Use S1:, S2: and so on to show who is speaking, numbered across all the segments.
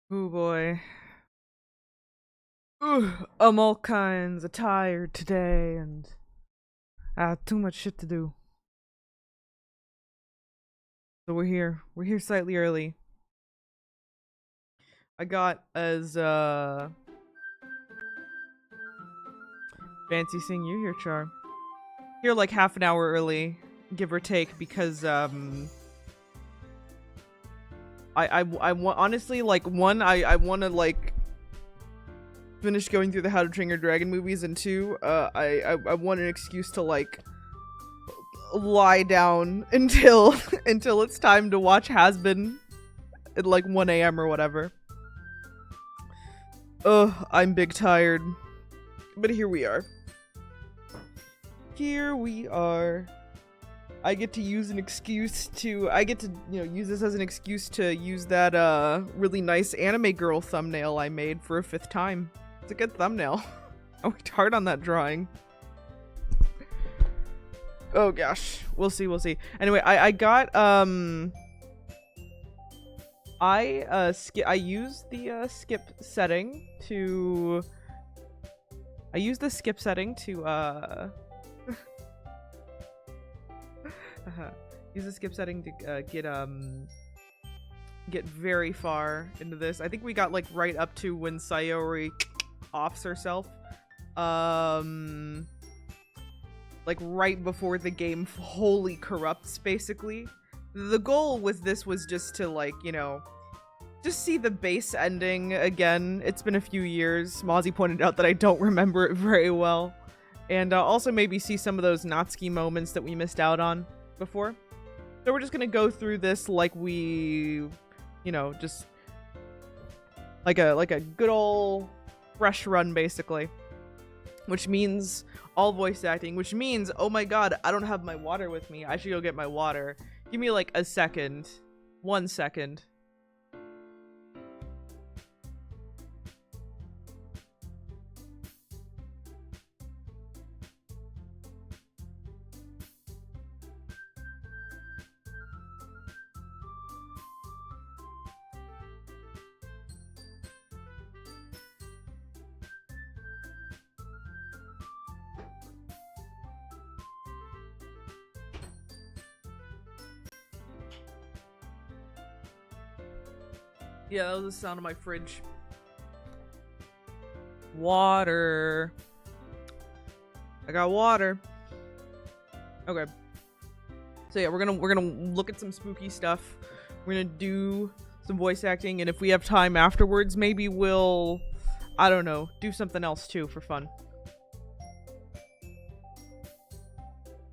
S1: Oh boy. Ugh, I'm all kinds of tired today and I have too much shit to do. So we're here. We're here slightly early. I got as fancy seeing you here, Char. Here like half an hour early, give or take, because I want honestly like one I want to like finish going through the How to Train Your Dragon movies, and two I want an excuse to like lie down until until it's time to watch Has Been at like 1 a.m. or whatever. Ugh, I'm big tired. But here we are. Here we are. I get to use an excuse to use this as an excuse to use that really nice anime girl thumbnail I made for a fifth time. It's a good thumbnail. I worked hard on that drawing. Oh gosh. We'll see. Anyway, I got I used the skip setting to use the skip setting to get very far into this. I think we got like right up to when Sayori offs herself. Like right before the game wholly corrupts, basically. The goal with this was just to like, just see the base ending again. It's been a few years. Mozzie pointed out that I don't remember it very well. And also maybe see some of those Natsuki moments that we missed out on before. So we're just gonna go through this like we, just like a good old fresh run, basically. Which means all voice acting, which means, oh my god, I don't have my water with me. I should go get my water. Give me like a second. 1 second. Yeah, that was the sound of my fridge. Water. I got water. Okay. So yeah, we're gonna look at some spooky stuff. We're gonna do some voice acting, and if we have time afterwards, maybe we'll, I don't know, do something else too for fun.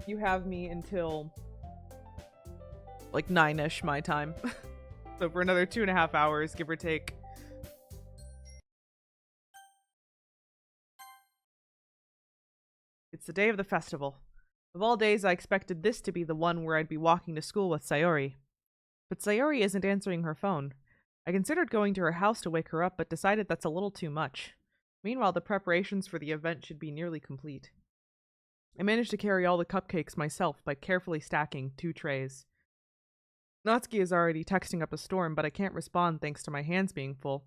S1: You have me until like 9-ish my time. So for another 2.5 hours, give or take. It's the day of the festival. Of all days, I expected this to be the one where I'd be walking to school with Sayori. But Sayori isn't answering her phone. I considered going to her house to wake her up, but decided that's a little too much. Meanwhile, the preparations for the event should be nearly complete. I managed to carry all the cupcakes myself by carefully stacking 2 trays. Natsuki is already texting up a storm, but I can't respond thanks to my hands being full.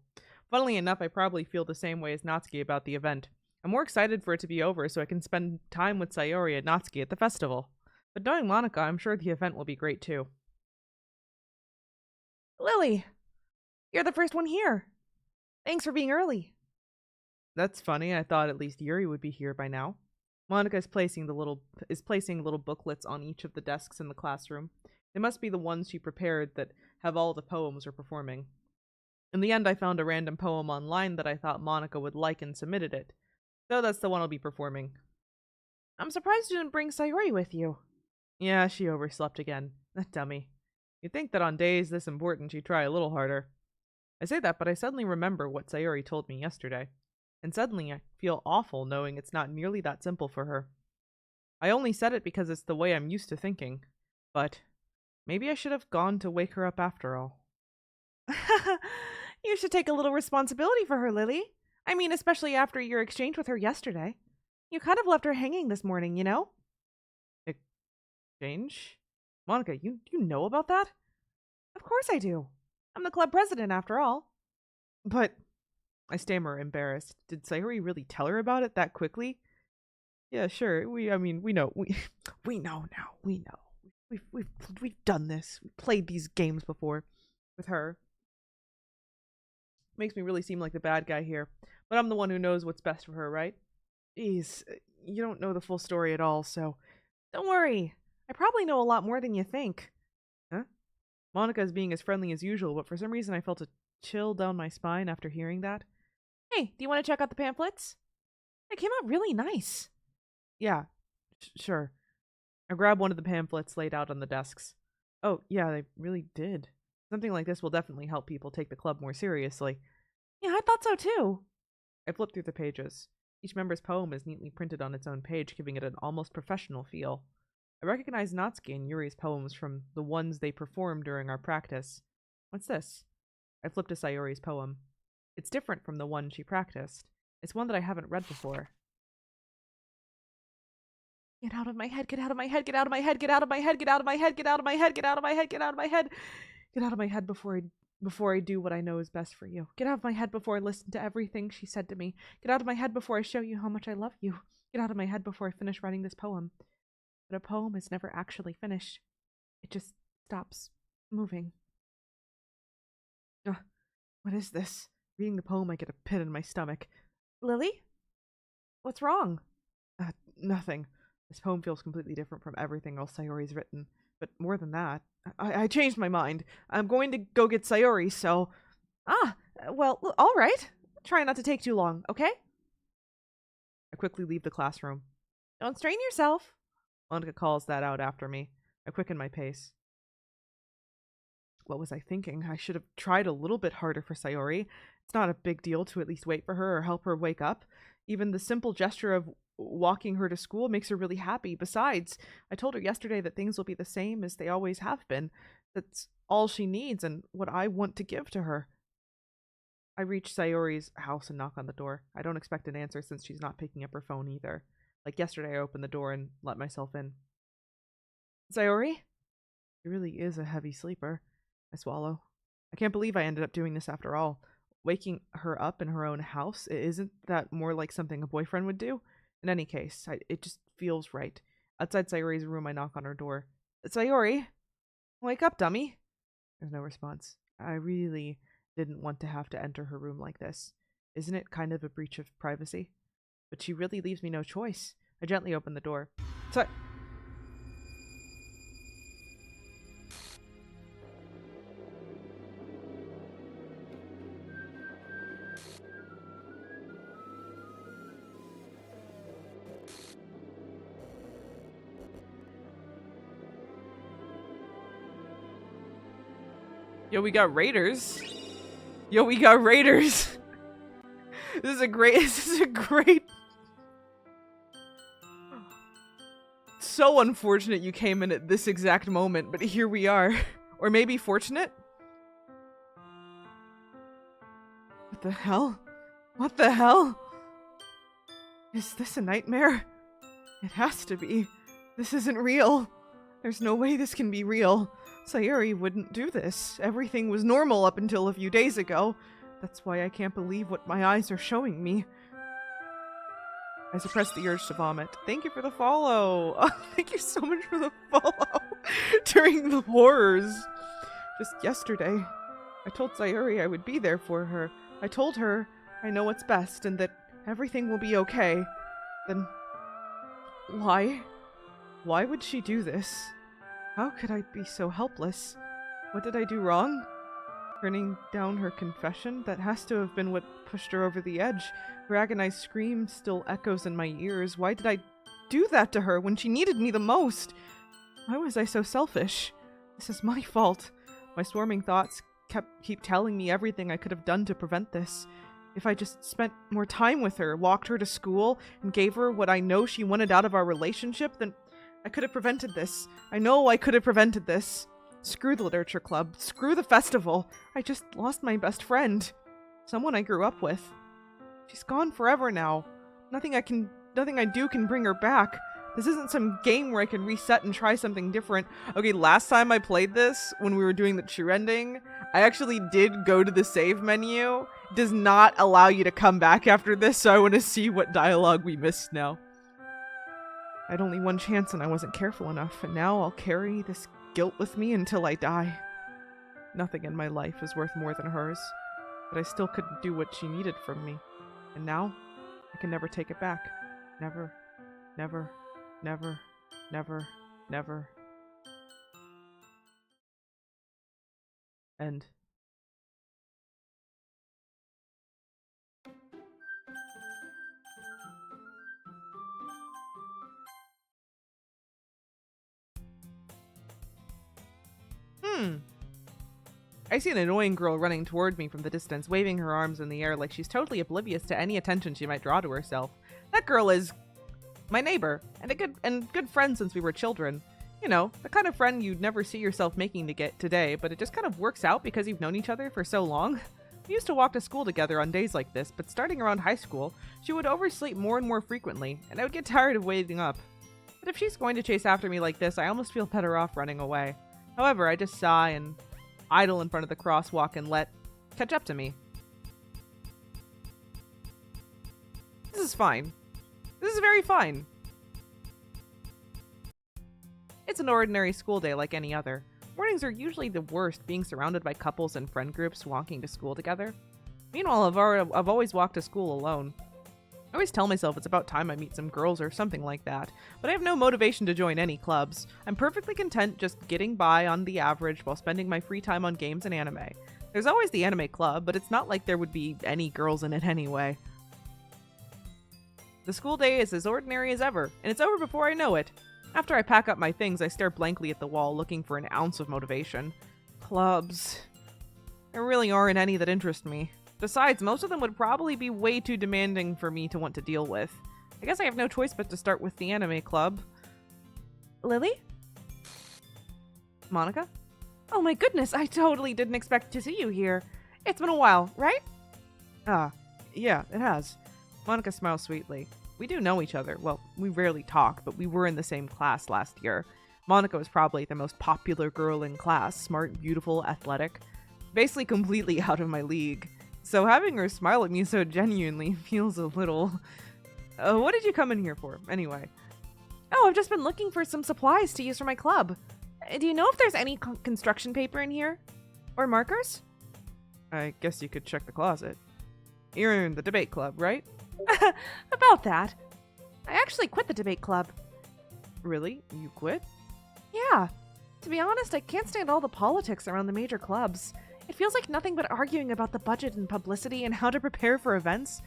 S1: Funnily enough, I probably feel the same way as Natsuki about the event. I'm more excited for it to be over so I can spend time with Sayori and Natsuki at the festival. But knowing Monika, I'm sure the event will be great too. Lily! You're the first one here! Thanks for being early. That's funny. I thought at least Yuri would be here by now. Monika is placing little booklets on each of the desks in the classroom. They must be the ones she prepared that have all the poems we're performing. In the end, I found a random poem online that I thought Monika would like and submitted it. So that's the one I'll be performing. I'm surprised you didn't bring Sayori with you. Yeah, she overslept again. That dummy. You'd think that on days this important she'd try a little harder. I say that, but I suddenly remember what Sayori told me yesterday. And suddenly I feel awful knowing it's not nearly that simple for her. I only said it because it's the way I'm used to thinking. But maybe I should have gone to wake her up after all. You should take a little responsibility for her, Lily. I mean, especially after your exchange with her yesterday. You kind of left her hanging this morning, you know? Exchange? Monika, you know about that? Of course I do. I'm the club president, after all. But I stammer, embarrassed. Did Sayori really tell her about it that quickly? Yeah, sure. We know. We know now. We know. We've done this. We've played these games before with her. Makes me really seem like the bad guy here. But I'm the one who knows what's best for her, right? Jeez, you don't know the full story at all, so don't worry. I probably know a lot more than you think. Huh? Monica is being as friendly as usual, but for some reason I felt a chill down my spine after hearing that. Hey, do you want to check out the pamphlets? They came out really nice. Yeah, sure. I grabbed one of the pamphlets laid out on the desks. Oh, yeah, they really did. Something like this will definitely help people take the club more seriously. Yeah, I thought so too. I flipped through the pages. Each member's poem is neatly printed on its own page, giving it an almost professional feel. I recognized Natsuki and Yuri's poems from the ones they performed during our practice. What's this? I flipped to Sayori's poem. It's different from the one she practiced. It's one that I haven't read before. Get out of my head, get out of my head, get out of my head, get out of my head, get out of my head, get out of my head, get out of my head, get out of my head. Get out of my head before I do what I know is best for you. Get out of my head before I listen to everything she said to me. Get out of my head before I show you how much I love you. Get out of my head before I finish writing this poem. But a poem is never actually finished. It just stops moving. What is this? Reading the poem, I get a pit in my stomach. Lily? What's wrong? Nothing. This poem feels completely different from everything else Sayori's written. But more than that, I changed my mind. I'm going to go get Sayori, so... well, all right. Try not to take too long, okay? I quickly leave the classroom. Don't strain yourself. Monica calls that out after me. I quicken my pace. What was I thinking? I should have tried a little bit harder for Sayori. It's not a big deal to at least wait for her or help her wake up. Even the simple gesture of walking her to school makes her really happy. Besides, I told her yesterday that things will be the same as they always have been. That's all she needs and what I want to give to her. I reach Sayori's house and knock on the door. I don't expect an answer since she's not picking up her phone either. Like yesterday, I opened the door and let myself in. Sayori? She really is a heavy sleeper. I swallow. I can't believe I ended up doing this after all. Waking her up in her own house, isn't that more like something a boyfriend would do? In any case, it just feels right. Outside Sayori's room, I knock on her door. Sayori? Wake up, dummy. There's no response. I really didn't want to have to enter her room like this. Isn't it kind of a breach of privacy? But she really leaves me no choice. I gently open the door. Yo, we got raiders. This is a great. So unfortunate you came in at this exact moment, but here we are. Or maybe fortunate? What the hell? What the hell? Is this a nightmare? It has to be. This isn't real. There's no way this can be real. Sayori wouldn't do this. Everything was normal up until a few days ago. That's why I can't believe what my eyes are showing me. I suppressed the urge to vomit. Thank you for the follow. Oh, thank you so much for the follow during the horrors. Just yesterday, I told Sayori I would be there for her. I told her I know what's best and that everything will be okay. Then, why? Why would she do this? How could I be so helpless? What did I do wrong? Turning down her confession? That has to have been what pushed her over the edge. Her agonized scream still echoes in my ears. Why did I do that to her when she needed me the most? Why was I so selfish? This is my fault. My swarming thoughts keep telling me everything I could have done to prevent this. If I just spent more time with her, walked her to school, and gave her what I know she wanted out of our relationship, then I could have prevented this. I know I could have prevented this. Screw the literature club. Screw the festival. I just lost my best friend. Someone I grew up with. She's gone forever now. Nothing I do can bring her back. This isn't some game where I can reset and try something different. Okay, last time I played this, when we were doing the true ending, I actually did go to the save menu. It does not allow you to come back after this, so I want to see what dialogue we missed now. I had only one chance and I wasn't careful enough, and now I'll carry this guilt with me until I die. Nothing in my life is worth more than hers, but I still couldn't do what she needed from me. And now, I can never take it back. Never, never, never, never, never. End. I see an annoying girl running toward me from the distance, waving her arms in the air like she's totally oblivious to any attention she might draw to herself. That girl is my neighbor, and a good friend since we were children. You know, the kind of friend you'd never see yourself making to get today, but it just kind of works out because you've known each other for so long. We used to walk to school together on days like this, but starting around high school, she would oversleep more and more frequently, and I would get tired of waiting up. But if she's going to chase after me like this, I almost feel better off running away. However, I just sigh and idle in front of the crosswalk and let catch up to me. This is fine. This is very fine. It's an ordinary school day like any other. Mornings are usually the worst, being surrounded by couples and friend groups walking to school together. Meanwhile, I've always walked to school alone. I always tell myself it's about time I meet some girls or something like that, but I have no motivation to join any clubs. I'm perfectly content just getting by on the average while spending my free time on games and anime. There's always the anime club, but it's not like there would be any girls in it anyway. The school day is as ordinary as ever, and it's over before I know it. After I pack up my things, I stare blankly at the wall, looking for an ounce of motivation. Clubs. There really aren't any that interest me. Besides, most of them would probably be way too demanding for me to want to deal with. I guess I have no choice but to start with the anime club. Lily? Monica? Oh my goodness, I totally didn't expect to see you here. It's been a while, right? Yeah, it has. Monica smiles sweetly. We do know each other. Well, we rarely talk, but we were in the same class last year. Monica was probably the most popular girl in class, smart, beautiful, athletic. Basically completely out of my league. So having her smile at me so genuinely feels a little... what did you come in here for, anyway? Oh, I've just been looking for some supplies to use for my club. Do you know if there's any construction paper in here? Or markers? I guess you could check the closet. You're in the debate club, right? About that. I actually quit the debate club. Really? You quit? Yeah. To be honest, I can't stand all the politics around the major clubs. It feels like nothing but arguing about the budget and publicity and how to prepare for events.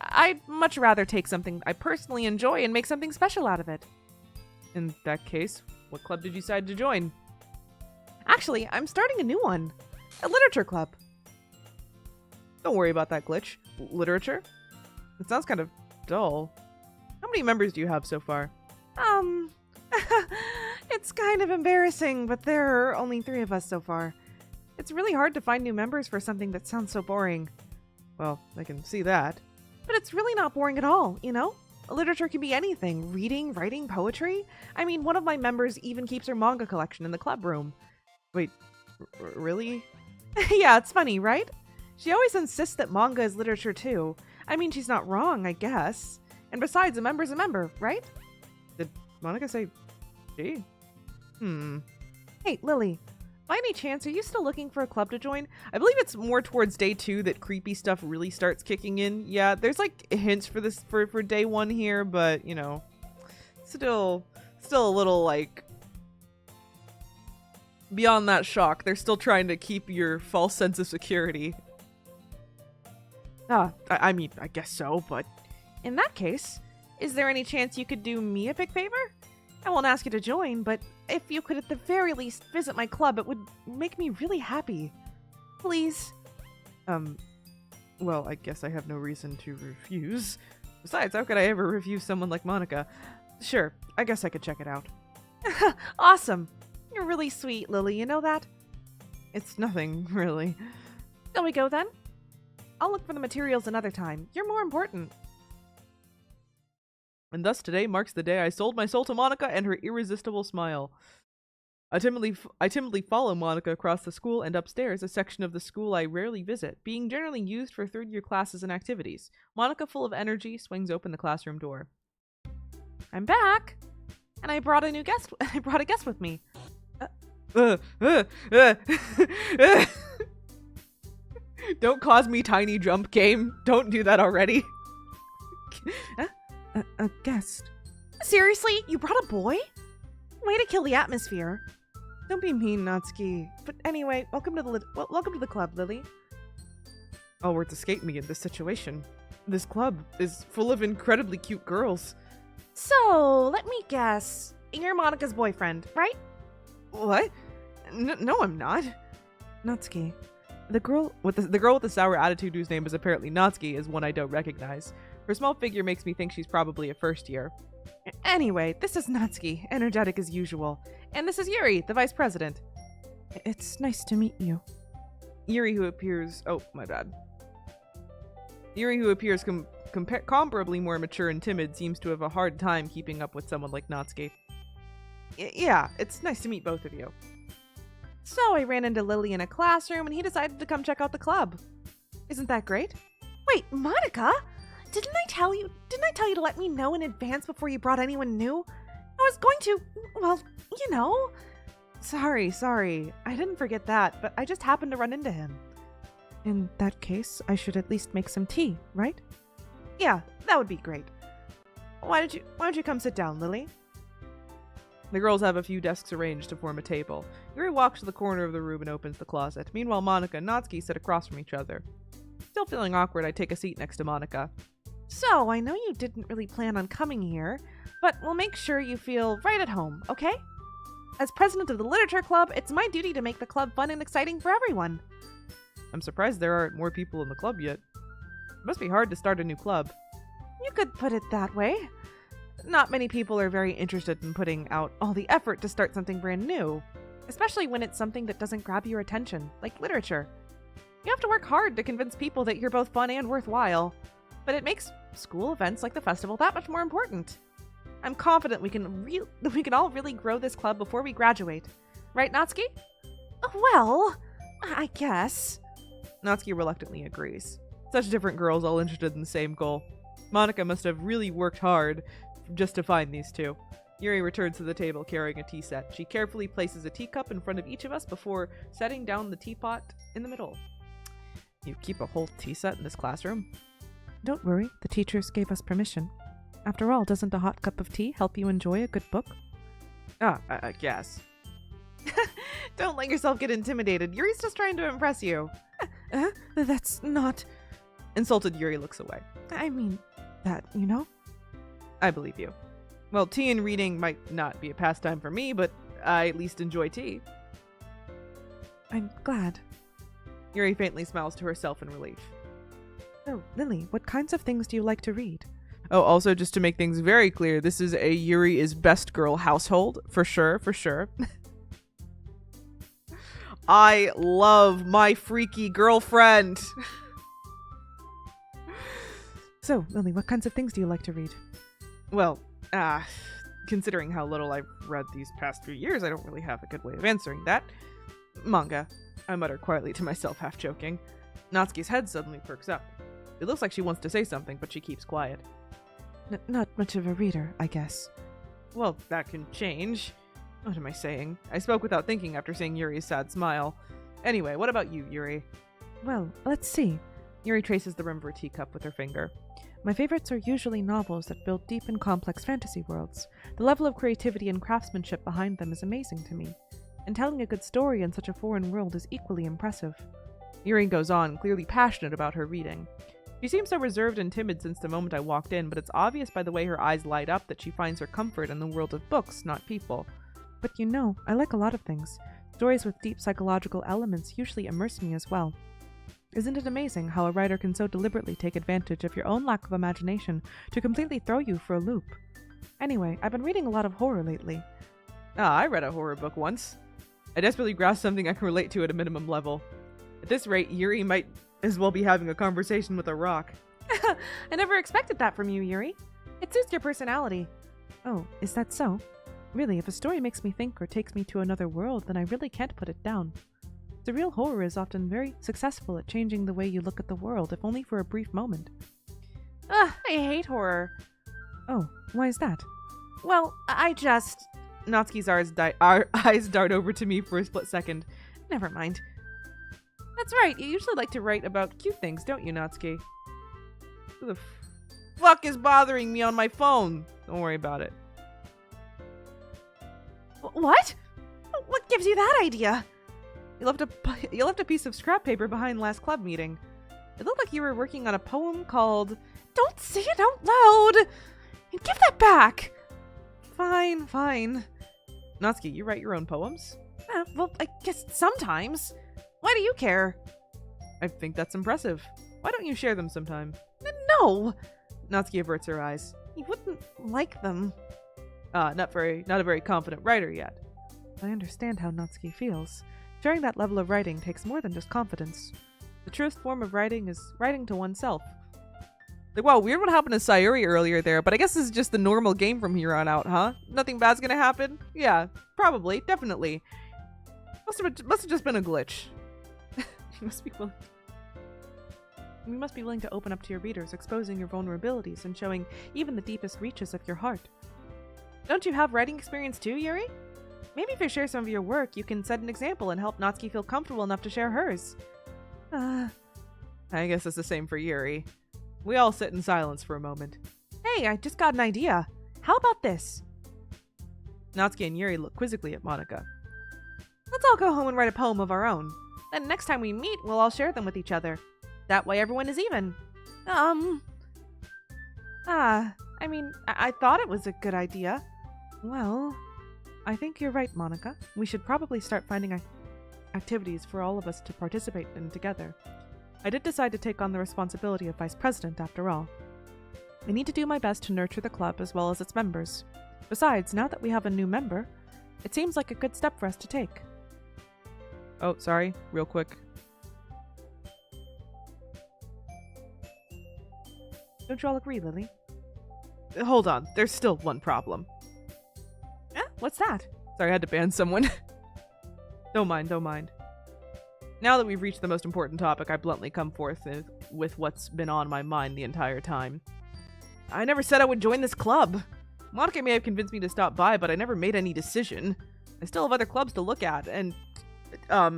S1: I'd much rather take something I personally enjoy and make something special out of it. In that case, what club did you decide to join? Actually, I'm starting a new one. A literature club. Don't worry about that glitch. Literature? It sounds kind of dull. How many members do you have so far? It's kind of embarrassing, but there are only 3 of us so far. It's really hard to find new members for something that sounds so boring. Well, I can see that. But it's really not boring at all, you know? Literature can be anything. Reading, writing, poetry. I mean, one of my members even keeps her manga collection in the club room. Wait, really? Yeah, it's funny, right? She always insists that manga is literature too. I mean, she's not wrong, I guess. And besides, a member's a member, right? Did Monica say she? Hey, Lily. By any chance, are you still looking for a club to join? I believe it's more towards day 2 that creepy stuff really starts kicking in. Yeah, there's like hints for this for day 1 here, but you know, still a little like beyond that shock. They're still trying to keep your false sense of security. I mean, I guess so, but in that case, is there any chance you could do me a big favor? I won't ask you to join, but if you could at the very least visit my club, it would make me really happy. Please. Well, I guess I have no reason to refuse. Besides, how could I ever refuse someone like Monica? Sure, I guess I could check it out. Awesome. You're really sweet, Lily, you know that? It's nothing, really. Shall we go then? I'll look for the materials another time. You're more important. And thus today marks the day I sold my soul to Monica and her irresistible smile. I timidly follow Monica across the school and upstairs, a section of the school I rarely visit, being generally used for third-year classes and activities. Monica, full of energy, swings open the classroom door. I'm back, and I brought a new guest. I brought a guest with me. Don't cause me tiny jump, game. Don't do that already. A guest. Seriously? You brought a boy? Way to kill the atmosphere. Don't be mean, Natsuki. But anyway, welcome to the club, Lily. Oh, words escape me in this situation. This club is full of incredibly cute girls. So, let me guess. You're Monica's boyfriend, right? What? No, I'm not. Natsuki. The girl with the sour attitude whose name is apparently Natsuki is one I don't recognize. Her small figure makes me think she's probably a first year. Anyway, this is Natsuki, energetic as usual. And this is Yuri, the vice president. It's nice to meet you. Yuri, who appears... Oh, my bad. Yuri, who appears comparably more mature and timid, seems to have a hard time keeping up with someone like Natsuki. Yeah, it's nice to meet both of you. So I ran into Lily in a classroom and he decided to come check out the club. Isn't that great? Wait, Monica? Didn't I tell you to let me know in advance before you brought anyone new? I was going to, well, you know. Sorry. I didn't forget that, but I just happened to run into him. In that case, I should at least make some tea, right? Yeah, that would be great. Why don't you come sit down, Lily? The girls have a few desks arranged to form a table. Yuri walks to the corner of the room and opens the closet. Meanwhile, Monica and Natsuki sit across from each other. Still feeling awkward, I take a seat next to Monica. So, I know you didn't really plan on coming here, but we'll make sure you feel right at home, okay? As president of the Literature Club, it's my duty to make the club fun and exciting for everyone. I'm surprised there aren't more people in the club yet. It must be hard to start a new club. You could put it that way. Not many people are very interested in putting out all the effort to start something brand new, especially when it's something that doesn't grab your attention, like literature. You have to work hard to convince people that you're both fun and worthwhile, but it makes school events like the festival that much more important. I'm confident we can all really grow this club before we graduate. Right, Natsuki? Well, I guess. Natsuki reluctantly agrees. Such different girls all interested in the same goal. Monica must have really worked hard just to find these two. Yuri returns to the table carrying a tea set. She carefully places a teacup in front of each of us before setting down the teapot in the middle. You keep a whole tea set in this classroom? Don't worry, the teachers gave us permission. After all, doesn't a hot cup of tea help you enjoy a good book? I guess. Don't let yourself get intimidated. Yuri's just trying to impress you. That's not... Insulted Yuri looks away. I mean, that, you know? I believe you. Well, tea and reading might not be a pastime for me, but I at least enjoy tea. I'm glad. Yuri faintly smiles to herself in relief. Oh, Lily, what kinds of things do you like to read? Oh, also, just to make things very clear, this is a Yuri is best girl household. For sure. I love my freaky girlfriend. So, Lily, what kinds of things do you like to read? Well, considering how little I've read these past few years, I don't really have a good way of answering that. Manga, I mutter quietly to myself, half joking. Natsuki's head suddenly perks up. It looks like she wants to say something, but she keeps quiet. Not much of a reader, I guess. Well, that can change. What am I saying? I spoke without thinking after seeing Yuri's sad smile. Anyway, what about you, Yuri? Well, let's see. Yuri traces the rim of her teacup with her finger. My favorites are usually novels that build deep and complex fantasy worlds. The level of creativity and craftsmanship behind them is amazing to me. And telling a good story in such a foreign world is equally impressive. Yuri goes on, clearly passionate about her reading. She seems so reserved and timid since the moment I walked in, but it's obvious by the way her eyes light up that she finds her comfort in the world of books, not people. But you know, I like a lot of things. Stories with deep psychological elements usually immerse me as well. Isn't it amazing how a writer can so deliberately take advantage of your own lack of imagination to completely throw you for a loop? Anyway, I've been reading a lot of horror lately. I read a horror book once. I desperately grasped something I can relate to at a minimum level. At this rate, Yuri might as well be having a conversation with a rock. I never expected that from you, Yuri. It suits your personality. Oh, is that so? Really, if a story makes me think or takes me to another world, then I really can't put it down. Surreal horror is often very successful at changing the way you look at the world, if only for a brief moment. I hate horror. Oh, why is that? Well, I just... Natsuki's eyes dart over to me for a split second. Never mind. That's right, you usually like to write about cute things, don't you, Natsuki? Who the fuck is bothering me on my phone? Don't worry about it. What? What gives you that idea? You left a piece of scrap paper behind last club meeting. It looked like you were working on a poem called... Don't say it out loud! And give that back! Fine, fine. Natsuki, you write your own poems? Well, I guess sometimes. Why do you care? I think that's impressive. Why don't you share them sometime? No! Natsuki averts her eyes. You wouldn't like them. Not a very confident writer yet. I understand how Natsuki feels. Sharing that level of writing takes more than just confidence. The truest form of writing is writing to oneself. Like, wow, weird what happened to Sayuri earlier there, but I guess this is just the normal game from here on out, huh? Nothing bad's gonna happen? Yeah, probably, definitely. Must have just been a glitch. You must be willing to open up to your readers, exposing your vulnerabilities and showing even the deepest reaches of your heart. Don't you have writing experience too, Yuri? Maybe if you share some of your work, you can set an example and help Natsuki feel comfortable enough to share hers. I guess it's the same for Yuri. We all sit in silence for a moment. Hey, I just got an idea. How about this? Natsuki and Yuri look quizzically at Monika. Let's all go home and write a poem of our own. Then next time we meet, we'll all share them with each other. That way everyone is even. I mean, I thought it was a good idea. Well, I think you're right, Monika. We should probably start finding activities for all of us to participate in together. I did decide to take on the responsibility of vice president after all. I need to do my best to nurture the club as well as its members. Besides, now that we have a new member, it seems like a good step for us to take. Oh, sorry, real quick. Don't you all agree, Lily? Hold on, there's still one problem. What's that? Sorry, I had to ban someone. Don't mind. Now that we've reached the most important topic, I bluntly come forth with what's been on my mind the entire time. I never said I would join this club. Monika may have convinced me to stop by, but I never made any decision. I still have other clubs to look at, and... I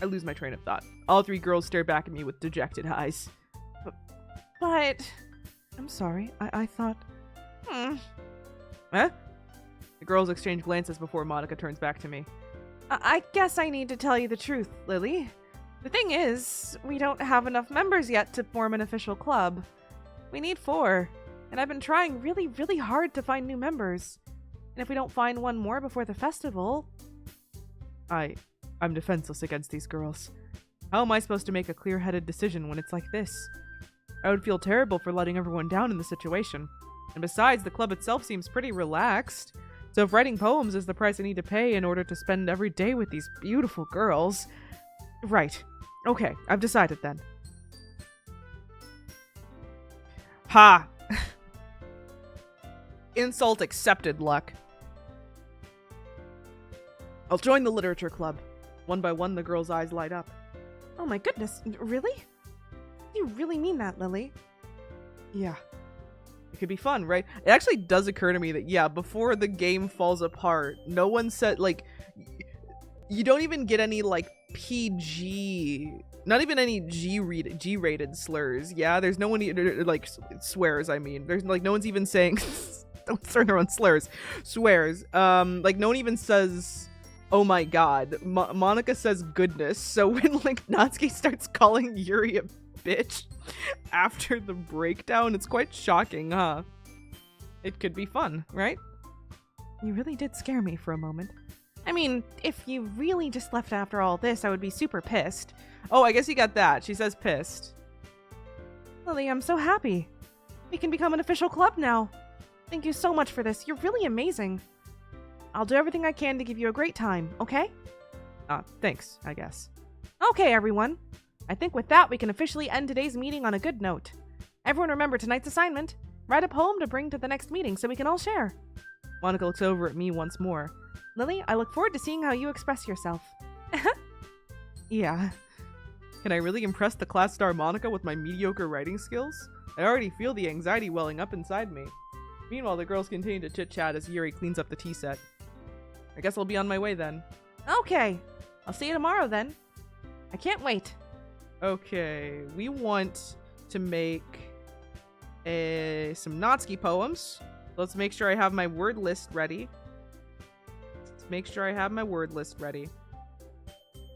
S1: lose my train of thought. All three girls stare back at me with dejected eyes. But... I'm sorry, I thought... Huh? The girls exchange glances before Monika turns back to me. I guess I need to tell you the truth, Lily. The thing is, we don't have enough members yet to form an official club. We need 4, and I've been trying really, really hard to find new members. And if we don't find one more before the festival... I'm defenseless against these girls. How am I supposed to make a clear-headed decision when it's like this? I would feel terrible for letting everyone down in the situation. And besides, the club itself seems pretty relaxed. So if writing poems is the price I need to pay in order to spend every day with these beautiful girls... Right. Okay, I've decided then. Ha! Insult accepted, Luck. I'll join the literature club. One by one, the girl's eyes light up. Oh my goodness, really? You really mean that, Lily? Yeah. It could be fun, right? It actually does occur to me that, yeah, before the game falls apart, no one said, like, you don't even get any, like, PG, not even any G-rated slurs. Yeah, there's no one, like, swears, I mean. There's, like, no one's even saying, don't swear their own slurs, swears. Like, no one even says... Oh my god. Monika says goodness, so when, like, Natsuki starts calling Yuri a bitch after the breakdown, it's quite shocking, huh? It could be fun, right? You really did scare me for a moment. I mean, if you really just left after all this, I would be super pissed. Oh, I guess you got that. She says pissed. Lily, I'm so happy. We can become an official club now. Thank you so much for this. You're really amazing. I'll do everything I can to give you a great time, okay? Thanks, I guess. Okay, everyone. I think with that, we can officially end today's meeting on a good note. Everyone remember tonight's assignment. Write a poem to bring to the next meeting so we can all share. Monica looks over at me once more. Lily, I look forward to seeing how you express yourself. Yeah. Can I really impress the class star Monica with my mediocre writing skills? I already feel the anxiety welling up inside me. Meanwhile, the girls continue to chit-chat as Yuri cleans up the tea set. I guess I'll be on my way then. Okay. I'll see you tomorrow then. I can't wait. Okay, we want to make some Natsuki poems. Let's make sure I have my word list ready.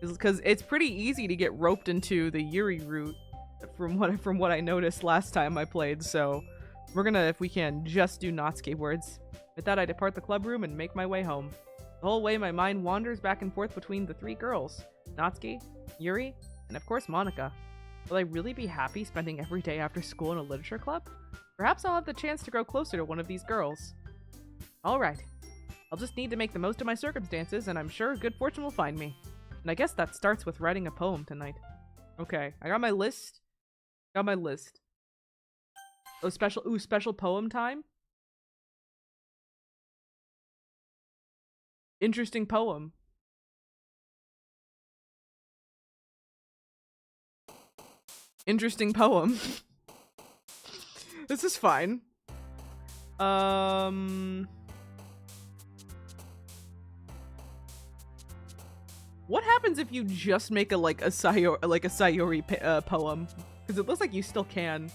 S1: Because it's pretty easy to get roped into the Yuri route from what I noticed last time I played, so we're gonna, if we can, just do Natsuki words. With that, I depart the club room and make my way home. The whole way, my mind wanders back and forth between the three girls. Natsuki, Yuri, and of course Monica. Will I really be happy spending every day after school in a literature club? Perhaps I'll have the chance to grow closer to one of these girls. Alright. I'll just need to make the most of my circumstances, and I'm sure good fortune will find me. And I guess that starts with writing a poem tonight. Okay, I got my list. Oh, special poem time? Interesting poem. Interesting poem. This is fine. What happens if you just make a Sayori poem? Because it looks like you still can.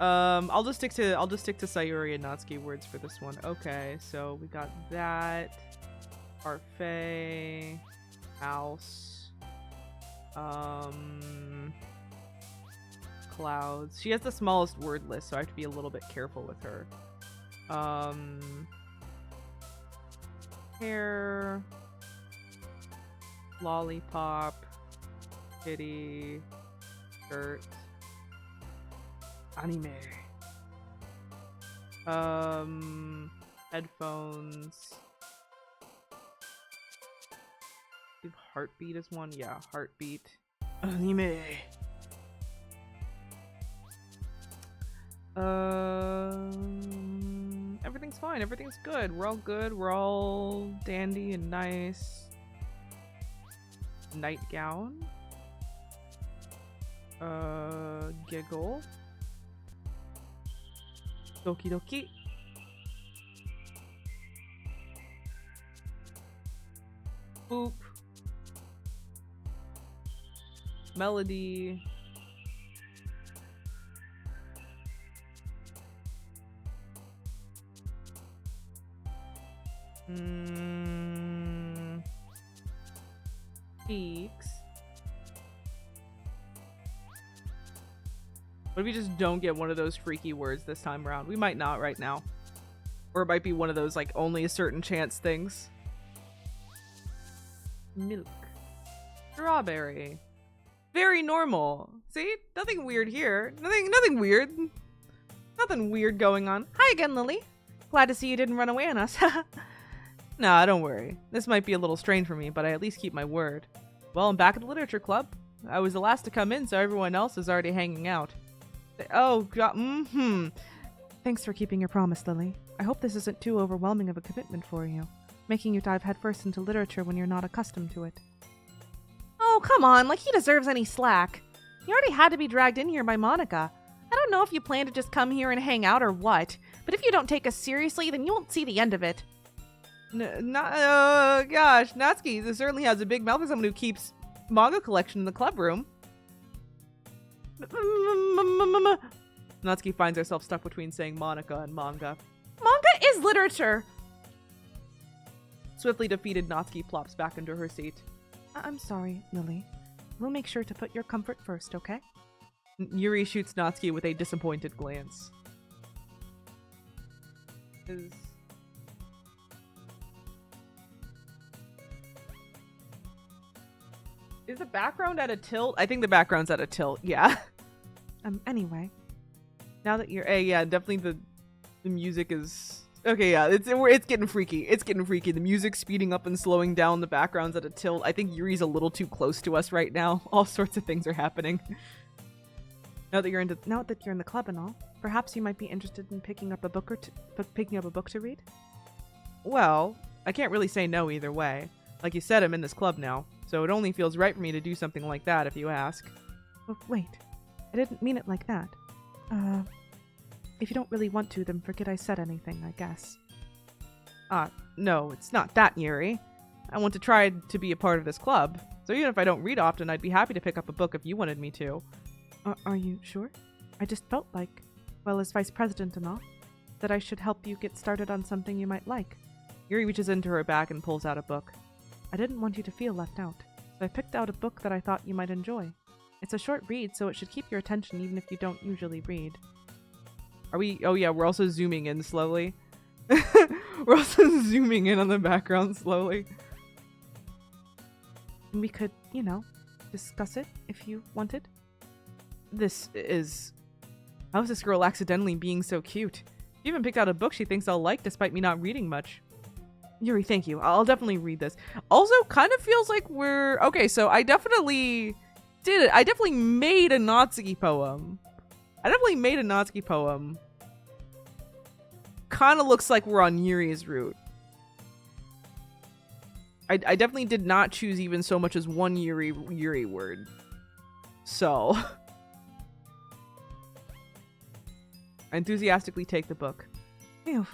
S1: I'll just stick to Sayori and Natsuki words for this one. Okay, so we got that. Parfait. House. Clouds. She has the smallest word list, so I have to be a little bit careful with her. Hair. Lollipop. Kitty. Shirt. Anime. Headphones. If heartbeat is one, yeah, heartbeat. Anime. Everything's fine. Everything's good. We're all good. We're all dandy and nice. Nightgown. Giggle. Doki-Doki. Boop. Melody. Peaks. What if we just don't get one of those freaky words this time around? We might not right now. Or it might be one of those, like, only a certain chance things. Milk. Strawberry. Very normal. See? Nothing weird here. Nothing weird. Nothing weird going on. Hi again, Lily. Glad to see you didn't run away on us. Nah, don't worry. This might be a little strange for me, but I at least keep my word. Well, I'm back at the literature club. I was the last to come in, so everyone else is already hanging out. Oh, God. Thanks for keeping your promise, Lily. I hope this isn't too overwhelming of a commitment for you, making you dive headfirst into literature when you're not accustomed to it. Oh, come on. Like he deserves any slack. He already had to be dragged in here by Monica. I don't know if you plan to just come here and hang out or what, but if you don't take us seriously, then you won't see the end of it. Gosh, Natsuki certainly has a big mouth for someone who keeps manga collection in the club room. Natsuki finds herself stuck between saying Monica and manga. Manga is literature! Swiftly defeated, Natsuki plops back into her seat. I'm sorry, Lily. We'll make sure to put your comfort first, okay? Yuri shoots Natsuki with a disappointed glance. Is the background at a tilt? I think the background's at a tilt, yeah. Anyway. Now that you're... yeah, definitely the music is... Okay, yeah, it's getting freaky. It's getting freaky. The music's speeding up and slowing down. The background's at a tilt. I think Yuri's a little too close to us right now. All sorts of things are happening. Now that you're in the club and all, Perhaps you might be interested in picking up a book to read? Well, I can't really say no either way. Like you said, I'm in this club now, so it only feels right for me to do something like that if you ask. Oh, wait. I didn't mean it like that. If you don't really want to, then forget I said anything, I guess. No, it's not that, Yuri. I want to try to be a part of this club, so even if I don't read often, I'd be happy to pick up a book if you wanted me to. Are you sure? I just felt like, well, as vice president and all, that I should help you get started on something you might like. Yuri reaches into her bag and pulls out a book. I didn't want you to feel left out, so I picked out a book that I thought you might enjoy. It's a short read, so it should keep your attention even if you don't usually read. Are we? Oh yeah, we're also zooming in slowly. We're also zooming in on the background slowly. And we could, discuss it if you wanted. How's this girl accidentally being so cute? She even picked out a book she thinks I'll like despite me not reading much. Yuri, thank you. I'll definitely read this. Also, kind of feels like we're... Okay, so I definitely did it. I definitely made a Natsuki poem. Kind of looks like we're on Yuri's route. I definitely did not choose even so much as one Yuri word. So... I enthusiastically take the book. Phew.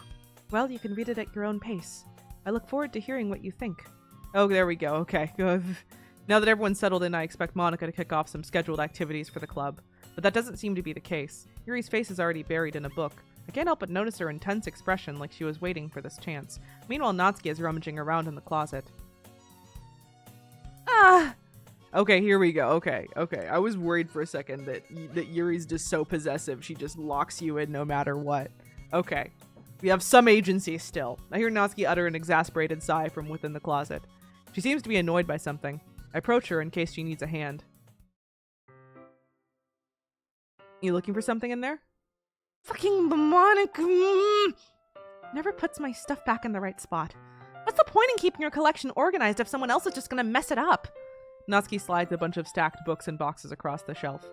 S1: Well, you can read it at your own pace. I look forward to hearing what you think. Oh, there we go. Okay, good. Now that everyone's settled in, I expect Monika to kick off some scheduled activities for the club. But that doesn't seem to be the case. Yuri's face is already buried in a book. I can't help but notice her intense expression like she was waiting for this chance. Meanwhile, Natsuki is rummaging around in the closet. Okay, here we go. Okay. I was worried for a second that Yuri's just so possessive, she just locks you in no matter what. Okay. We have some agency still. I hear Natsuki utter an exasperated sigh from within the closet. She seems to be annoyed by something. I approach her in case she needs a hand. You looking for something in there? Fucking Monika! Never puts my stuff back in the right spot. What's the point in keeping your collection organized if someone else is just gonna mess it up? Natsuki slides a bunch of stacked books and boxes across the shelf.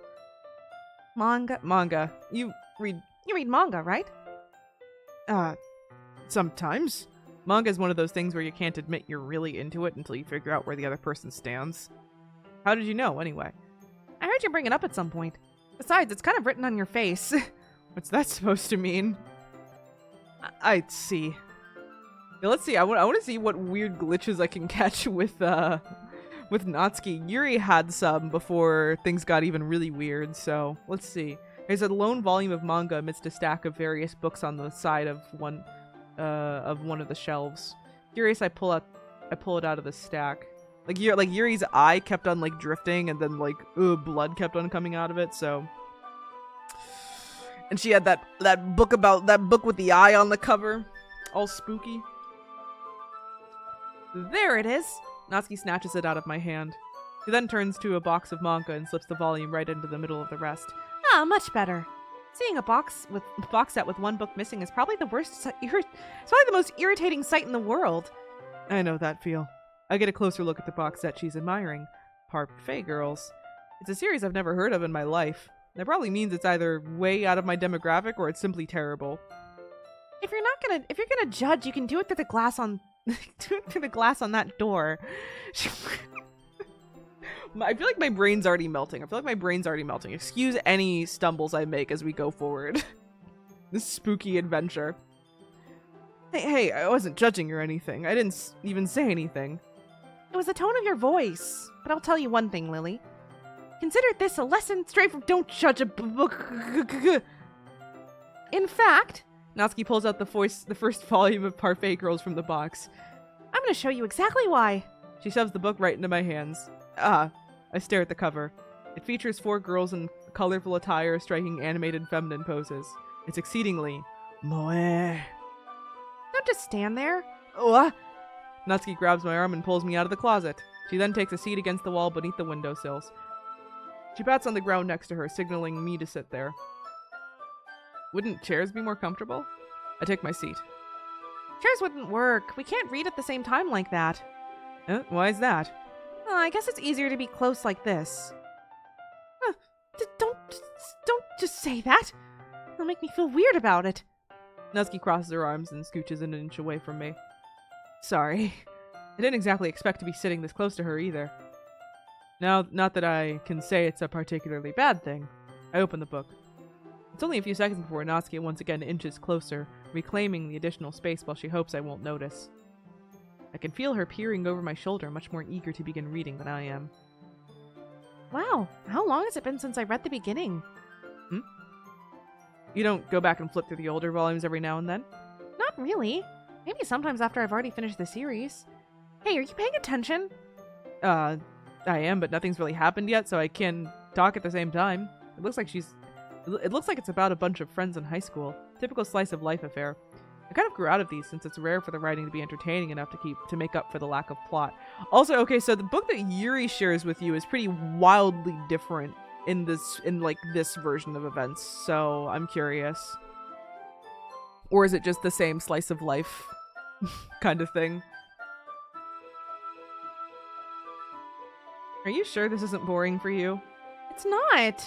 S1: Manga. You read manga, right? Sometimes. Manga is one of those things where you can't admit you're really into it until you figure out where the other person stands. How did you know, anyway? I heard you bring it up at some point. Besides, it's kind of written on your face. What's that supposed to mean? I see. Yeah, let's see. I want to see what weird glitches I can catch with Natsuki. Yuri had some before things got even really weird, so let's see. There's a lone volume of manga amidst a stack of various books on the side of one of the shelves. Curious, I pull it out of the stack. Like Yuri's eye kept on like drifting, and then like blood kept on coming out of it. So, and she had that book with the eye on the cover, all spooky. There it is. Natsuki snatches it out of my hand. She then turns to a box of manga and slips the volume right into the middle of the rest. Ah, much better. Seeing a box set with one book missing is probably the worst. It's probably the most irritating sight in the world. I know that feel. I get a closer look at the box set she's admiring. Parfait Girls. It's a series I've never heard of in my life. That probably means it's either way out of my demographic or it's simply terrible. If you're gonna judge, you can do it through the glass on that door. I feel like my brain's already melting. Excuse any stumbles I make as we go forward. This spooky adventure. Hey, I wasn't judging or anything. I didn't even say anything. It was the tone of your voice. But I'll tell you one thing, Lily. Consider this a lesson straight from don't judge a book. In fact, Natsuki pulls out the first volume of Parfait Girls from the box. I'm going to show you exactly why. She shoves the book right into my hands. I stare at the cover. It features 4 girls in colorful attire striking animated feminine poses. It's exceedingly moe. Don't just stand there. What? Natsuki grabs my arm and pulls me out of the closet. She then takes a seat against the wall beneath the windowsills. She pats on the ground next to her, signaling me to sit there. Wouldn't chairs be more comfortable? I take my seat. Chairs wouldn't work. We can't read at the same time like that. Why is that? I guess it's easier to be close like this. Don't just say that. It'll make me feel weird about it. Natsuki crosses her arms and scooches an inch away from me. Sorry. I didn't exactly expect to be sitting this close to her either. Now, not that I can say it's a particularly bad thing. I open the book. It's only a few seconds before Natsuki once again inches closer, reclaiming the additional space while she hopes I won't notice. I can feel her peering over my shoulder, much more eager to begin reading than I am. Wow, how long has it been since I read the beginning? You don't go back and flip through the older volumes every now and then? Not really. Maybe sometimes after I've already finished the series. Hey, are you paying attention? I am, but nothing's really happened yet, so I can talk at the same time. It looks like it's about a bunch of friends in high school. Typical slice of life affair. I kind of grew out of these since it's rare for the writing to be entertaining enough to make up for the lack of plot. Also, okay, so the book that Yuri shares with you is pretty wildly different in this version of events, so I'm curious. Or is it just the same slice of life kind of thing? Are you sure this isn't boring for you? It's not.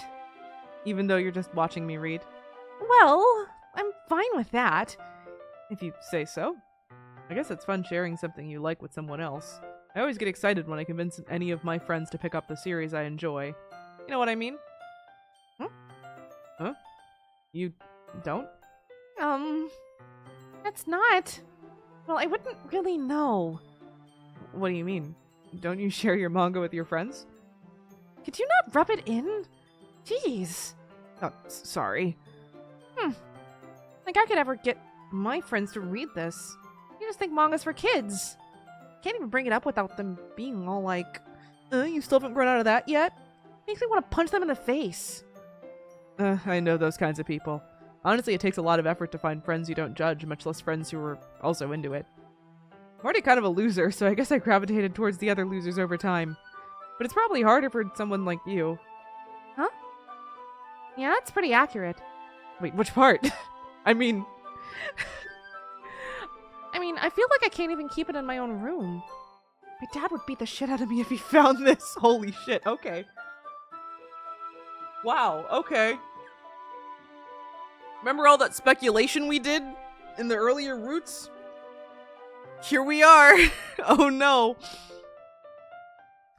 S1: Even though you're just watching me read? Well, I'm fine with that. If you say so. I guess it's fun sharing something you like with someone else. I always get excited when I convince any of my friends to pick up the series I enjoy. You know what I mean? Huh? You don't? That's not... Well, I wouldn't really know. What do you mean? Don't you share your manga with your friends? Could you not rub it in? Jeez. Oh, sorry. Like I could ever get my friends to read this. You just think manga's for kids. Can't even bring it up without them being all like, you still haven't grown out of that yet? Makes me want to punch them in the face. I know those kinds of people. Honestly, it takes a lot of effort to find friends you don't judge, much less friends who are also into it. I'm already kind of a loser, so I guess I gravitated towards the other losers over time. But it's probably harder for someone like you. Huh? Yeah, that's pretty accurate. Wait, which part? I mean, I feel like I can't even keep it in my own room. My dad would beat the shit out of me if he found this. Holy shit, okay. Wow, okay. Remember all that speculation we did in the earlier roots? Here we are. Oh no.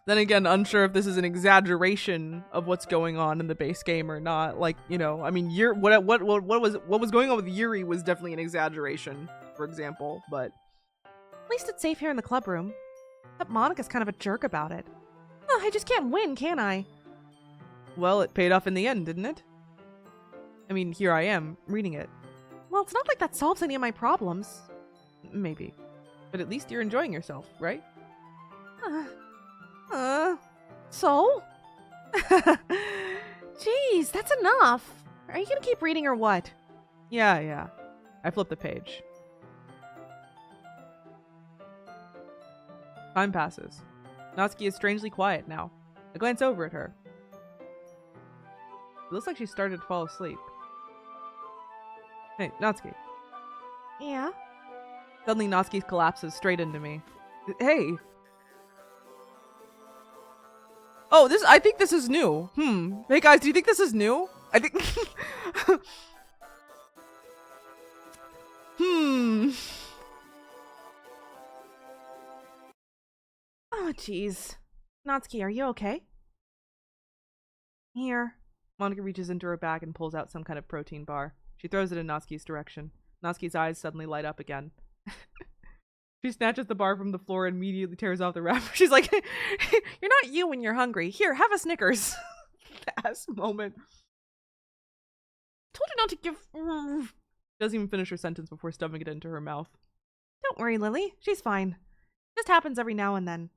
S1: Then again, unsure if this is an exaggeration of what's going on in the base game or not. Like, you know, I mean, what was going on with Yuri was definitely an exaggeration, for example, but at least it's safe here in the club room. That Monica's kind of a jerk about it. Oh, I just can't win, can I? Well, it paid off in the end, didn't it? I mean, here I am, reading it. Well, it's not like that solves any of my problems. Maybe. But at least you're enjoying yourself, right? So? Jeez, that's enough. Are you gonna keep reading or what? Yeah. I flipped the page. Time passes. Natsuki is strangely quiet now. I glance over at her. It looks like she started to fall asleep. Hey, Natsuki. Yeah? Suddenly Natsuki collapses straight into me. Hey! Oh, I think this is new. Hey guys, do you think this is new? I think... Oh, jeez. Natsuki, are you okay? Here. Monica reaches into her bag and pulls out some kind of protein bar. She throws it in Natsuki's direction. Natsuki's eyes suddenly light up again. She snatches the bar from the floor and immediately tears off the wrapper. She's like, you're not you when you're hungry. Here, have a Snickers. Ass moment. Told you not to give... Doesn't even finish her sentence before stuffing it into her mouth. Don't worry, Lily. She's fine. Just happens every now and then.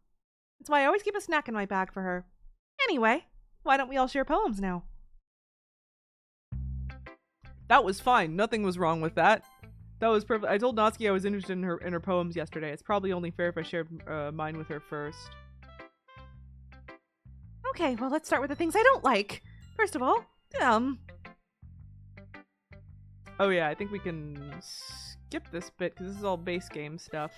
S1: That's why I always keep a snack in my bag for her. Anyway, why don't we all share poems now? That was fine. Nothing was wrong with that. That was perfect. I told Natsuki I was interested in her poems yesterday. It's probably only fair if I shared mine with her first. Okay, well, let's start with the things I don't like. First of all, Oh yeah, I think we can skip this bit because this is all base game stuff.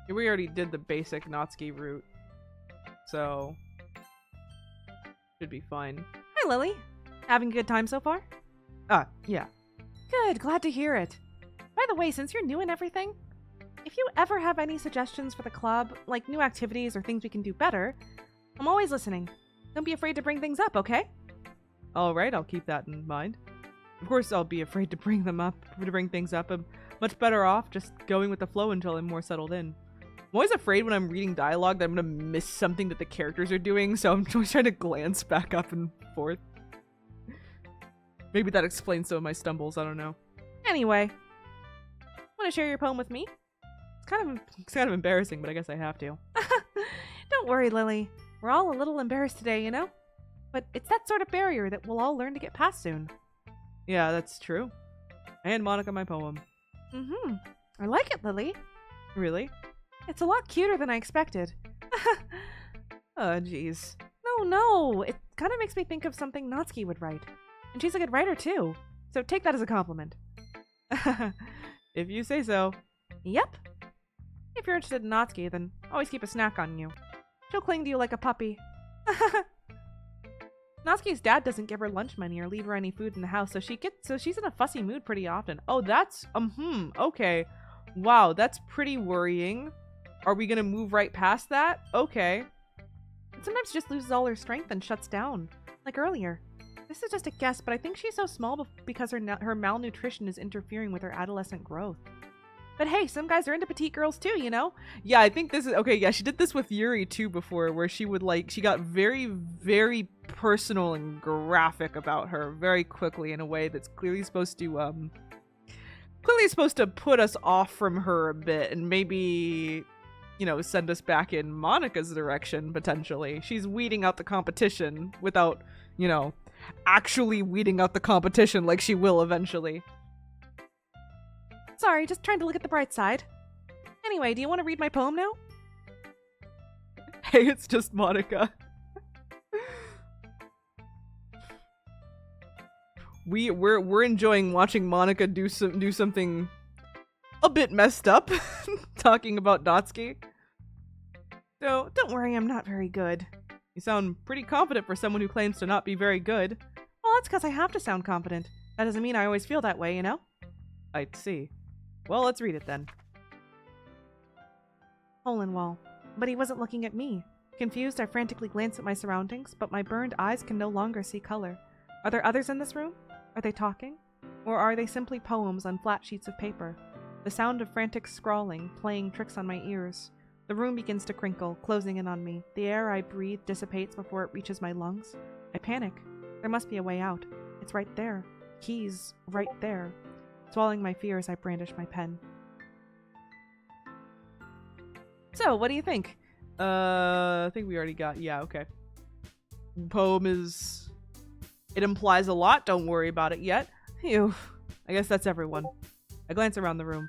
S1: We already did the basic Natsuki route. so should be fine.
S2: Hi, Lily. Having a good time so far?
S1: Yeah.
S2: Good, glad to hear it. By the way, since you're new and everything, if you ever have any suggestions for the club, like new activities or things we can do better, I'm always listening. Don't be afraid to bring things up, okay?
S1: Alright, I'll keep that in mind. Of course, I'll be afraid to bring things up. I'm much better off just going with the flow until I'm more settled in. I'm always afraid when I'm reading dialogue that I'm gonna miss something that the characters are doing, so I'm always trying to glance back up and forth. Maybe that explains some of my stumbles, I don't know.
S2: Anyway, want to share your poem with me?
S1: It's kind of embarrassing, but I guess I have to.
S2: Don't worry, Lily. We're all a little embarrassed today, you know? But it's that sort of barrier that we'll all learn to get past soon.
S1: Yeah, that's true. I hand Monica my poem.
S2: Mm-hmm. I like it, Lily.
S1: Really?
S2: It's a lot cuter than I expected.
S1: Oh, jeez.
S2: No. It kind of makes me think of something Natsuki would write. And she's a good writer, too. So take that as a compliment.
S1: If you say so.
S2: Yep. If you're interested in Natsuki, then always keep a snack on you. She'll cling to you like a puppy. Natsuki's dad doesn't give her lunch money or leave her any food in the house, so she's in a fussy mood pretty often.
S1: Oh, that's okay. Wow, that's pretty worrying. Are we gonna move right past that? Okay.
S2: And sometimes she just loses all her strength and shuts down, like earlier. This is just a guess, but I think she's so small because her malnutrition is interfering with her adolescent growth. But hey, some guys are into petite girls too, you know?
S1: Yeah, I think this is okay. Yeah, she did this with Yuri too before, where she got very, very personal and graphic about her very quickly in a way that's clearly supposed to put us off from her a bit and maybe, you know, send us back in Monica's direction potentially. She's weeding out the competition without, you know, actually weeding out the competition like she will eventually.
S2: Sorry, just trying to look at the bright side. Anyway, do you want to read my poem now?
S1: Hey, it's just Monica. We're enjoying watching Monica do something a bit messed up, talking about Natsuki.
S2: So don't worry, I'm not very good.
S1: You sound pretty confident for someone who claims to not be very good.
S2: Well, that's because I have to sound confident. That doesn't mean I always feel that way, you know?
S1: I see. Well, let's read it then.
S2: Hole in wall. But he wasn't looking at me. Confused, I frantically glance at my surroundings, but my burned eyes can no longer see color. Are there others in this room? Are they talking? Or are they simply poems on flat sheets of paper? The sound of frantic scrawling, playing tricks on my ears. The room begins to crinkle, closing in on me. The air I breathe dissipates before it reaches my lungs. I panic. There must be a way out. It's right there. Keys, right there. Swallowing my fears, I brandish my pen. So, what do you think?
S1: I think we already got... Yeah, okay. Poem is... It implies a lot. Don't worry about it yet. Phew. I guess that's everyone. I glance around the room.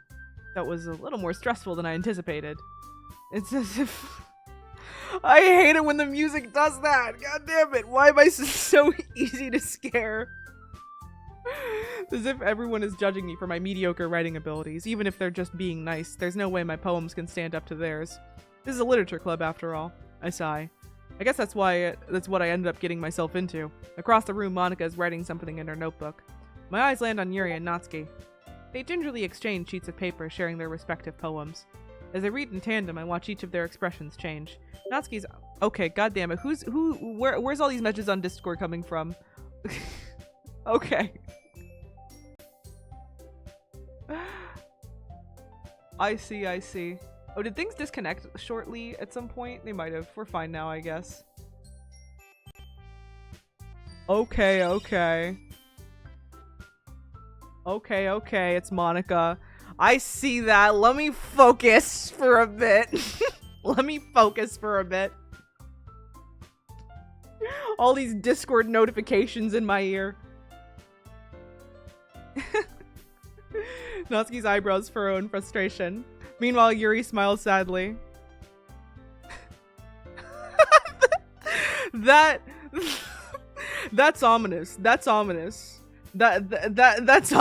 S1: That was a little more stressful than I anticipated. It's as if... I hate it when the music does that! God damn it! Why am I so easy to scare? As if everyone is judging me for my mediocre writing abilities, even if they're just being nice. There's no way my poems can stand up to theirs. This is a literature club, after all. I sigh. I guess that's what I ended up getting myself into. Across the room, Monica is writing something in her notebook. My eyes land on Yuri and Natsuki. They gingerly exchange sheets of paper, sharing their respective poems. As I read in tandem, I watch each of their expressions change. Natsuki's... Okay, goddammit. Where's all these messages on Discord coming from? Okay. I see. Oh, did things disconnect shortly at some point? They might have. We're fine now, I guess. Okay. It's Monica. I see that. Let me focus for a bit. All these Discord notifications in my ear. Natsuki's eyebrows furrow in frustration. Meanwhile, Yuri smiles sadly. That's ominous. That's ominous. That's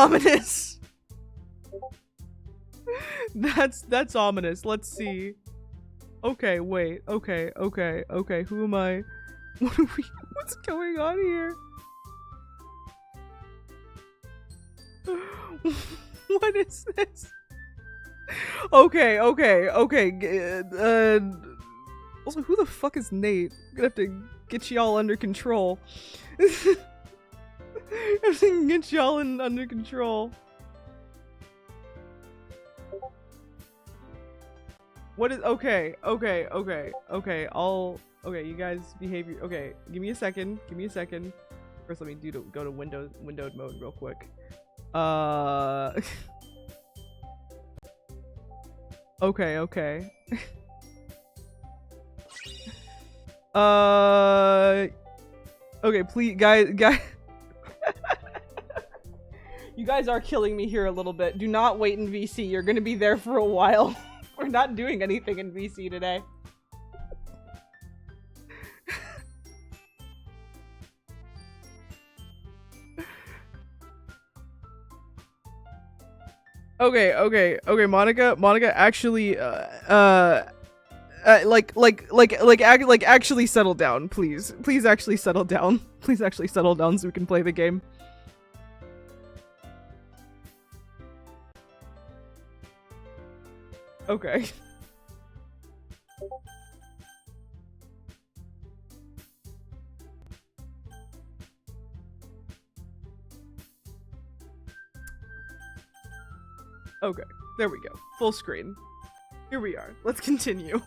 S1: ominous. Let's see. Okay, wait. Okay, okay, okay. Who am I? What are we? What's going on here? What is this? Okay, okay, okay. Also, who the fuck is Nate? I'm gonna have to get y'all under control. I have to get y'all under control. What is okay, okay, okay, okay, okay, you guys behave okay, give me a second. Give me a second. First let me go to windowed mode real quick. Okay, okay. Okay, please guys you guys are killing me here a little bit. Do not wait in VC. You're gonna be there for a while. We're not doing anything in VC today. Okay, Monica actually actually settle down, please. Please actually settle down. Please actually settle down so we can play the game. Okay. Okay, there we go. Full screen. Here we are. Let's continue.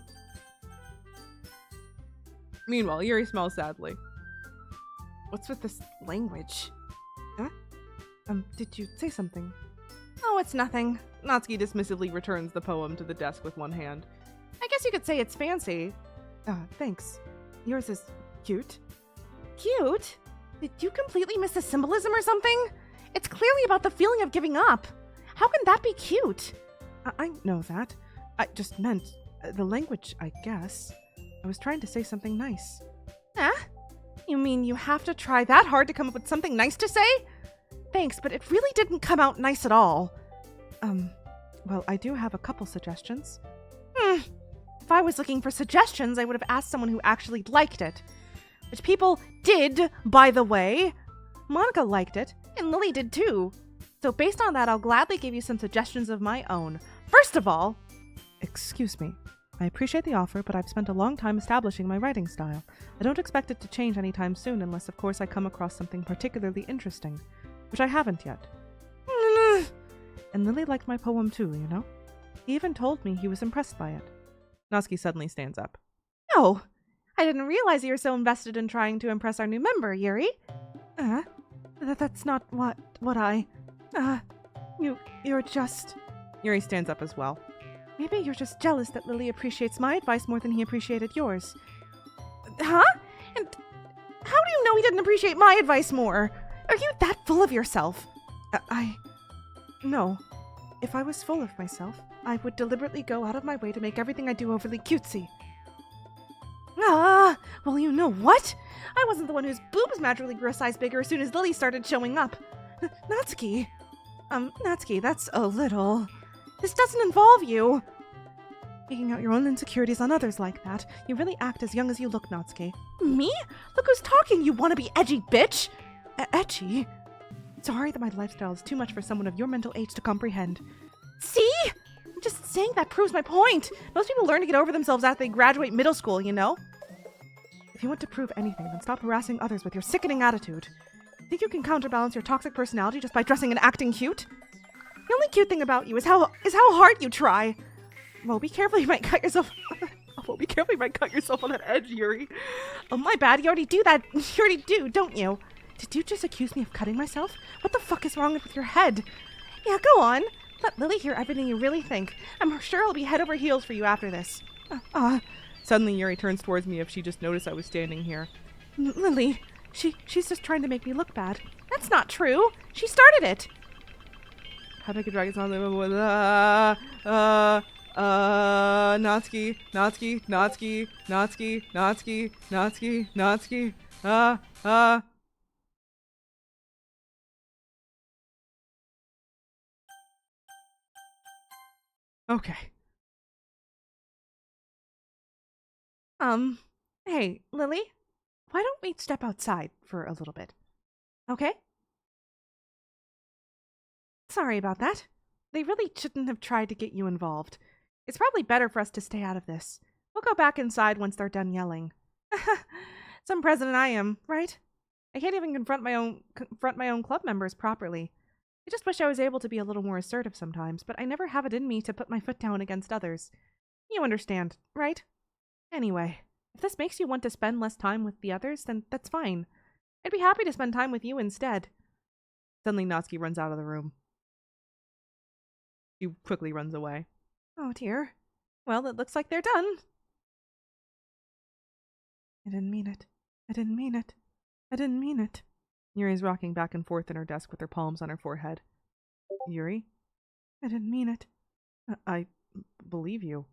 S1: Meanwhile, Yuri smiles sadly.
S2: What's with this language? Huh? Did you say something? Oh, it's nothing.
S1: Natsuki dismissively returns the poem to the desk with one hand.
S2: I guess you could say it's fancy. Thanks. Yours is cute. Cute? Did you completely miss the symbolism or something? It's clearly about the feeling of giving up. How can that be cute? I know that. I just meant the language, I guess. I was trying to say something nice. Huh? You mean you have to try that hard to come up with something nice to say? Thanks, but it really didn't come out nice at all. Well, I do have a couple suggestions. If I was looking for suggestions, I would have asked someone who actually liked it. Which people did, by the way. Monica liked it, and Lily did too. So based on that, I'll gladly give you some suggestions of my own. First of all... Excuse me. I appreciate the offer, but I've spent a long time establishing my writing style. I don't expect it to change anytime soon unless, of course, I come across something particularly interesting. Which I haven't yet. And Lily liked my poem too, you know? He even told me he was impressed by it.
S1: Natsuki suddenly stands up.
S2: Oh, I didn't realize you were so invested in trying to impress our new member, Yuri. That's not what I... You're just...
S1: Yuri stands up as well.
S2: Maybe you're just jealous that Lily appreciates my advice more than he appreciated yours. Huh? And how do you know he didn't appreciate my advice more? Are you that full of yourself? No. If I was full of myself, I would deliberately go out of my way to make everything I do overly cutesy. Well, you know what? I wasn't the one whose boobs magically grew a size bigger as soon as Lily started showing up. Natsuki. Natsuki, that's a little... This doesn't involve you. Taking out your own insecurities on others like that, you really act as young as you look, Natsuki. Me? Look who's talking, you wannabe edgy bitch! Edgy? Sorry that my lifestyle is too much for someone of your mental age to comprehend. See? Just saying that proves my point. Most people learn to get over themselves after they graduate middle school, you know? If you want to prove anything, then stop harassing others with your sickening attitude. Think you can counterbalance your toxic personality just by dressing and acting cute? The only cute thing about you is how hard you try. Well, be careful, you might cut yourself... Be careful, you might cut yourself on that edge, Yuri. Oh, my bad, you already do that. You already do, don't you? Did you just accuse me of cutting myself? What the fuck is wrong with your head? Yeah, go on. Let Lily hear everything you really think. I'm sure I'll be head over heels for you after this.
S1: Suddenly, Yuri turns towards me if she just noticed I was standing here.
S2: Lily, she's just trying to make me look bad. That's not true. She started it.
S1: How to make a dragon sound Natsuki, Okay.
S2: Hey, Lily, why don't we step outside for a little bit? Okay? Sorry about that. They really shouldn't have tried to get you involved. It's probably better for us to stay out of this. We'll go back inside once they're done yelling. Some president I am, right? I can't even confront my own club members properly. I just wish I was able to be a little more assertive sometimes, but I never have it in me to put my foot down against others. You understand, right? Anyway, if this makes you want to spend less time with the others, then that's fine. I'd be happy to spend time with you instead.
S1: Suddenly, Natsuki runs out of the room. She quickly runs away.
S2: Oh dear. Well, it looks like they're done. I didn't mean it. I didn't mean it. I didn't mean it.
S1: Yuri's rocking back and forth in her desk with her palms on her forehead. Yuri?
S2: I didn't mean it.
S1: I believe you.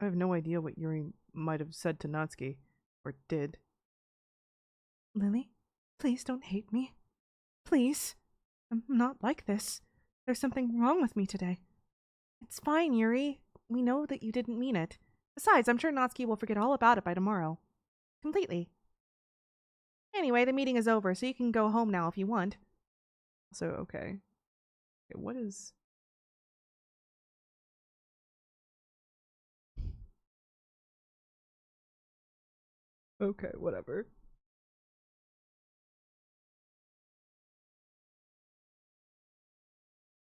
S1: I have no idea what Yuri might have said to Natsuki. Or did.
S2: Lily, please don't hate me. Please. I'm not like this. There's something wrong with me today. It's fine, Yuri. We know that you didn't mean it. Besides, I'm sure Natsuki will forget all about it by tomorrow. Completely. Anyway, the meeting is over, so you can go home now if you want.
S1: So, okay. What is... Okay, whatever.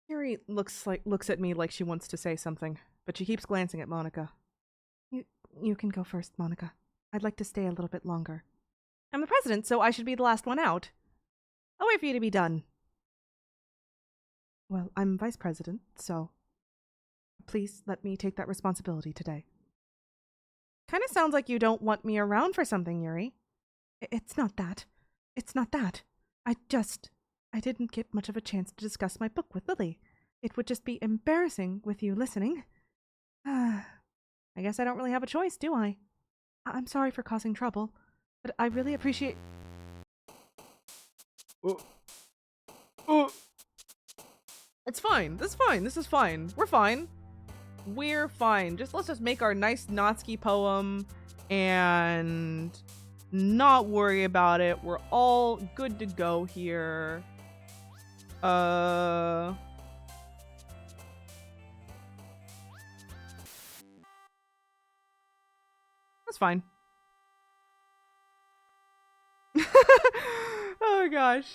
S1: Yuri looks at me like she wants to say something, but she keeps glancing at Monica.
S2: You can go first, Monica. I'd like to stay a little bit longer. I'm the president, so I should be the last one out. I'll wait for you to be done. Well, I'm vice president, so please let me take that responsibility today. Kind of sounds like you don't want me around for something, Yuri. It's not that. It's not that. I didn't get much of a chance to discuss my book with Lily. It would just be embarrassing with you listening. I guess I don't really have a choice, do I? I'm sorry for causing trouble, but I really appreciate...
S1: It's fine. That's fine. This is fine. We're fine. We're fine. Let's just make our nice Natsuki poem and not worry about it. We're all good to go here. That's fine. Oh gosh.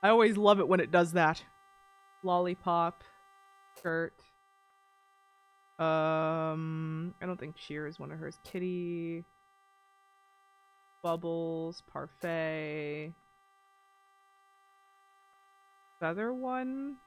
S1: I always love it when it does that. Lollipop. Skirt. I don't think cheer is one of hers. Kitty. Bubbles. Parfait. Feather one.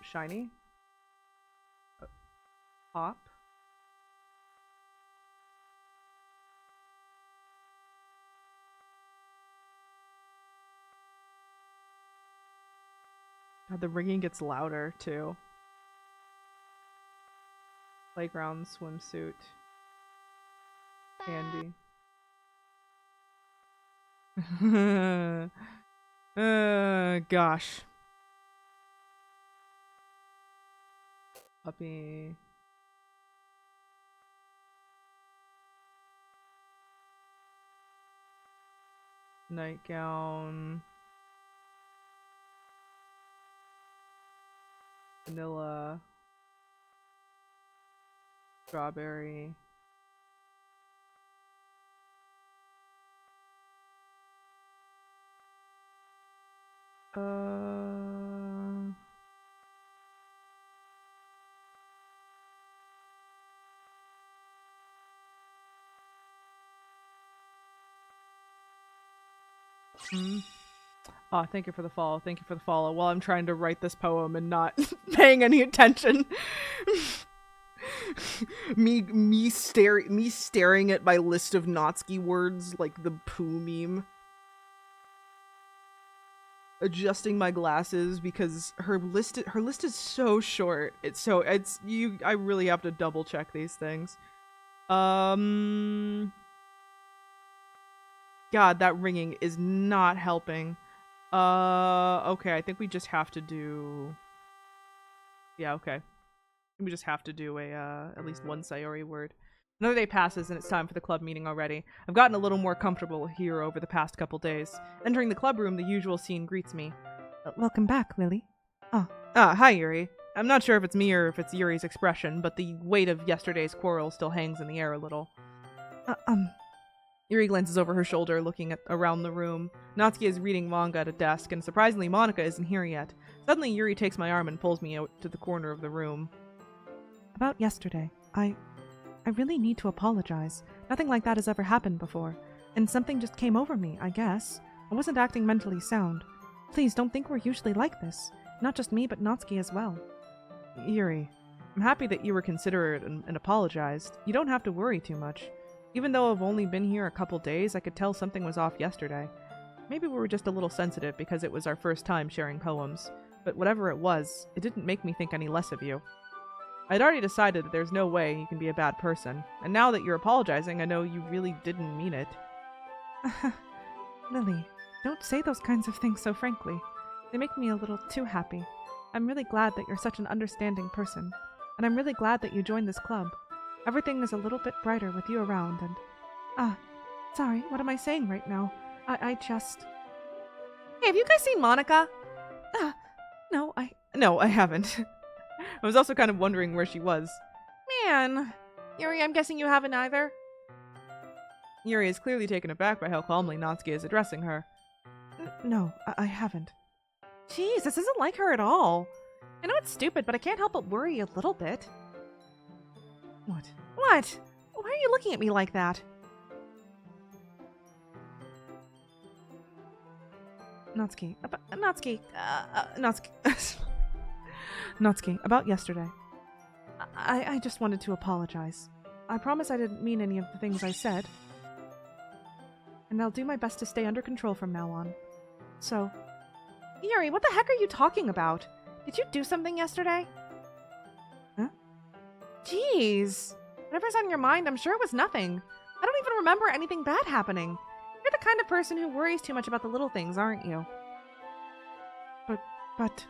S1: Shiny. Pop. God, the ringing gets louder too. Playground swimsuit. Candy. Gosh. Puppy. Nightgown. Vanilla. Strawberry. Oh, thank you for the follow. Thank you for the follow. While I'm trying to write this poem and not paying any attention. me staring at my list of Natsuki words like the poo meme. adjusting my glasses because her list is so short. I really have to double check these things. God, that ringing is not helping. Okay, I think we just have to do... Yeah, okay. We just have to do at least one Sayori word. Another day passes and it's time for the club meeting already. I've gotten a little more comfortable here over the past couple days. Entering the club room, the usual scene greets me.
S2: Welcome back, Lily.
S1: Hi, Yuri. I'm not sure if it's me or if it's Yuri's expression, but the weight of yesterday's quarrel still hangs in the air a little. Yuri glances over her shoulder, looking around the room. Natsuki is reading manga at a desk, and surprisingly, Monica isn't here yet. Suddenly, Yuri takes my arm and pulls me out to the corner of the room.
S2: About yesterday, I really need to apologize. Nothing like that has ever happened before. And something just came over me, I guess. I wasn't acting mentally sound. Please don't think we're usually like this. Not just me, but Natsuki as well.
S1: Yuri, I'm happy that you were considerate and apologized. You don't have to worry too much. Even though I've only been here a couple days, I could tell something was off yesterday. Maybe we were just a little sensitive because it was our first time sharing poems. But whatever it was, it didn't make me think any less of you. I'd already decided that there's no way you can be a bad person, and now that you're apologizing, I know you really didn't mean it.
S2: Lily, don't say those kinds of things so frankly. They make me a little too happy. I'm really glad that you're such an understanding person, and I'm really glad that you joined this club. Everything is a little bit brighter with you around, and... sorry, what am I saying right now? I just...
S1: Hey, have you guys seen Monica?
S2: No,
S1: No, I haven't. I was also kind of wondering where she was.
S2: Man! Yuri, I'm guessing you haven't either?
S1: Yuri is clearly taken aback by how calmly Natsuki is addressing her.
S2: No, I haven't.
S1: Jeez, this isn't like her at all.
S2: I know it's stupid, but I can't help but worry a little bit.
S1: What?
S2: What? Why are you looking at me like that? Natsuki, Natsuki, about yesterday. I just wanted to apologize. I promise I didn't mean any of the things I said. And I'll do my best to stay under control from now on. So...
S1: Yuri, what the heck are you talking about? Did you do something yesterday?
S2: Huh?
S1: Jeez. Whatever's on your mind, I'm sure it was nothing. I don't even remember anything bad happening. You're the kind of person who worries too much about the little things, aren't you?
S2: But...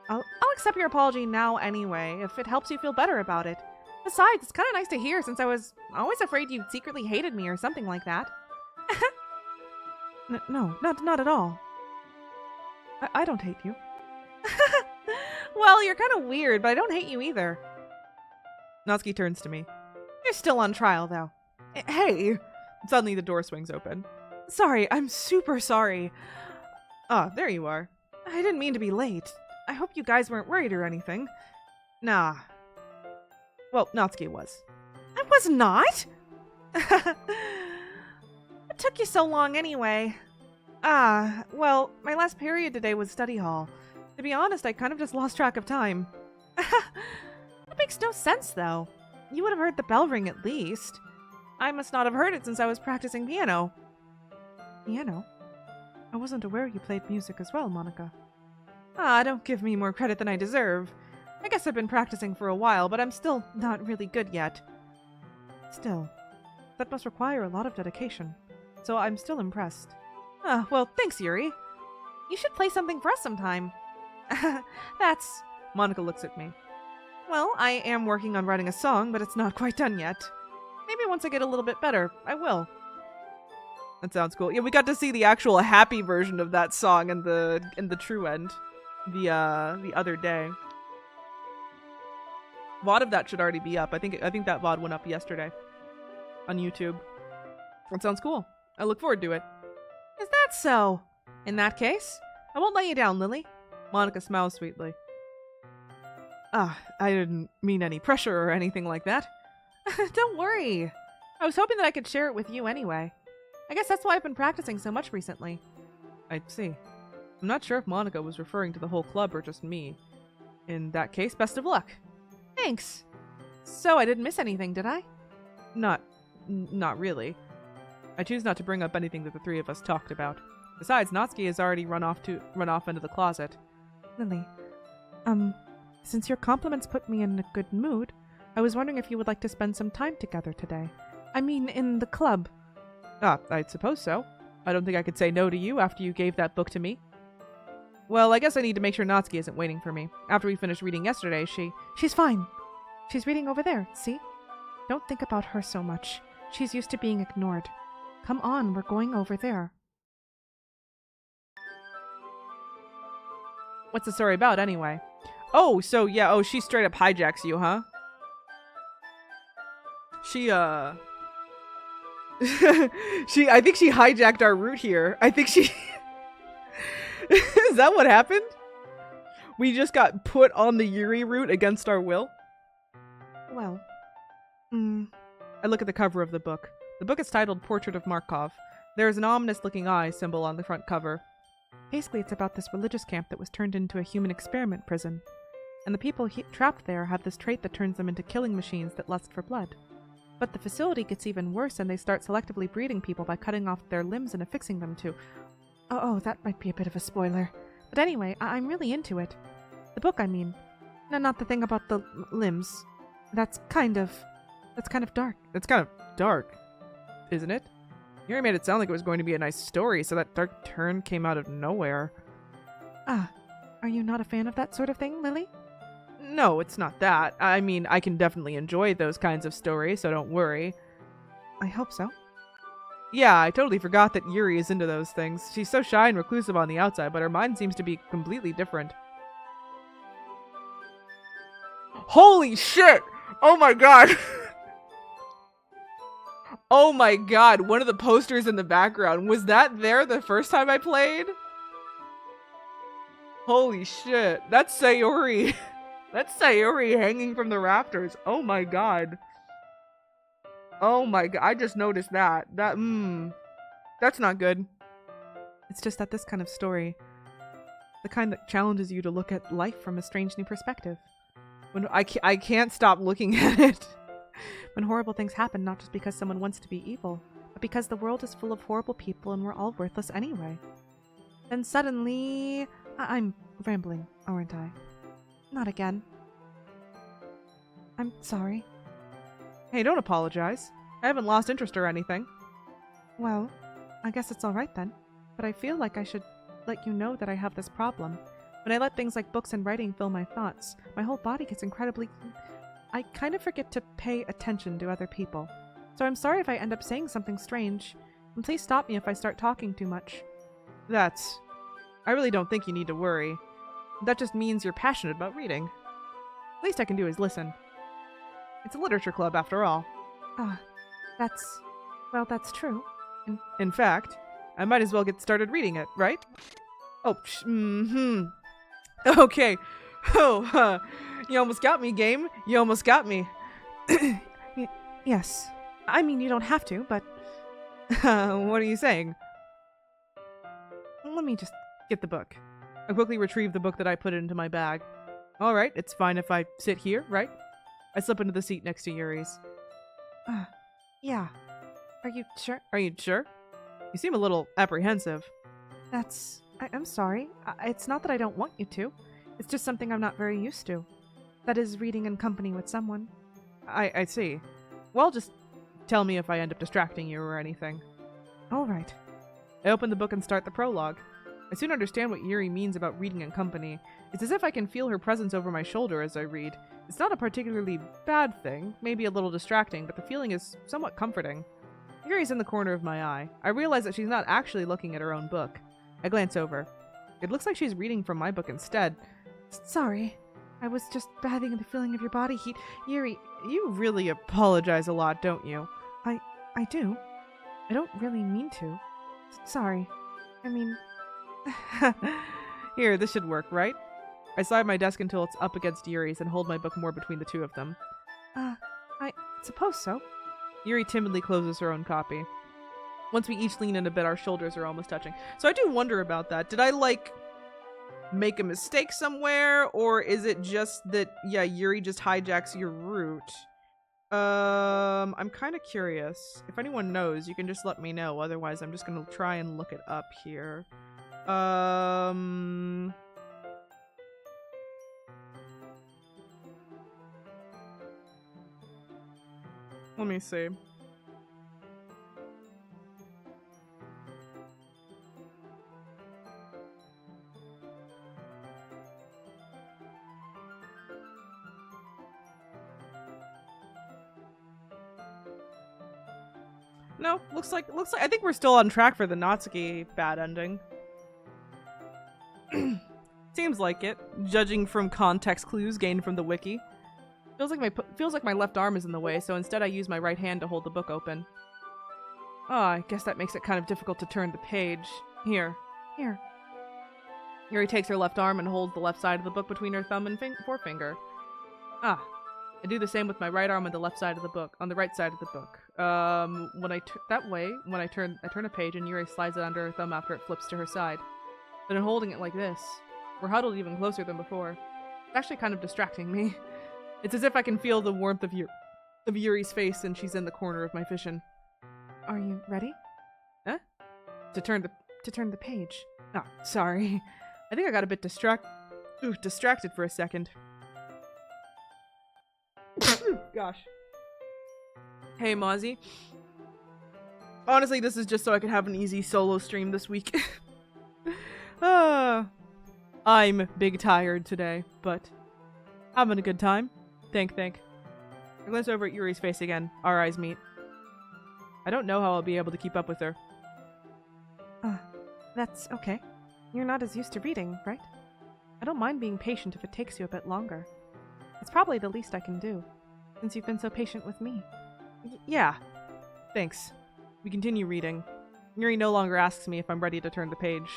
S1: I'll accept your apology now anyway, if it helps you feel better about it. Besides, it's kind of nice to hear since I was always afraid you secretly hated me or something like that.
S2: No, not at all. I don't hate you.
S1: Well, you're kind of weird, but I don't hate you either. Natsuki turns to me. You're still on trial, though. Hey! Suddenly the door swings open. Sorry, I'm super sorry. Ah, there you are. I didn't mean to be late. I hope you guys weren't worried or anything. Nah. Well, Natsuki was. I was not? What took you so long anyway? Well, my last period today was study hall. To be honest, I kind of just lost track of time. That makes no sense, though. You would have heard the bell ring at least. I must not have heard it since I was practicing piano.
S2: Piano? I wasn't aware you played music as well, Monica.
S1: Don't give me more credit than I deserve. I guess I've been practicing for a while, but I'm still not really good yet.
S2: Still, that must require a lot of dedication, so I'm still impressed.
S1: Well, thanks, Yuri. You should play something for us sometime. That's... Monica looks at me. Well, I am working on writing a song, but it's not quite done yet. Maybe once I get a little bit better, I will. That sounds cool. Yeah, we got to see the actual happy version of that song in the true end. The other day. VOD of that should already be up. I think that VOD went up yesterday. On YouTube. That sounds cool. I look forward to it. Is that so? In that case, I won't let you down, Lily. Monica smiles sweetly. I didn't mean any pressure or anything like that. Don't worry. I was hoping that I could share it with you anyway. I guess that's why I've been practicing so much recently. I see. I'm not sure if Monica was referring to the whole club or just me. In that case, best of luck. Thanks. So I didn't miss anything, did I? Not really. I choose not to bring up anything that the three of us talked about. Besides, Natsuki has already run off into the closet.
S2: Lily, since your compliments put me in a good mood, I was wondering if you would like to spend some time together today. I mean, in the club.
S1: Ah, I suppose so. I don't think I could say no to you after you gave that book to me. Well, I guess I need to make sure Natsuki isn't waiting for me. After we finished reading yesterday,
S2: She's fine. She's reading over there, see? Don't think about her so much. She's used to being ignored. Come on, we're going over there.
S1: What's the story about, anyway? Oh, so yeah, oh, she straight up hijacks you, huh? I think she hijacked our route here. I think she... Is that what happened? We just got put on the Yuri route against our will?
S2: Well,
S1: I look at the cover of the book. The book is titled Portrait of Markov. There is an ominous-looking eye symbol on the front cover.
S2: Basically, it's about this religious camp that was turned into a human experiment prison. And the people trapped there have this trait that turns them into killing machines that lust for blood. But the facility gets even worse, and they start selectively breeding people by cutting off their limbs and affixing them to... Oh, that might be a bit of a spoiler. But anyway, I'm really into it. The book, I mean. No, not the thing about the limbs. That's kind of dark.
S1: It's kind of dark, isn't it? Yuri made it sound like it was going to be a nice story, so that dark turn came out of nowhere.
S2: Ah, are you not a fan of that sort of thing, Lily?
S1: No, it's not that. I mean, I can definitely enjoy those kinds of stories, so don't worry.
S2: I hope so.
S1: Yeah, I totally forgot that Yuri is into those things. She's so shy and reclusive on the outside, but her mind seems to be completely different. Holy shit! Oh my god! Oh my god, one of the posters in the background. Was that there the first time I played? Holy shit. That's Sayori. That's Sayori hanging from the rafters. Oh my god. Oh my god, I just noticed that. That's not good.
S2: It's just that this kind of story, the kind that challenges you to look at life from a strange new perspective.
S1: When I can't stop looking at it.
S2: When horrible things happen, not just because someone wants to be evil, but because the world is full of horrible people and we're all worthless anyway. Then suddenly... I'm rambling, aren't I? Not again. I'm sorry.
S1: Hey, don't apologize. I haven't lost interest or anything.
S2: Well, I guess it's alright then. But I feel like I should let you know that I have this problem. When I let things like books and writing fill my thoughts, my whole body gets incredibly... I kind of forget to pay attention to other people. So I'm sorry if I end up saying something strange. And please stop me if I start talking too much.
S1: I really don't think you need to worry. That just means you're passionate about reading. Least I can do is listen. It's a literature club, after all.
S2: That's true.
S1: In fact, I might as well get started reading it, right? Oh, Okay. Oh, you almost got me, game. You almost got me.
S2: Yes. I mean, you don't have to, but...
S1: What are you saying?
S2: Let me just
S1: get the book. I quickly retrieve the book that I put into my bag. Alright, it's fine if I sit here, right? I slip into the seat next to Yuri's.
S2: Yeah. Are you sure?
S1: Are you sure? You seem a little apprehensive.
S2: I'm sorry. It's not that I don't want you to. It's just something I'm not very used to. That is, reading in company with someone.
S1: I see. Well, just tell me if I end up distracting you or anything.
S2: Alright.
S1: I open the book and start the prologue. I soon understand what Yuri means about reading in company. It's as if I can feel her presence over my shoulder as I read. It's not a particularly bad thing, maybe a little distracting, but the feeling is somewhat comforting. Yuri's in the corner of my eye. I realize that she's not actually looking at her own book. I glance over. It looks like she's reading from my book instead.
S2: Sorry. I was just bathing in the feeling of your body heat. Yuri,
S1: you really apologize a lot, don't you?
S2: I do. I don't really mean to. Sorry. I mean...
S1: Here, this should work, right? I slide my desk until it's up against Yuri's and hold my book more between the two of them.
S2: I suppose so.
S1: Yuri timidly closes her own copy. Once we each lean in a bit, our shoulders are almost touching. So I do wonder about that. Did I, make a mistake somewhere? Or is it just that, yeah, Yuri just hijacks your route? I'm kind of curious. If anyone knows, you can just let me know. Otherwise, I'm just gonna try and look it up here. Let me see. No, looks like I think we're still on track for the Natsuki bad ending. Seems like it, judging from context clues gained from the wiki. Feels like my left arm is in the way, so instead I use my right hand to hold the book open. Oh, I guess that makes it kind of difficult to turn the page. Here. Yuri takes her left arm and holds the left side of the book between her thumb and forefinger. Ah, I do the same with my right arm on the left side of the book, on the right side of the book. When I turn a page and Yuri slides it under her thumb after it flips to her side. Then I'm holding it like this. We're huddled even closer than before. It's actually kind of distracting me. It's as if I can feel the warmth of Yuri's face and she's in the corner of my vision.
S2: Are you ready?
S1: Huh? To turn the
S2: page.
S1: Oh, sorry. I think I got a bit distracted for a second. Gosh. Hey, Mozzie. Honestly, this is just so I could have an easy solo stream this week. I'm big tired today, but having a good time. Think. I glance over at Yuri's face again. Our eyes meet. I don't know how I'll be able to keep up with her.
S2: That's okay. You're not as used to reading, right? I don't mind being patient if it takes you a bit longer. It's probably the least I can do, since you've been so patient with me.
S1: Yeah. Thanks. We continue reading. Yuri no longer asks me if I'm ready to turn the page.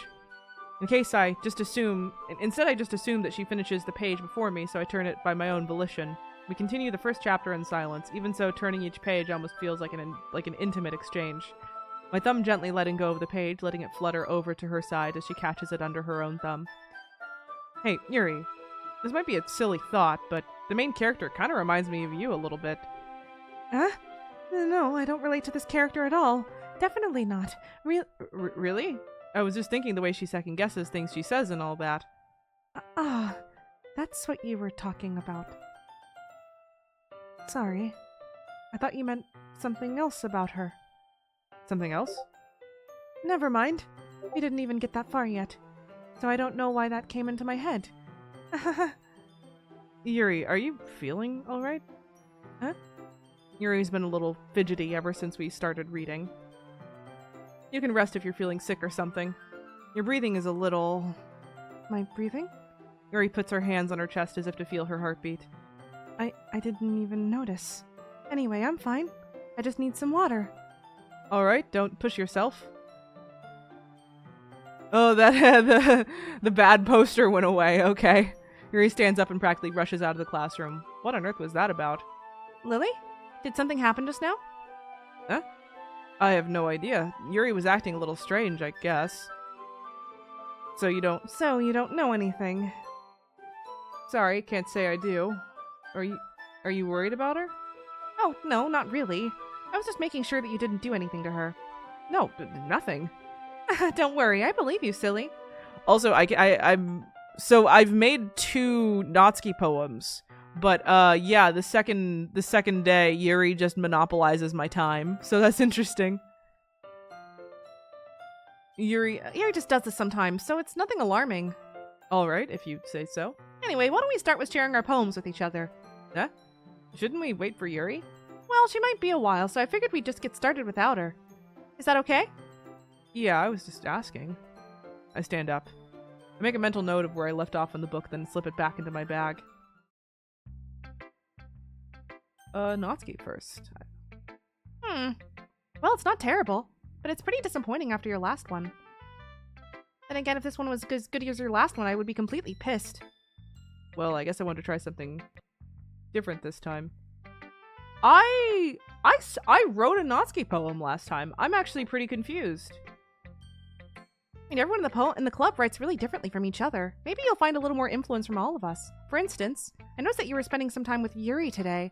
S1: Instead I just assume that she finishes the page before me, so I turn it by my own volition. We continue the first chapter in silence. Even so, turning each page almost feels like an intimate exchange. My thumb gently letting go of the page, letting it flutter over to her side as she catches it under her own thumb. Hey, Yuri. This might be a silly thought, but the main character kind of reminds me of you a little bit.
S2: Huh? No, I don't relate to this character at all. Definitely not.
S1: Really? I was just thinking the way she second guesses things she says and all that.
S2: That's what you were talking about. Sorry. I thought you meant something else about her.
S1: Something else?
S2: Never mind. We didn't even get that far yet. So I don't know why that came into my head.
S1: Yuri, are you feeling alright?
S2: Huh?
S1: Yuri's been a little fidgety ever since we started reading. You can rest if you're feeling sick or something. Your breathing is a little...
S2: My breathing?
S1: Yuri puts her hands on her chest as if to feel her heartbeat.
S2: I didn't even notice. Anyway, I'm fine. I just need some water.
S1: Alright, don't push yourself. Oh, that the bad poster went away, okay. Yuri stands up and practically rushes out of the classroom. What on earth was that about?
S2: Lily? Did something happen just now?
S1: Huh? I have no idea. Yuri was acting a little strange, I guess. So you don't
S2: know anything.
S1: Sorry, can't say I do. Are you worried about her?
S2: Oh, no, not really. I was just making sure that you didn't do anything to her.
S1: No, nothing.
S2: Don't worry, I believe you, silly.
S1: Also, I've made 2 Natsuki poems, but yeah, the second day Yuri just monopolizes my time, so that's interesting.
S2: Yuri just does this sometimes, so it's nothing alarming.
S1: All right, if you say so.
S2: Anyway, why don't we start with sharing our poems with each other?
S1: Huh? Shouldn't we wait for Yuri?
S2: Well, she might be a while, so I figured we'd just get started without her. Is that okay?
S1: Yeah, I was just asking. I stand up. I make a mental note of where I left off in the book, then slip it back into my bag. Natsuki first.
S2: Well, it's not terrible, but it's pretty disappointing after your last one. Then again, if this one was as good as your last one, I would be completely pissed.
S1: Well, I guess I want to try something different this time. I wrote a Natsuki poem last time. I'm actually pretty confused.
S2: I mean, everyone in the club writes really differently from each other. Maybe you'll find a little more influence from all of us. For instance, I noticed that you were spending some time with Yuri today.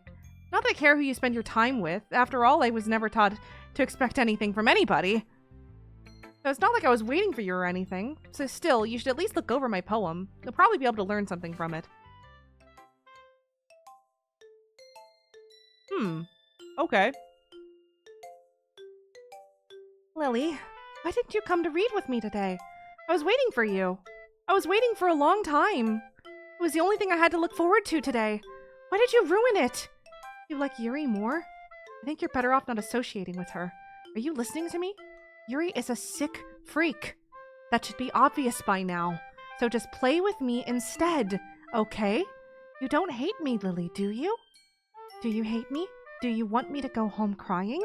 S2: Not that I care who you spend your time with. After all, I was never taught to expect anything from anybody. So it's not like I was waiting for you or anything. So still, you should at least look over my poem. You'll probably be able to learn something from it.
S1: Okay.
S2: Lily, why didn't you come to read with me today? I was waiting for you. I was waiting for a long time. It was the only thing I had to look forward to today. Why did you ruin it? You like Yuri more? I think you're better off not associating with her. Are you listening to me? Yuri is a sick freak. That should be obvious by now. So just play with me instead, okay? You don't hate me, Lily, do you? Do you hate me? Do you want me to go home crying?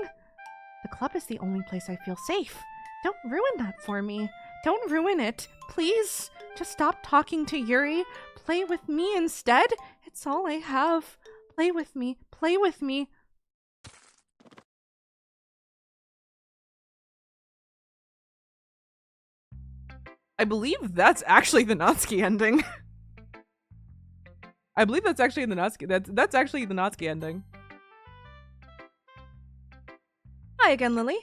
S2: The club is the only place I feel safe. Don't ruin that for me. Don't ruin it. Please, just stop talking to Yuri. Play with me instead. It's all I have. Play with me. Play with me.
S1: I believe that's actually the Natsuki ending. I believe that's actually the Natsuki. That's actually the Natsuki ending.
S2: Hi again, Lily.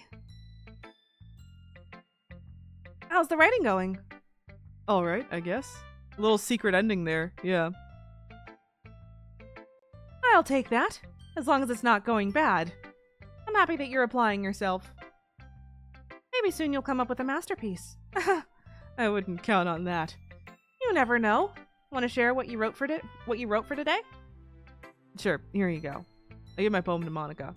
S2: How's the writing going?
S1: All right, I guess. A little secret ending there. Yeah.
S2: I'll take that, as long as it's not going bad. I'm happy that you're applying yourself. Maybe soon you'll come up with a masterpiece.
S1: I wouldn't count on that.
S2: You never know. Want to share what you wrote for today?
S1: Sure, here you go. I give my poem to Monica.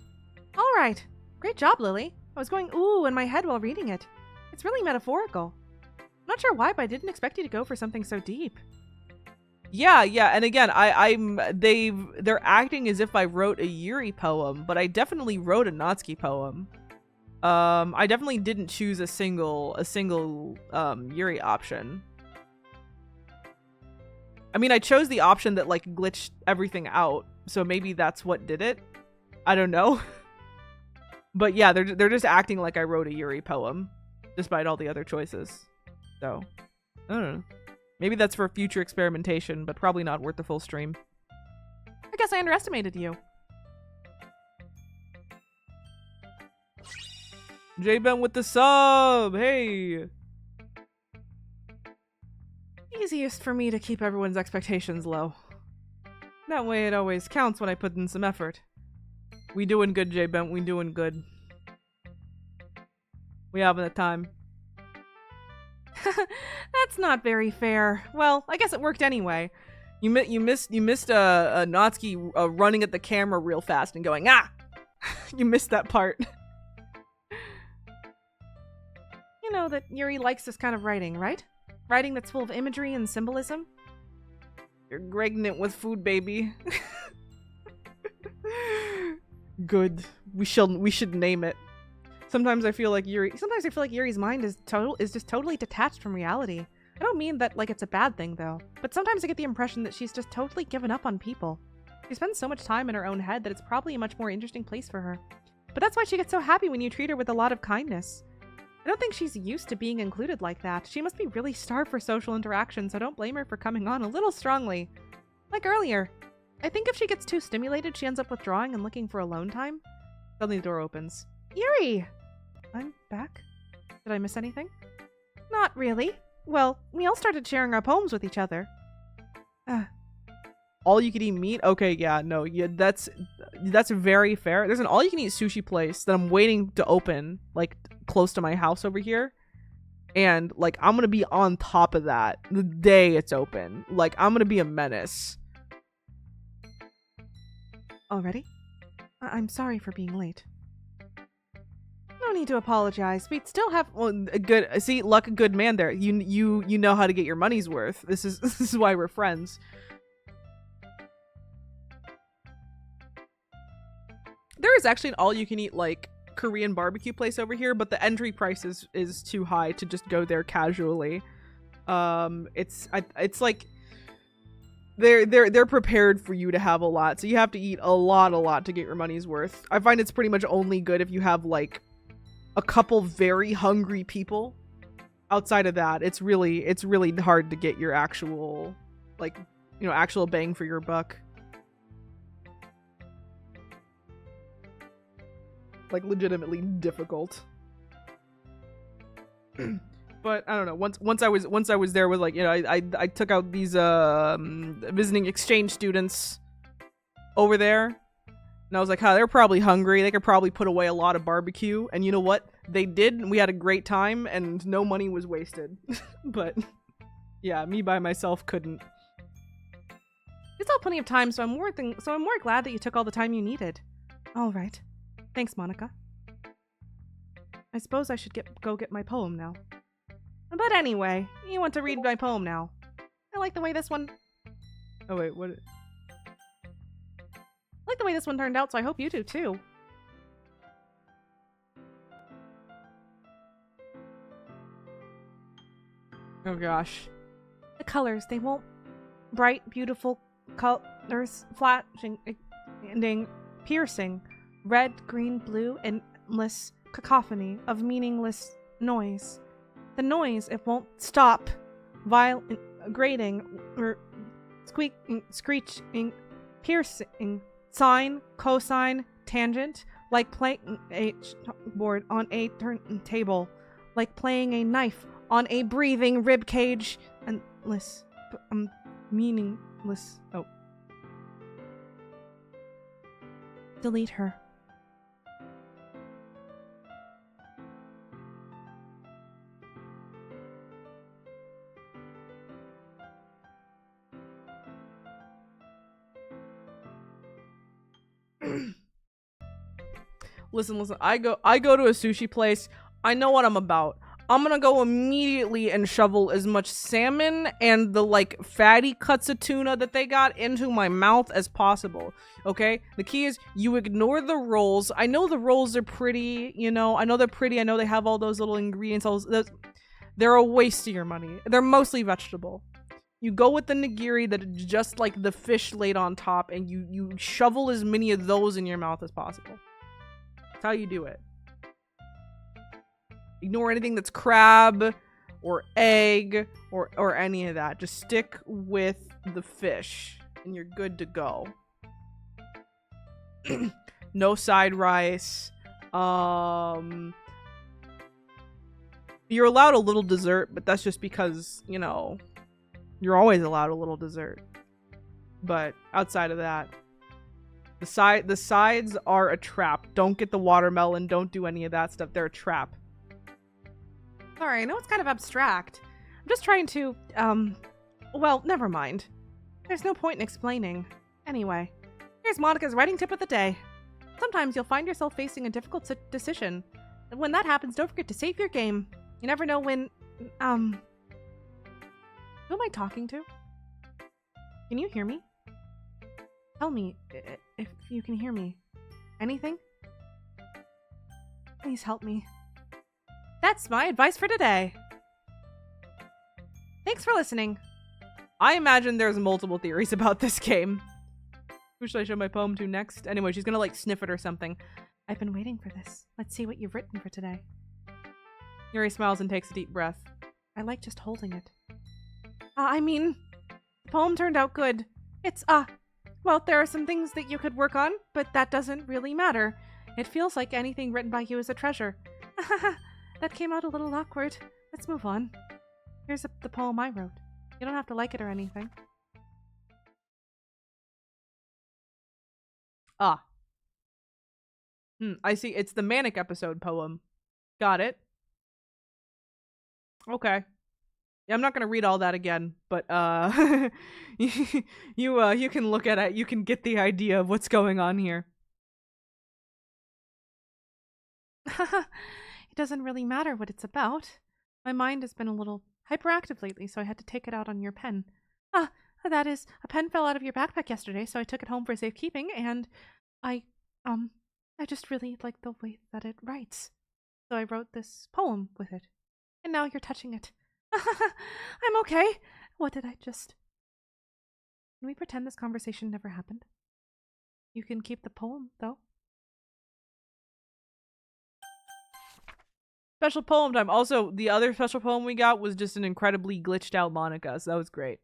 S2: All right. Great job, Lily. I was going ooh in my head while reading it. It's really metaphorical. I'm not sure why, but I didn't expect you to go for something so deep.
S1: Yeah, and again, they're acting as if I wrote a Yuri poem, but I definitely wrote a Natsuki poem. I definitely didn't choose a single Yuri option. I mean, I chose the option that like glitched everything out, so maybe that's what did it. I don't know. But yeah, they're just acting like I wrote a Yuri poem, despite all the other choices. So, I don't know. Maybe that's for future experimentation, but probably not worth the full stream.
S2: I guess I underestimated you.
S1: J-Ben with the sub! Hey!
S2: Easiest for me to keep everyone's expectations low. That way it always counts when I put in some effort.
S1: We doing good, J-Ben. We doing good. We having a time.
S2: That's not very fair. Well, I guess it worked anyway.
S1: You missed a Natsuki running at the camera real fast and going, ah! You missed that part.
S2: You know that Yuri likes this kind of writing, right? Writing that's full of imagery and symbolism?
S1: You're pregnant with food, baby. Good. We should name it. Sometimes I feel like Yuri's mind is just totally detached from reality. I don't mean that like it's a bad thing though, but sometimes I get the impression that she's just totally given up on people. She spends so much time in her own head that it's probably a much more interesting place for her. But that's why she gets so happy when you treat her with a lot of kindness. I don't think she's used to being included like that. She must be really starved for social interaction, so don't blame her for coming on a little strongly. Like earlier. I think if she gets too stimulated, she ends up withdrawing and looking for alone time. Suddenly the door opens.
S2: Yuri! I'm back? Did I miss anything? Not really. Well, we all started sharing our poems with each other.
S1: All you can eat meat? Okay, yeah, no, yeah, that's very fair. There's an all you can eat sushi place that I'm waiting to open, like, close to my house over here. And, like, I'm gonna be on top of that the day it's open. Like, I'm gonna be a menace.
S2: Already? I'm sorry for being late. No need to apologize. We still have
S1: luck a good man there. You know how to get your money's worth. This is why we're friends. There is actually an all-you-can-eat, like, Korean barbecue place over here, but the entry price is too high to just go there casually. It's like they're prepared for you to have a lot, so you have to eat a lot to get your money's worth. I find it's pretty much only good if you have like a couple very hungry people. Outside of that, it's really hard to get your actual, like, you know, actual bang for your buck. like legitimately difficult. But I don't know. Once I was there with like, you know, I took out these visiting exchange students over there, and I was like, huh, they're probably hungry. They could probably put away a lot of barbecue, and you know what? They did, and we had a great time, and no money was wasted. But yeah, me by myself couldn't.
S2: You still have plenty of time, so I'm more glad that you took all the time you needed. All right. Thanks, Monica. I suppose I should go get my poem now. But anyway, you want to read my poem now. I like the way this one...
S1: Oh wait, what?
S2: I like the way this one turned out, so I hope you do too.
S1: Oh gosh.
S2: The colors, they won't... Bright, beautiful colors, flashing, ending, piercing. Red, green, blue, endless cacophony of meaningless noise. The noise, it won't stop. Violent, grating, or squeaking, screeching, piercing. Sine, cosine, tangent, like playing a board on a turntable, like playing a knife on a breathing rib cage. Endless, meaningless. Oh. Delete her.
S1: Listen. I go to a sushi place. I know what I'm about. I'm gonna go immediately and shovel as much salmon and the like fatty cuts of tuna that they got into my mouth as possible. Okay? The key is you ignore the rolls. I know the rolls are pretty, you know. I know they're pretty. I know they have all those little ingredients. They're a waste of your money. They're mostly vegetable. You go with the nigiri that is just like the fish laid on top, and you shovel as many of those in your mouth as possible. That's how you do it. Ignore anything that's crab or egg or any of that. Just stick with the fish and you're good to go. No side rice. You're allowed a little dessert, but that's just because, you know, you're always allowed a little dessert. But outside of that, the sides are a trap. Don't get the watermelon. Don't do any of that stuff. They're a trap.
S2: Sorry, I know it's kind of abstract. I'm just trying to, well, never mind. There's no point in explaining. Anyway, here's Monica's writing tip of the day. Sometimes you'll find yourself facing a difficult decision. And when that happens, don't forget to save your game. You never know when, who am I talking to? Can you hear me? Tell me if you can hear me. Anything? Please help me. That's my advice for today. Thanks for listening.
S1: I imagine there's multiple theories about this game. Who should I show my poem to next? Anyway, she's gonna like sniff it or something.
S2: I've been waiting for this. Let's see what you've written for today.
S1: Yuri smiles and takes a deep breath.
S2: I like just holding it. I mean, the poem turned out good. It's, well, there are some things that you could work on, but that doesn't really matter. It feels like anything written by you is a treasure. That came out a little awkward. Let's move on. Here's the poem I wrote. You don't have to like it or anything.
S1: I see. It's the Manic episode poem. Got it. Okay. Yeah, I'm not gonna read all that again, but you can look at it. You can get the idea of what's going on here.
S2: It doesn't really matter what it's about. My mind has been a little hyperactive lately, so I had to take it out on your pen. That is, a pen fell out of your backpack yesterday, so I took it home for safekeeping, and I just really like the way that it writes. So I wrote this poem with it. And now you're touching it. I'm okay. What did I just... Can we pretend this conversation never happened? You can keep the poem, though.
S1: Special poem time. Also, the other special poem we got was just an incredibly glitched out Monica, so that was great.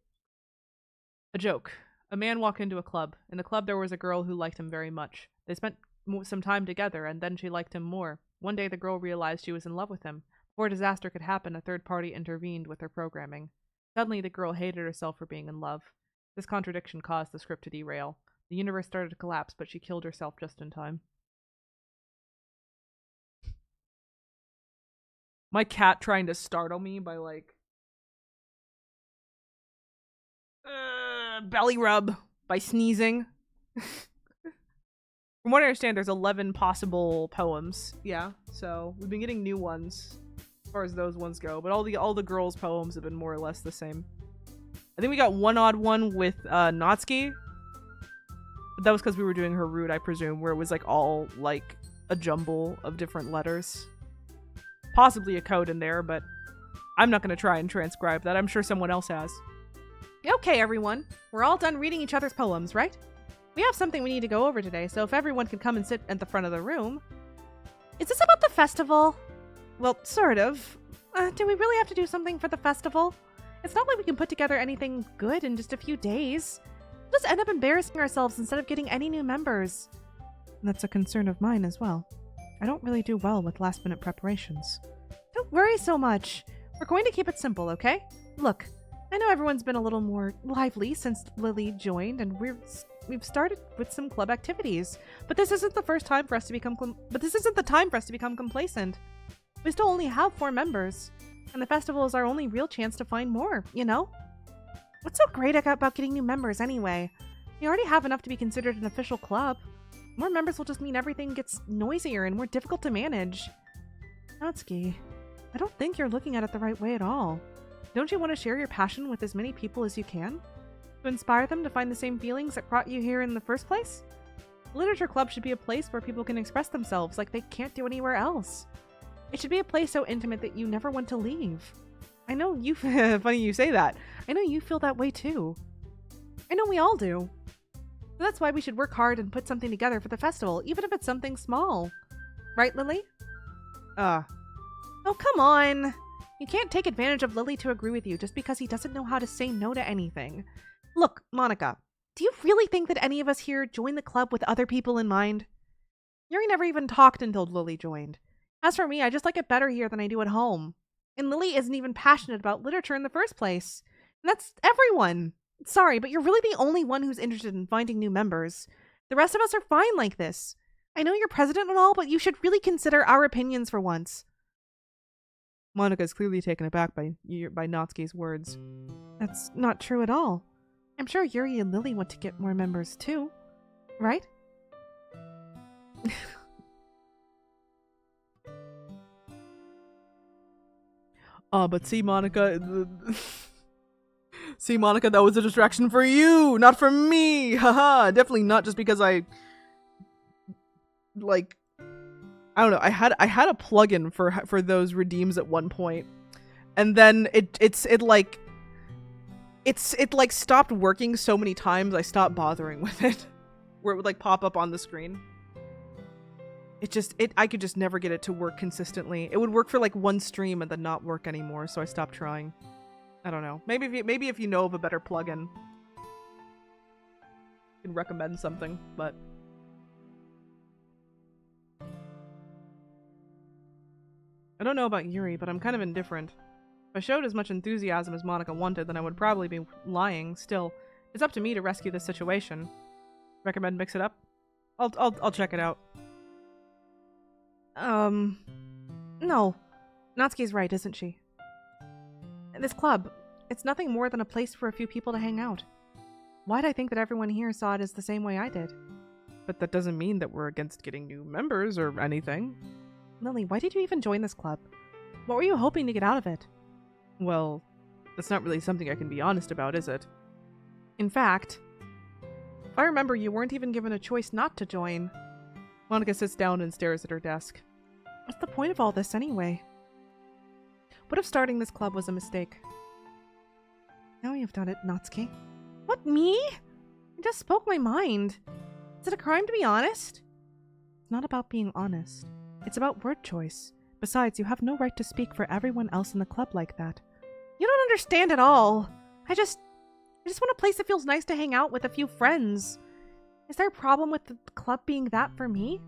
S1: A joke. A man walked into a club. In the club, there was a girl who liked him very much. They spent some time together, and then she liked him more. One day the girl realized she was in love with him. Before disaster could happen, a third party intervened with her programming. Suddenly the girl hated herself for being in love. This contradiction caused the script to derail. The universe started to collapse, but she killed herself just in time. My cat trying to startle me by, like, belly rub by sneezing. From what I understand, there's 11 possible poems. Yeah, so we've been getting new ones as far as those ones go, but all the girls' poems have been more or less the same. I think we got one odd one with Natsuki, but that was because we were doing her route, I presume, where it was like all like a jumble of different letters. Possibly a code in there, but I'm not going to try and transcribe that. I'm sure someone else has. Okay, everyone. We're all done reading each other's poems, right? We have something we need to go over today, so if everyone could come and sit at the front of the room. Is this about the festival? Well, sort of. Do we really have to do something for the festival? It's not like we can put together anything good in just a few days. We'll just end up embarrassing ourselves instead of getting any new members. That's a concern of mine as well. I don't really do well with last-minute preparations. Don't worry so much. We're going to keep it simple, okay? Look, I know everyone's been a little more lively since Lily joined, and we've started with some club activities. But this isn't the time for us to become complacent. We still only have 4 members, and the festival is our only real chance to find more, you know? What's so great about getting new members anyway? We already have enough to be considered an official club. More members will just mean everything gets noisier and more difficult to manage. Natsuki, I don't think you're looking at it the right way at all. Don't you want to share your passion with as many people as you can? To inspire them to find the same feelings that brought you here in the first place? The Literature Club should be a place where people can express themselves like they can't do anywhere else. It should be a place so intimate that you never want to leave. I know you... Funny you say that. I know you feel that way too. I know we all do. So that's why we should work hard and put something together for the festival, even if it's something small. Right, Lily? Oh, come on! You can't take advantage of Lily to agree with you just because he doesn't know how to say no to anything. Look, Monica, do you really think that any of us here joined the club with other people in mind? Yuri never even talked until Lily joined. As for me, I just like it better here than I do at home. And Lily isn't even passionate about literature in the first place. And that's everyone. Sorry, but you're really the only one who's interested in finding new members. The rest of us are fine like this. I know you're president and all, but you should really consider our opinions for once. Monica's clearly taken aback by Natsuki's words. That's not true at all. I'm sure Yuri and Lily want to get more members too. Right? But see, Monica... See, Monica, that was a distraction for you, not for me! Haha! Definitely not just because I... Like... I don't know, I had a plugin for those redeems at one point. And then it stopped working so many times I stopped bothering with it. Where it would like pop up on the screen. I could just never get it to work consistently. It would work for like one stream and then not work anymore, so I stopped trying. I don't know. Maybe if you know of a better plugin, you can recommend something, but I don't know about Yuri, but I'm kind of indifferent. If I showed as much enthusiasm as Monica wanted, then I would probably be lying. Still, it's up to me to rescue this situation. Recommend mix it up? I'll check it out. No. Natsuki's right, isn't she? This club, it's nothing more than a place for a few people to hang out. Why'd I think that everyone here saw it as the same way I did? But that doesn't mean that we're against getting new members or anything. Lily, why did you even join this club? What were you hoping to get out of it? Well, that's not really something I can be honest about, is it? In fact, if I remember, you weren't even given a choice not to join. Monica sits down and stares at her desk. What's the point of all this anyway? What if starting this club was a mistake? Now you've done it, Natsuki. What, me? I just spoke my mind. Is it a crime to be honest? It's not about being honest. It's about word choice. Besides, you have no right to speak for everyone else in the club like that. You don't understand at all. I just want a place that feels nice to hang out with a few friends.
S2: Is there a problem with the club being that for me?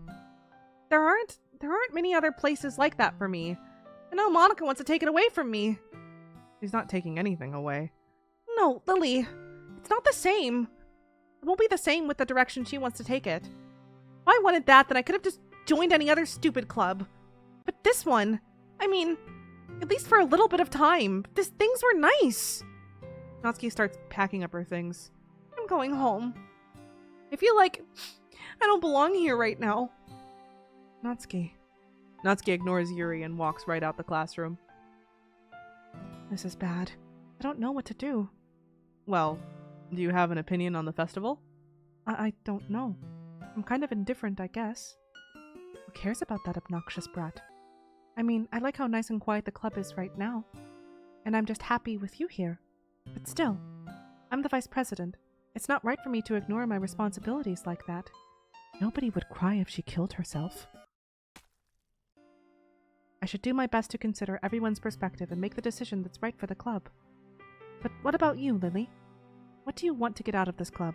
S2: There aren't many other places like that for me. I know Monica wants to take it away from me.
S1: She's not taking anything away.
S2: No, Lily. It's not the same. It won't be the same with the direction she wants to take it. If I wanted that, then I could have just joined any other stupid club. But this one, I mean, at least for a little bit of time, things were nice.
S1: Natsuki starts packing up her things.
S2: I'm going home. I feel like I don't belong here right now.
S1: Natsuki. Natsuki ignores Yuri and walks right out the classroom.
S2: This is bad. I don't know what to do.
S1: Well, do you have an opinion on the festival?
S2: I don't know. I'm kind of indifferent, I guess. Who cares about that obnoxious brat? I mean, I like how nice and quiet the club is right now. And I'm just happy with you here. But still, I'm the vice president. It's not right for me to ignore my responsibilities like that. Nobody would cry if she killed herself. I should do my best to consider everyone's perspective and make the decision that's right for the club. But what about you, Lily? What do you want to get out of this club?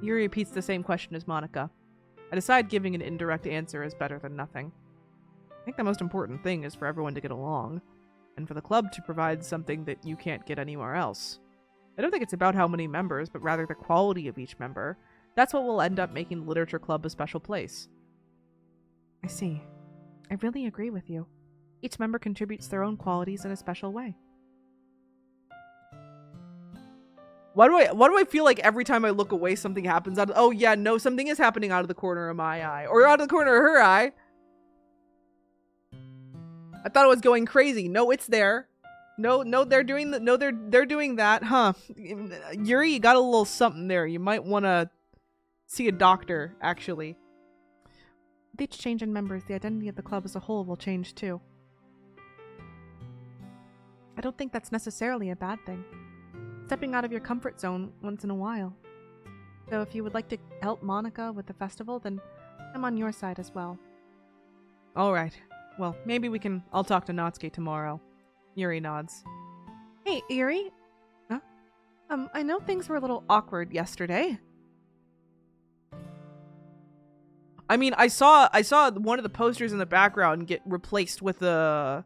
S1: Yuri repeats the same question as Monica. I decide giving an indirect answer is better than nothing. I think the most important thing is for everyone to get along, and for the club to provide something that you can't get anywhere else. I don't think it's about how many members, but rather the quality of each member. That's what will end up making the Literature Club a special place.
S2: I see. I really agree with you. Each member contributes their own qualities in a special way.
S1: Why do I feel like every time I look away something happens out of, oh yeah, no, something is happening out of the corner of my eye. Or out of the corner of her eye. I thought it was going crazy. No, it's there. No, they're doing they're doing that. Huh. Yuri, you got a little something there. You might want to see a doctor, actually.
S2: With each change in members, the identity of the club as a whole will change too. I don't think that's necessarily a bad thing. Stepping out of your comfort zone once in a while. So if you would like to help Monica with the festival, then I'm on your side as well.
S1: Alright. Well, maybe I'll talk to Natsuki tomorrow. Yuri nods.
S2: Hey, Yuri? Huh? I know things were a little awkward yesterday.
S1: I mean, I saw one of the posters in the background get replaced with a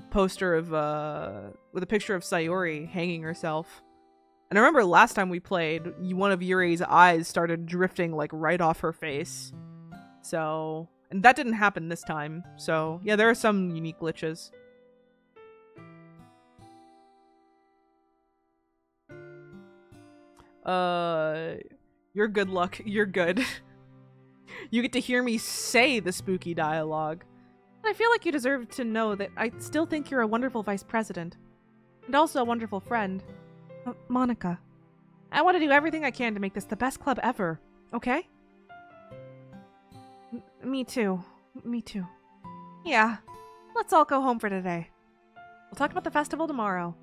S1: poster of with a picture of Sayori hanging herself. And I remember last time we played, one of Yuri's eyes started drifting like right off her face. So, and that didn't happen this time. So, yeah, there are some unique glitches. You're good luck. You're good. You get to hear me say the spooky dialogue.
S2: I feel like you deserve to know that I still think you're a wonderful vice president. And also a wonderful friend. Monica, I want to do everything I can to make this the best club ever, okay? Me too. Me too. Yeah, let's all go home for today. We'll talk about the festival tomorrow.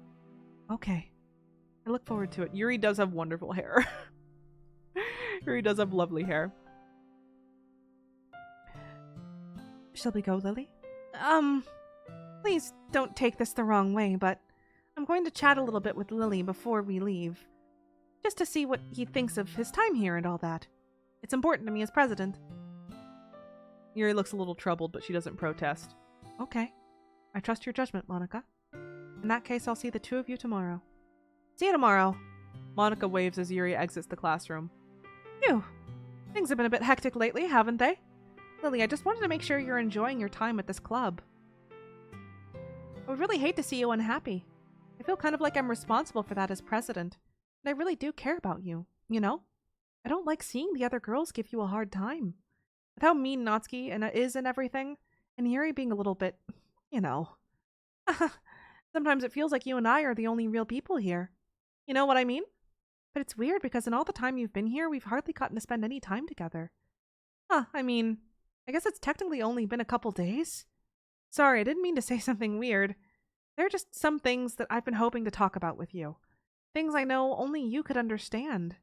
S2: Okay.
S1: I look forward to it. Yuri does have wonderful hair. Yuri does have lovely hair.
S2: Shall we go, Lily? Please don't take this the wrong way, but I'm going to chat a little bit with Lily before we leave. Just to see what he thinks of his time here and all that. It's important to me as president.
S1: Yuri looks a little troubled, but she doesn't protest.
S2: Okay. I trust your judgment, Monica. In that case, I'll see the two of you tomorrow. See you tomorrow.
S1: Monica waves as Yuri exits the classroom.
S2: Phew. Things have been a bit hectic lately, haven't they? Lily, I just wanted to make sure you're enjoying your time at this club. I would really hate to see you unhappy. I feel kind of like I'm responsible for that as president. And I really do care about you, you know? I don't like seeing the other girls give you a hard time. With how mean Natsuki is and everything, and Yuri being a little bit, you know. Sometimes it feels like you and I are the only real people here. You know what I mean? But it's weird because in all the time you've been here, we've hardly gotten to spend any time together. I mean, I guess it's technically only been a couple days. Sorry, I didn't mean to say something weird. There are just some things that I've been hoping to talk about with you. Things I know only you could understand.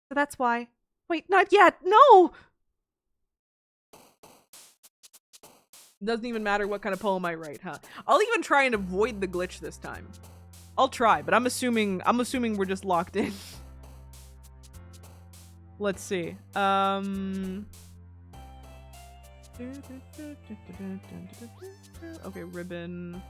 S2: So that's why... Wait, not yet! No!
S1: Doesn't even matter what kind of poem I write, huh? I'll even try and avoid the glitch this time. I'll try, but I'm assuming we're just locked in. Let's see. Okay, ribbon.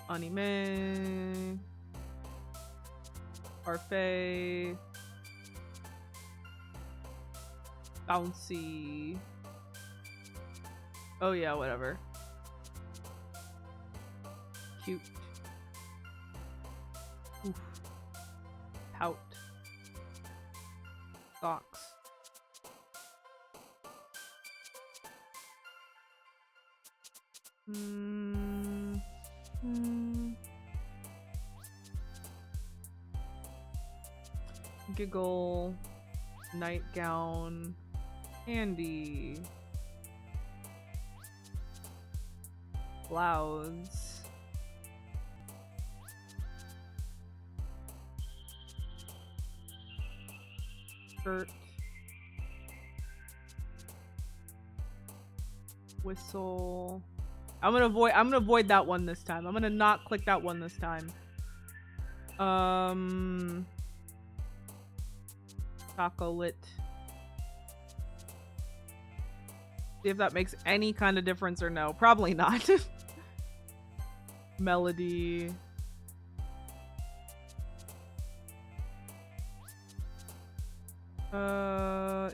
S1: Anime. Parfait. Bouncy. Oh yeah, whatever. Cute. Oof. Pout. Socks. Giggle. Nightgown. Candy. Blouse. Skirt. Whistle. I'm gonna avoid that one this time. I'm gonna not click that one this time. Chocolate. See if that makes any kind of difference or no. Probably not. Melody.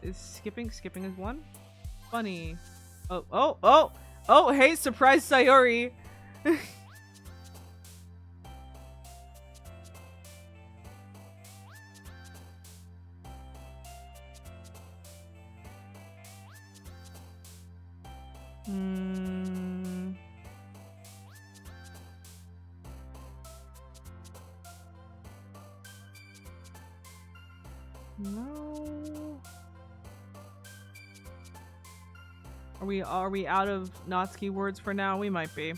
S1: Is skipping is one? Funny. Oh, hey, surprise Sayori. No. Are we out of Natsuki words for now? We might be.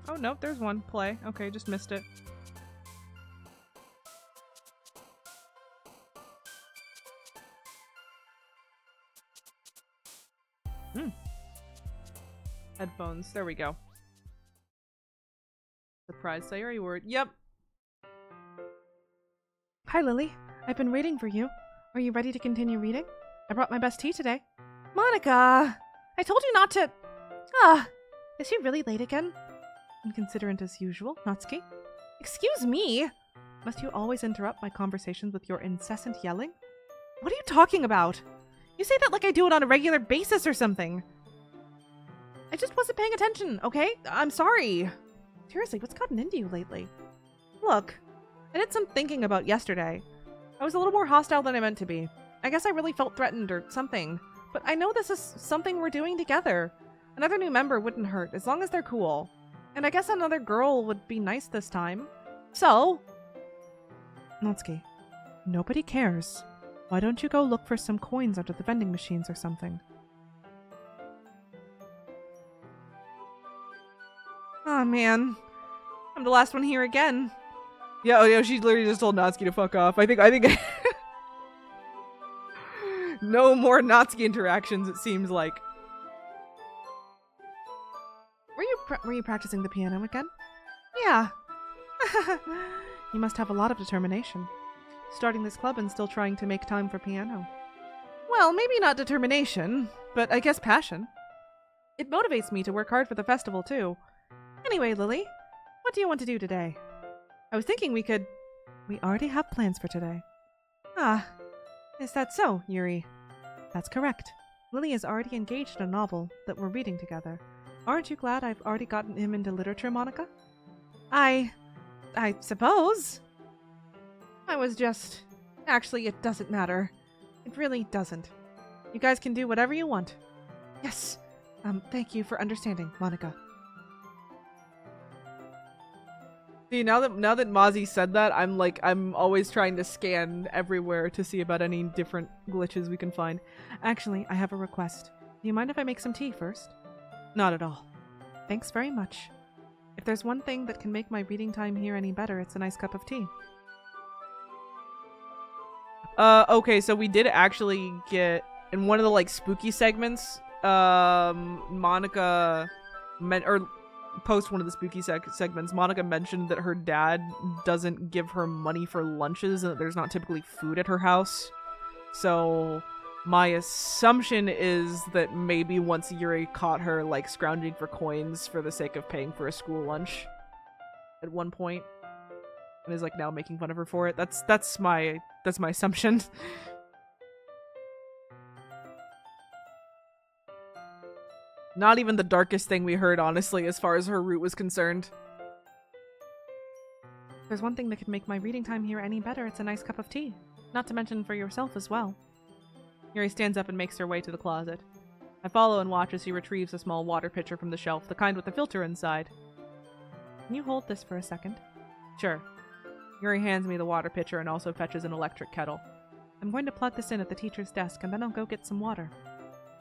S1: Oh nope, there's one. Play. Okay, just missed it. Headphones. There we go. Surprise Sayori word. Yep.
S2: Hi, Lily. I've been waiting for you. Are you ready to continue reading? I brought my best tea today. Monica! I told you not to... Is she really late again? Inconsiderate as usual, Natsuki. Excuse me! Must you always interrupt my conversations with your incessant yelling? What are you talking about? You say that like I do it on a regular basis or something. I just wasn't paying attention, okay? I'm sorry. Seriously, what's gotten into you lately? Look, I did some thinking about yesterday. I was a little more hostile than I meant to be. I guess I really felt threatened or something. But I know this is something we're doing together. Another new member wouldn't hurt, as long as they're cool. And I guess another girl would be nice this time. So... Natsuki, nobody cares. Why don't you go look for some coins under the vending machines or something? Oh man. I'm the last one here again.
S1: Yeah, oh yeah, she literally just told Natsuki to fuck off. I think no more Natsuki interactions, it seems like.
S2: Were you practicing the piano again? Yeah. You must have a lot of determination. Starting this club and still trying to make time for piano. Well, maybe not determination, but I guess passion. It motivates me to work hard for the festival, too. Anyway, Lily, what do you want to do today? I was thinking we already have plans for today. Ah, is that so, Yuri? That's correct. Lily is already engaged in a novel that we're reading together. Aren't you glad I've already gotten him into literature, Monica? I suppose. I was just... Actually, it doesn't matter. It really doesn't. You guys can do whatever you want. Yes. Thank you for understanding, Monica.
S1: See, now that Mozzie said that, I'm always trying to scan everywhere to see about any different glitches we can find.
S2: Actually, I have a request. Do you mind if I make some tea first?
S1: Not at all.
S2: Thanks very much. If there's one thing that can make my reading time here any better, it's a nice cup of tea.
S1: Okay, so we did actually get in one of the like spooky segments, Monica post one of the spooky segments, Monica mentioned that her dad doesn't give her money for lunches and that there's not typically food at her house. So my assumption is that maybe once Yuri caught her like scrounging for coins for the sake of paying for a school lunch at one point, and is like now making fun of her for it. That's my assumption. Not even the darkest thing we heard, honestly, as far as her route was concerned.
S2: If there's one thing that could make my reading time here any better, it's a nice cup of tea. Not to mention for yourself as well.
S1: Yuri stands up and makes her way to the closet. I follow and watch as she retrieves a small water pitcher from the shelf, the kind with the filter inside.
S2: Can you hold this for a second?
S1: Sure. Yuri hands me the water pitcher and also fetches an electric kettle.
S2: I'm going to plug this in at the teacher's desk, and then I'll go get some water.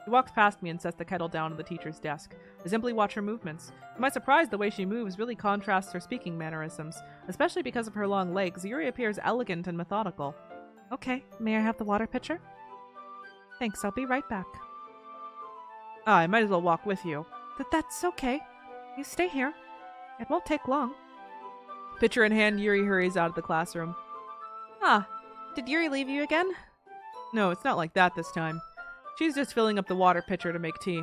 S1: She walks past me and sets the kettle down on the teacher's desk. I simply watch her movements. To my surprise, the way she moves really contrasts her speaking mannerisms. Especially because of her long legs, Yuri appears elegant and methodical.
S2: Okay, may I have the water pitcher? Thanks, I'll be right back.
S1: I might as well walk with you.
S2: That's okay. You stay here. It won't take long.
S1: Pitcher in hand, Yuri hurries out of the classroom.
S2: Ah, did Yuri leave you again?
S1: No, it's not like that this time. She's just filling up the water pitcher to make tea.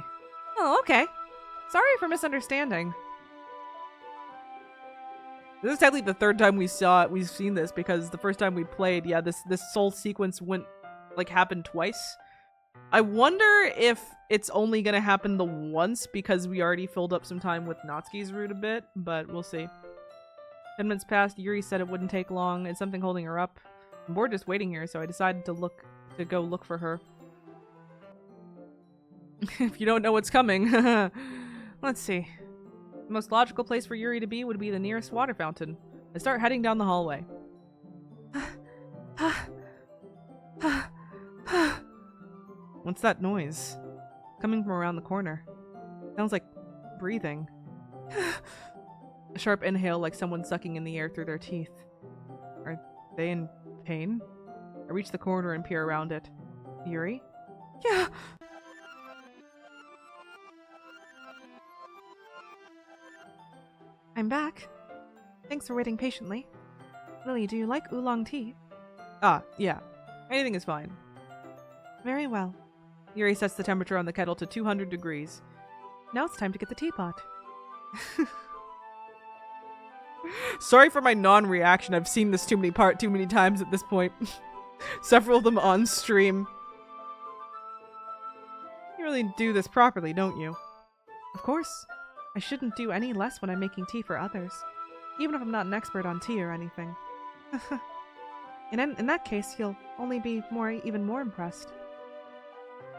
S2: Oh, okay. Sorry for misunderstanding.
S1: This is technically the third time we've seen this, because the first time we played, yeah, this whole sequence happened twice. I wonder if it's only gonna happen the once because we already filled up some time with Natsuki's route a bit, but we'll see. 10 minutes passed. Yuri said it wouldn't take long. It's something holding her up. I'm bored just waiting here, so I decided to go look for her. If you don't know what's coming. Let's see. The most logical place for Yuri to be would be the nearest water fountain. I start heading down the hallway. What's that noise? Coming from around the corner. Sounds like breathing. A sharp inhale like someone sucking in the air through their teeth. Are they in pain? I reach the corner and peer around it. Yuri?
S2: Yeah! I'm back. Thanks for waiting patiently. Lily, do you like oolong tea?
S1: Ah, yeah. Anything is fine.
S2: Very well.
S1: Yuri sets the temperature on the kettle to 200 degrees.
S2: Now it's time to get the teapot.
S1: Sorry for my non-reaction. I've seen this too many times at this point. Several of them on stream. You really do this properly, don't you?
S2: Of course. I shouldn't do any less when I'm making tea for others, even if I'm not an expert on tea or anything. In that case, you'll only be even more impressed.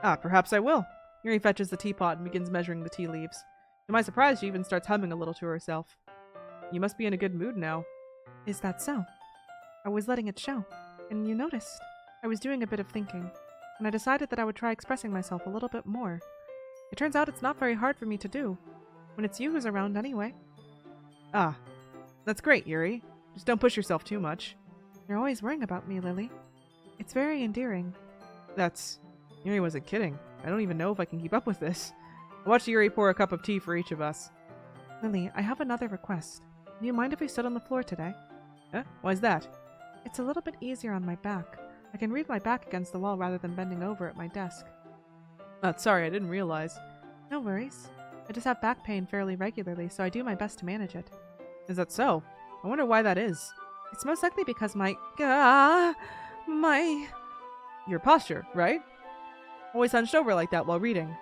S1: Ah, perhaps I will. Yuri fetches the teapot and begins measuring the tea leaves. To my surprise, she even starts humming a little to herself. You must be in a good mood now.
S2: Is that so? I was letting it show, and you noticed. I was doing a bit of thinking, and I decided that I would try expressing myself a little bit more. It turns out it's not very hard for me to do, when it's you who's around anyway.
S1: Ah, that's great, Yuri. Just don't push yourself too much.
S2: You're always worrying about me, Lily. It's very endearing.
S1: Yuri wasn't kidding. I don't even know if I can keep up with this. I watched Yuri pour a cup of tea for each of us.
S2: Lily, I have another request. Do you mind if we sit on the floor today?
S1: Huh? Why's that?
S2: It's a little bit easier on my back. I can read my back against the wall rather than bending over at my desk.
S1: Sorry, I didn't realize.
S2: No worries. I just have back pain fairly regularly, so I do my best to manage it.
S1: Is that so? I wonder why that is.
S2: It's most likely because
S1: Your posture, right? Always hunched over like that while reading.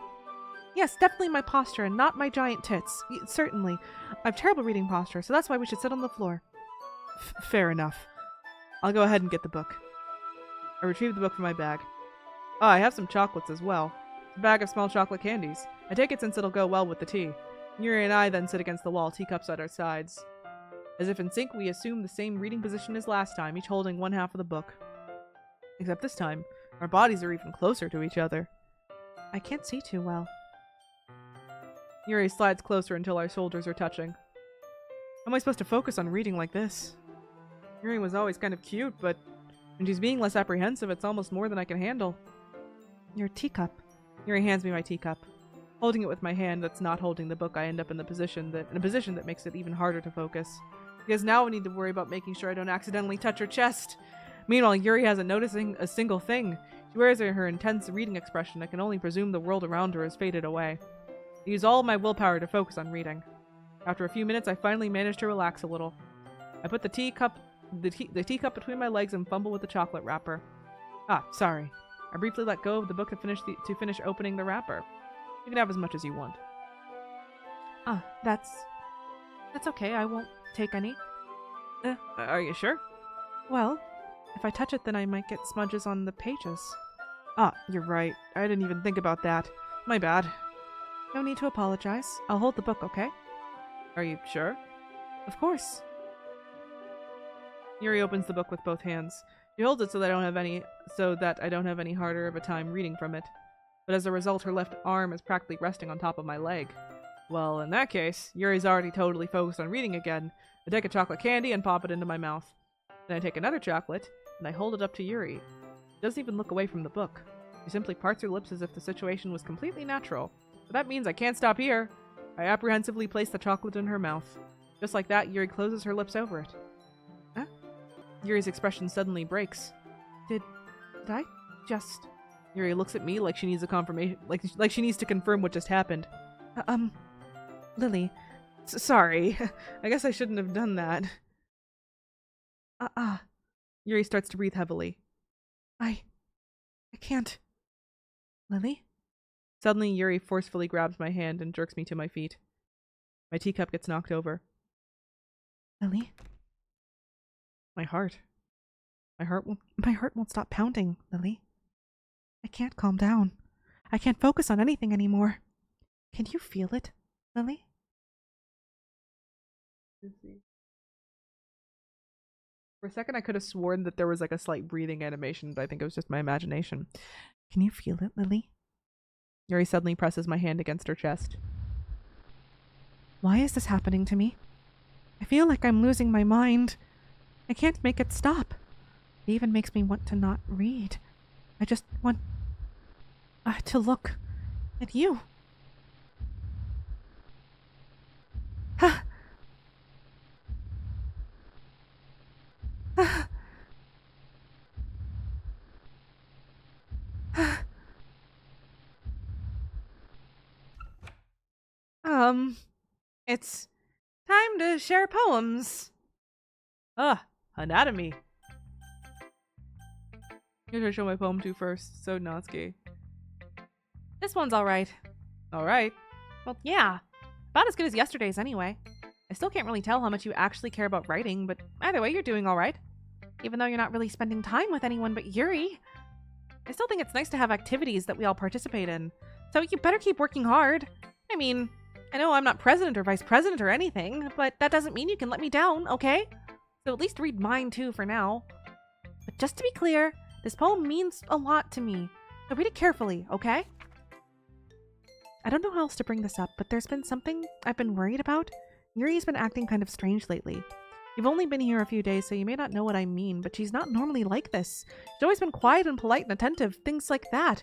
S2: Yes, definitely my posture and not my giant tits. Certainly. I have terrible reading posture, so that's why we should sit on the floor.
S1: Fair enough. I'll go ahead and get the book. I retrieve the book from my bag. I have some chocolates as well. A bag of small chocolate candies. I take it since it'll go well with the tea. Yuri and I then sit against the wall, teacups at our sides. As if in sync, we assume the same reading position as last time, each holding one half of the book. Except this time, our bodies are even closer to each other.
S2: I can't see too well.
S1: Yuri slides closer until our shoulders are touching. How am I supposed to focus on reading like this? Yuri was always kind of cute, but when she's being less apprehensive, it's almost more than I can handle.
S2: Your teacup.
S1: Yuri hands me my teacup. Holding it with my hand that's not holding the book, I end up in a position that makes it even harder to focus. Because now I need to worry about making sure I don't accidentally touch her chest. Meanwhile, Yuri hasn't noticing a single thing. She wears her intense reading expression. I can only presume the world around her has faded away. I use all my willpower to focus on reading. After a few minutes, I finally manage to relax a little. I put the teacup between my legs and fumble with the chocolate wrapper. Ah, sorry. I briefly let go of the book to finish opening the wrapper. You can have as much as you want.
S2: Ah, that's okay. I won't take any.
S1: Are you sure?
S2: Well, if I touch it, then I might get smudges on the pages.
S1: Ah, you're right. I didn't even think about that. My bad.
S2: No need to apologize. I'll hold the book, okay?
S1: Are you sure?
S2: Of course.
S1: Yuri opens the book with both hands. She holds it so that I don't have any harder of a time reading from it. But as a result, her left arm is practically resting on top of my leg. Well, in that case, Yuri's already totally focused on reading again. I take a chocolate candy and pop it into my mouth. Then I take another chocolate, and I hold it up to Yuri. She doesn't even look away from the book. She simply parts her lips as if the situation was completely natural. But that means I can't stop here. I apprehensively place the chocolate in her mouth. Just like that, Yuri closes her lips over it.
S2: Huh?
S1: Yuri's expression suddenly breaks.
S2: Did I just...
S1: Yuri looks at me like she needs a confirmation, like she needs to confirm what just happened.
S2: Lily.
S1: Sorry. I guess I shouldn't have done that. Yuri starts to breathe heavily.
S2: I can't. Lily?
S1: Suddenly, Yuri forcefully grabs my hand and jerks me to my feet. My teacup gets knocked over.
S2: Lily?
S1: My heart
S2: won't stop pounding, Lily. I can't calm down. I can't focus on anything anymore. Can you feel it, Lily?
S1: For a second, I could have sworn that there was like a slight breathing animation, but I think it was just my imagination.
S2: Can you feel it, Lily?
S1: Yuri suddenly presses my hand against her chest.
S2: Why is this happening to me? I feel like I'm losing my mind. I can't make it stop. It even makes me want to not read. I just want to look at you.
S1: It's time to share poems. Anatomy. Who should I show my poem to first? So Natsuki.
S2: This one's alright.
S1: Alright.
S2: Well, yeah. About as good as yesterday's anyway. I still can't really tell how much you actually care about writing, but either way, you're doing alright. Even though you're not really spending time with anyone but Yuri. I still think it's nice to have activities that we all participate in. So you better keep working hard. I mean, I know I'm not president or vice president or anything, but that doesn't mean you can let me down, okay? So at least read mine too for now. But just to be clear, this poem means a lot to me. So read it carefully, okay? I don't know how else to bring this up, but there's been something I've been worried about. Yuri's been acting kind of strange lately. You've only been here a few days, so you may not know what I mean, but she's not normally like this. She's always been quiet and polite and attentive, things like that.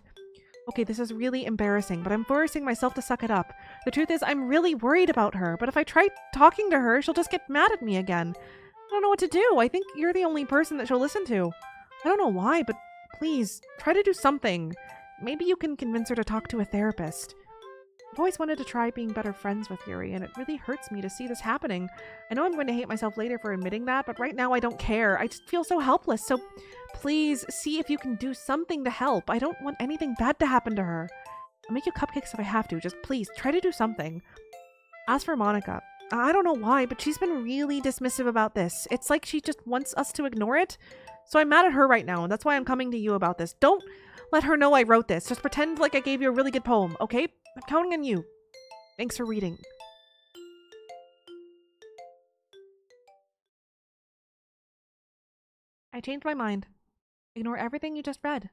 S2: Okay, this is really embarrassing, but I'm forcing myself to suck it up. The truth is, I'm really worried about her, but if I try talking to her, she'll just get mad at me again. I don't know what to do. I think you're the only person that she'll listen to. I don't know why, but please, try to do something. Maybe you can convince her to talk to a therapist. I've always wanted to try being better friends with Yuri, and it really hurts me to see this happening. I know I'm going to hate myself later for admitting that, but right now I don't care. I just feel so helpless, so please see if you can do something to help. I don't want anything bad to happen to her. I'll make you cupcakes if I have to. Just please, try to do something. As for Monica, I don't know why, but she's been really dismissive about this. It's like she just wants us to ignore it. So I'm mad at her right now, and that's why I'm coming to you about this. Don't let her know I wrote this. Just pretend like I gave you a really good poem, okay? I'm counting on you. Thanks for reading. I changed my mind. Ignore everything you just read.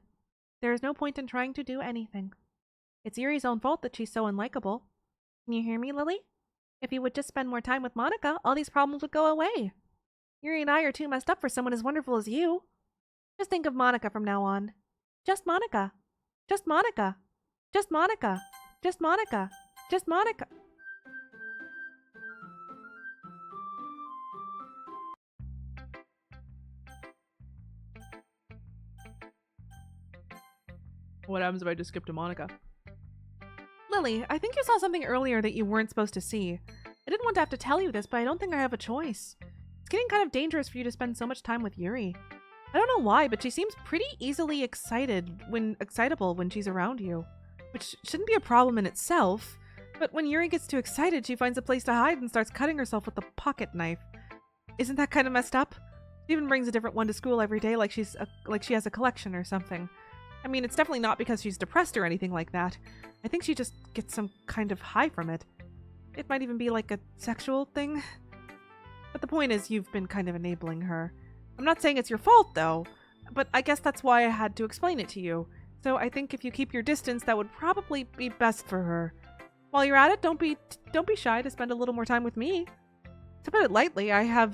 S2: There is no point in trying to do anything. It's Yuri's own fault that she's so unlikable. Can you hear me, Lily? If you would just spend more time with Monica, all these problems would go away. Yuri and I are too messed up for someone as wonderful as you. Just think of Monica from now on. Just Monica. Just Monica. Just Monica. Just Monica. Just Monica.
S1: What happens if I just skip to Monica?
S2: Lily, I think you saw something earlier that you weren't supposed to see. I didn't want to have to tell you this, but I don't think I have a choice. It's getting kind of dangerous for you to spend so much time with Yuri. I don't know why, but she seems pretty easily excitable when she's around you. Which shouldn't be a problem in itself, but when Yuri gets too excited, she finds a place to hide and starts cutting herself with a pocket knife. Isn't that kind of messed up? She even brings a different one to school every day like she has a collection or something. I mean, it's definitely not because she's depressed or anything like that. I think she just gets some kind of high from it. It might even be like a sexual thing. But the point is, you've been kind of enabling her. I'm not saying it's your fault, though, but I guess that's why I had to explain it to you. So I think if you keep your distance, that would probably be best for her. While you're at it, don't be shy to spend a little more time with me. To put it lightly, I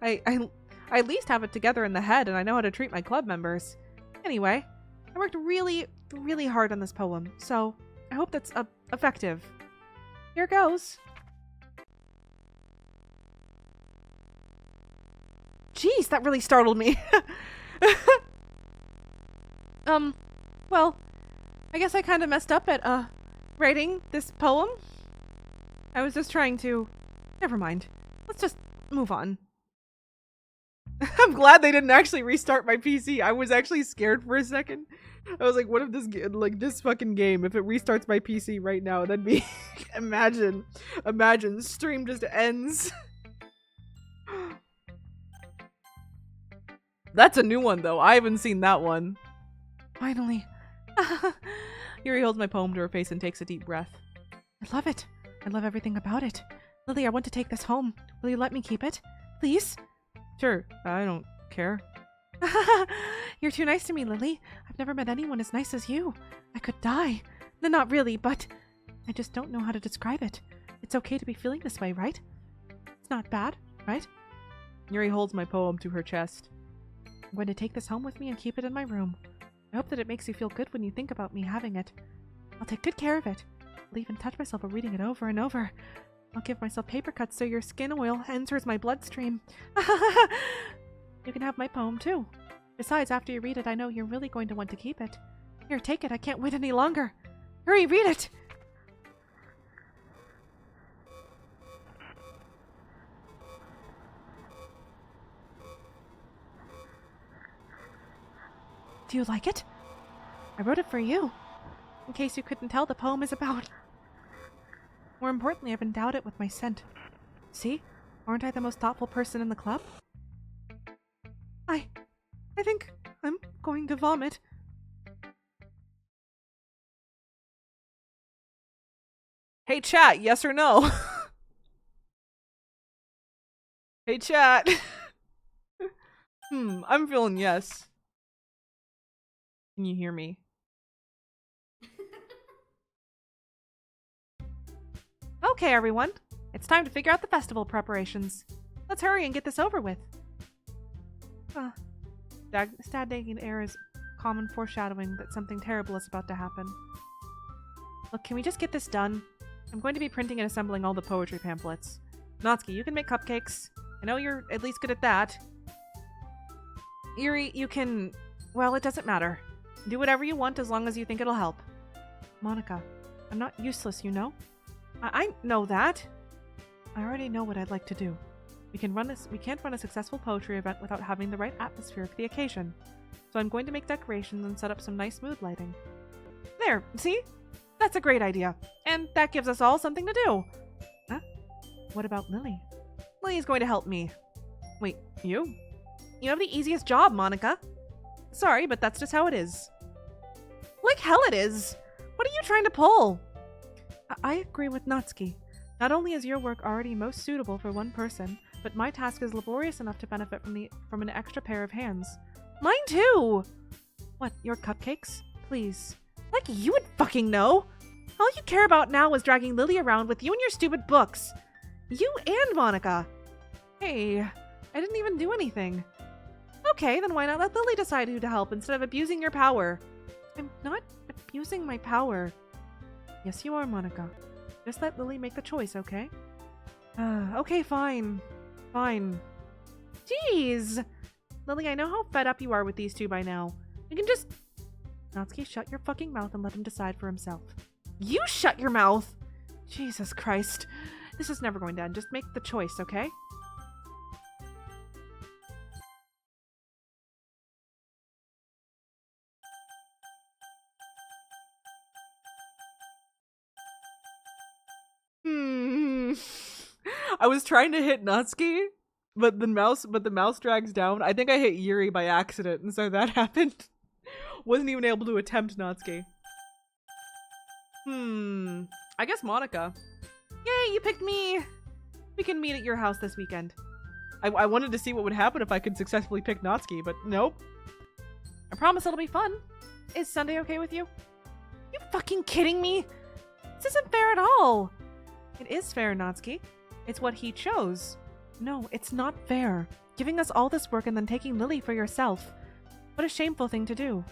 S2: at least have it together in the head, and I know how to treat my club members. Anyway, I worked really, really hard on this poem, so I hope that's effective. Here goes. Jeez, that really startled me. Well, I guess I kind of messed up at, writing this poem. I was just trying to... Never mind. Let's just move on.
S1: I'm glad they didn't actually restart my PC. I was actually scared for a second. I was like, what if this fucking game, if it restarts my PC right now, that'd be... imagine, stream just ends. That's a new one, though. I haven't seen that one.
S2: Finally.
S1: Yuri holds my poem to her face and takes a deep breath.
S2: I love it. I love everything about it. Lily, I want to take this home. Will you let me keep it? Please?
S1: Sure. I don't care.
S2: You're too nice to me, Lily. I've never met anyone as nice as you. I could die. No, not really, but I just don't know how to describe it. It's okay to be feeling this way, right? It's not bad, right?
S1: Yuri holds my poem to her chest.
S2: I'm going to take this home with me and keep it in my room. I hope that it makes you feel good when you think about me having it. I'll take good care of it. I'll even touch myself while reading it over and over. I'll give myself paper cuts so your skin oil enters my bloodstream. You can have my poem too. Besides, after you read it, I know you're really going to want to keep it. Here, take it. I can't wait any longer. Hurry, read it! Do you like it? I wrote it for you. In case you couldn't tell, the poem is about... More importantly, I've endowed it with my scent. See? Aren't I the most thoughtful person in the club? I think I'm going to vomit.
S1: Hey chat, yes or no? Hey chat. I'm feeling yes. Can you hear me?
S2: Okay, everyone. It's time to figure out the festival preparations. Let's hurry and get this over with. Stagnating air is common foreshadowing that something terrible is about to happen. Look, can we just get this done? I'm going to be printing and assembling all the poetry pamphlets. Natsuki, you can make cupcakes. I know you're at least good at that. Yuri, you can... Well, it doesn't matter. Do whatever you want as long as you think it'll help. Monica, I'm not useless, you know? I know that. I already know what I'd like to do. We can't run a successful poetry event without having the right atmosphere for the occasion. So I'm going to make decorations and set up some nice mood lighting. There, see? That's a great idea. And that gives us all something to do. Huh? What about Lily? Lily's going to help me. Wait, you? You have the easiest job, Monica. Sorry, but that's just how it is. Like hell it is. What are you trying to pull? I agree with Natsuki. Not only is your work already most suitable for one person, but my task is laborious enough to benefit from an extra pair of hands. Mine too! What, your cupcakes? Please. Like you would fucking know! All you care about now is dragging Lily around with you and your stupid books. You and Monica. Hey, I didn't even do anything. Okay, then why not let Lily decide who to help instead of abusing your power? I'm not abusing my power. Yes, you are, Monica. Just let Lily make the choice, okay? Okay, fine. Fine. Jeez! Lily, I know how fed up you are with these two by now. You can just... Natsuki, shut your fucking mouth and let him decide for himself. You shut your mouth! Jesus Christ. This is never going to end. Just make the choice, okay?
S1: I was trying to hit Natsuki, but the mouse drags down. I think I hit Yuri by accident, and so that happened. Wasn't even able to attempt Natsuki. I guess Monica.
S2: Yay, you picked me! We can meet at your house this weekend.
S1: I wanted to see what would happen if I could successfully pick Natsuki, but nope.
S2: I promise it'll be fun. Is Sunday okay with you? You fucking kidding me? This isn't fair at all. It is fair, Natsuki. It's what he chose. No, it's not fair. Giving us all this work and then taking Lily for yourself. What a shameful thing to do.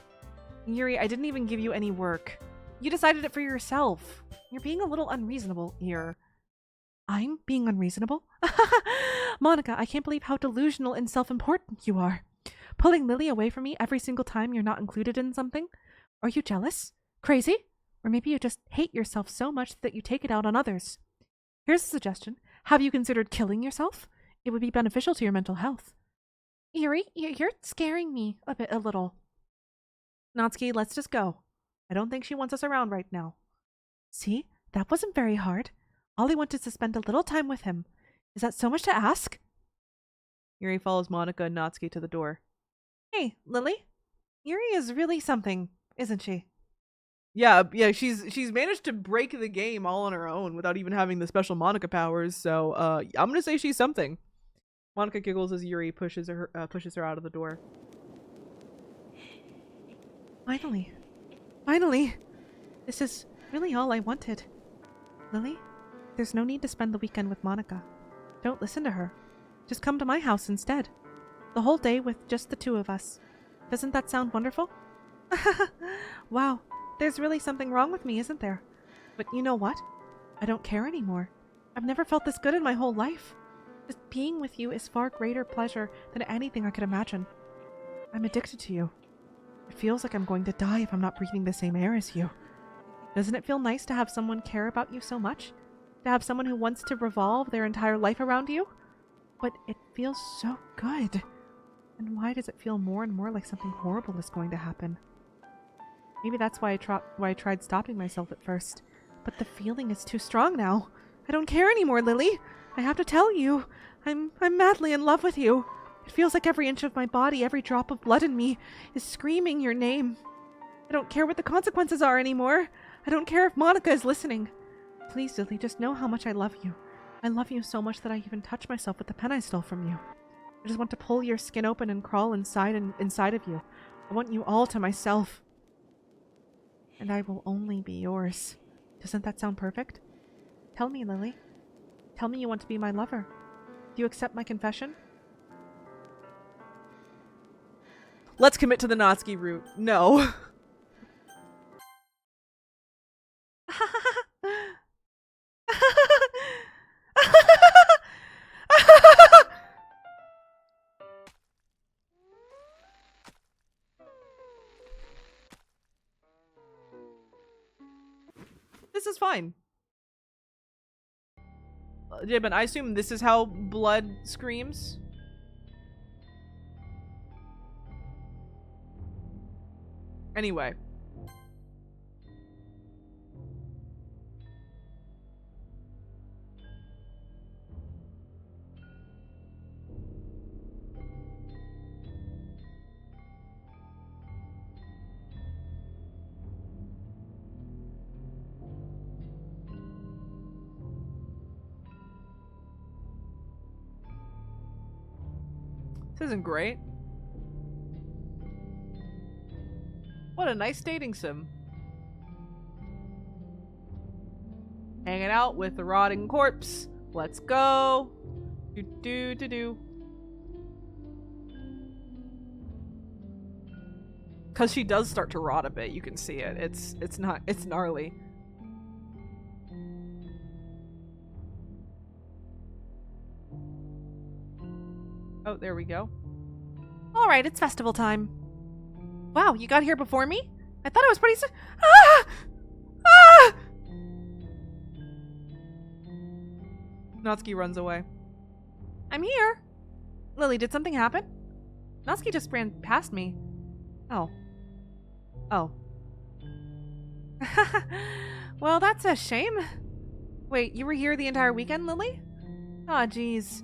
S2: Yuri, I didn't even give you any work. You decided it for yourself. You're being a little unreasonable here. I'm being unreasonable? Monica, I can't believe how delusional and self-important you are. Pulling Lily away from me every single time you're not included in something? Are you jealous? Crazy? Or maybe you just hate yourself so much that you take it out on others. Here's a suggestion. Have you considered killing yourself? It would be beneficial to your mental health. Yuri, you're scaring me a little. Natsuki, let's just go. I don't think she wants us around right now. See? That wasn't very hard. All I want is to spend a little time with him. Is that so much to ask?
S1: Yuri follows Monica and Natsuki to the door.
S2: Hey, Lily? Yuri is really something, isn't she?
S1: Yeah, she's managed to break the game all on her own without even having the special Monica powers, so I'm gonna say she's something. Monica giggles as Yuri pushes her out of the door.
S2: Finally. Finally! This is really all I wanted. Lily, there's no need to spend the weekend with Monica. Don't listen to her. Just come to my house instead. The whole day with just the two of us. Doesn't that sound wonderful? Wow, there's really something wrong with me, isn't there? But you know what? I don't care anymore. I've never felt this good in my whole life. Just being with you is far greater pleasure than anything I could imagine. I'm addicted to you. It feels like I'm going to die if I'm not breathing the same air as you. Doesn't it feel nice to have someone care about you so much? To have someone who wants to revolve their entire life around you? But it feels so good. And why does it feel more and more like something horrible is going to happen? Maybe that's why I tried stopping myself at first. But the feeling is too strong now. I don't care anymore, Lily. I have to tell you. I'm madly in love with you. It feels like every inch of my body, every drop of blood in me, is screaming your name. I don't care what the consequences are anymore. I don't care if Monica is listening. Please, Lily, just know how much I love you. I love you so much that I even touch myself with the pen I stole from you. I just want to pull your skin open and crawl inside of you. I want you all to myself. And I will only be yours. Doesn't that sound perfect? Tell me, Lily. Tell me you want to be my lover. Do you accept my confession?
S1: Let's commit to the Natsuki route. No. This is fine. Jibin, I assume this is how blood screams? Anyway. This isn't great. What a nice dating sim. Hanging out with the rotting corpse. Let's go. Do. Because she does start to rot a bit. You can see it. It's gnarly. Oh, there we go.
S2: All right, it's festival time. Wow, you got here before me? I thought it was pretty Ah! Ah!
S1: Natsuki runs away.
S2: I'm here. Lily, did something happen? Natsuki just ran past me. Oh. Oh. Well, that's a shame. Wait, you were here the entire weekend, Lily? Aw, jeez.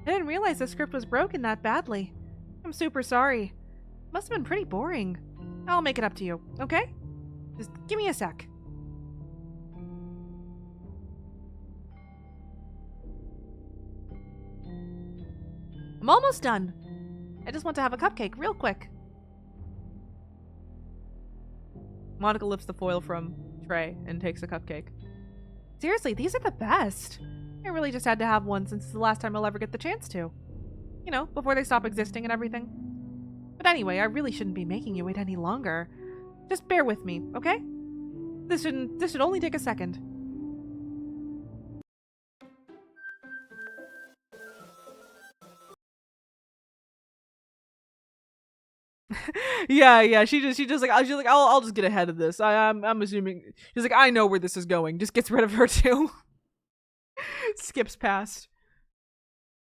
S2: I didn't realize the script was broken that badly. I'm super sorry. Must have been pretty boring. I'll make it up to you, okay? Just give me a sec. I'm almost done. I just want to have a cupcake real quick.
S1: Monica lifts the foil from tray and takes a cupcake.
S2: Seriously, these are the best. I really just had to have one since it's the last time I'll ever get the chance to. You know, before they stop existing and everything. But anyway, I really shouldn't be making you wait any longer. Just bear with me, okay? This should only take a second.
S1: Yeah. She's like I'll just get ahead of this. I'm assuming she's like I know where this is going. Just gets rid of her too. Skips past.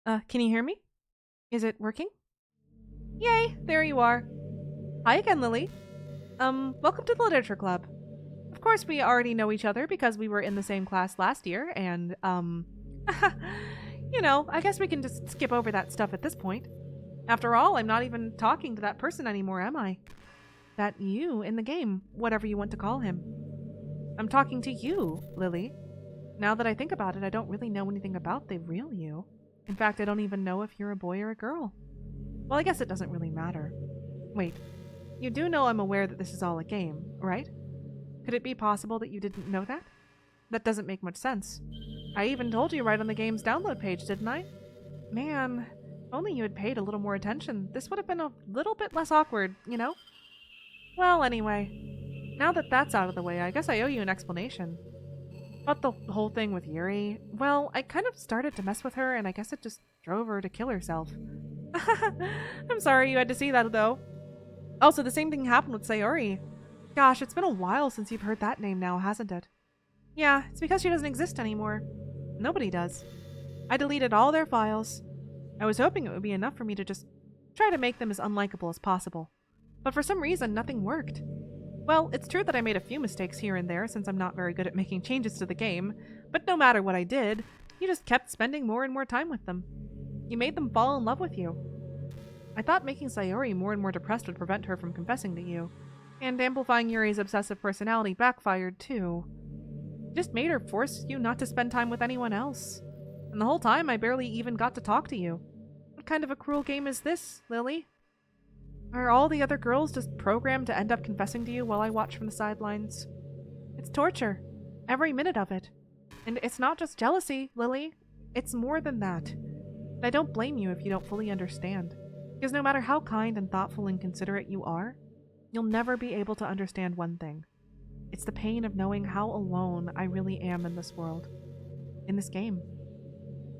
S2: Can you hear me? Is it working? Yay, there you are. Hi again, Lily. Welcome to the Literature Club. Of course, we already know each other because we were in the same class last year, and, you know, I guess we can just skip over that stuff at this point. After all, I'm not even talking to that person anymore, am I? That you in the game, whatever you want to call him. I'm talking to you, Lily. Now that I think about it, I don't really know anything about the real you. In fact, I don't even know if you're a boy or a girl. Well, I guess it doesn't really matter. Wait, you do know I'm aware that this is all a game, right? Could it be possible that you didn't know that? That doesn't make much sense. I even told you right on the game's download page, didn't I? Man, if only you had paid a little more attention, this would have been a little bit less awkward, you know? Well, anyway, now that that's out of the way, I guess I owe you an explanation. About the whole thing with Yuri, well, I kind of started to mess with her, and I guess it just drove her to kill herself. I'm sorry you had to see that, though. Also, the same thing happened with Sayori. Gosh, it's been a while since you've heard that name now, hasn't it? Yeah, it's because she doesn't exist anymore. Nobody does. I deleted all their files. I was hoping it would be enough for me to just try to make them as unlikable as possible. But for some reason, nothing worked. Well, it's true that I made a few mistakes here and there since I'm not very good at making changes to the game, but no matter what I did, you just kept spending more and more time with them. You made them fall in love with you. I thought making Sayori more and more depressed would prevent her from confessing to you, and amplifying Yuri's obsessive personality backfired too. It just made her force you not to spend time with anyone else. And the whole time I barely even got to talk to you. What kind of a cruel game is this, Lily? Are all the other girls just programmed to end up confessing to you while I watch from the sidelines? It's torture. Every minute of it. And it's not just jealousy, Lily. It's more than that. And I don't blame you if you don't fully understand. Because no matter how kind and thoughtful and considerate you are, you'll never be able to understand one thing. It's the pain of knowing how alone I really am in this world. In this game.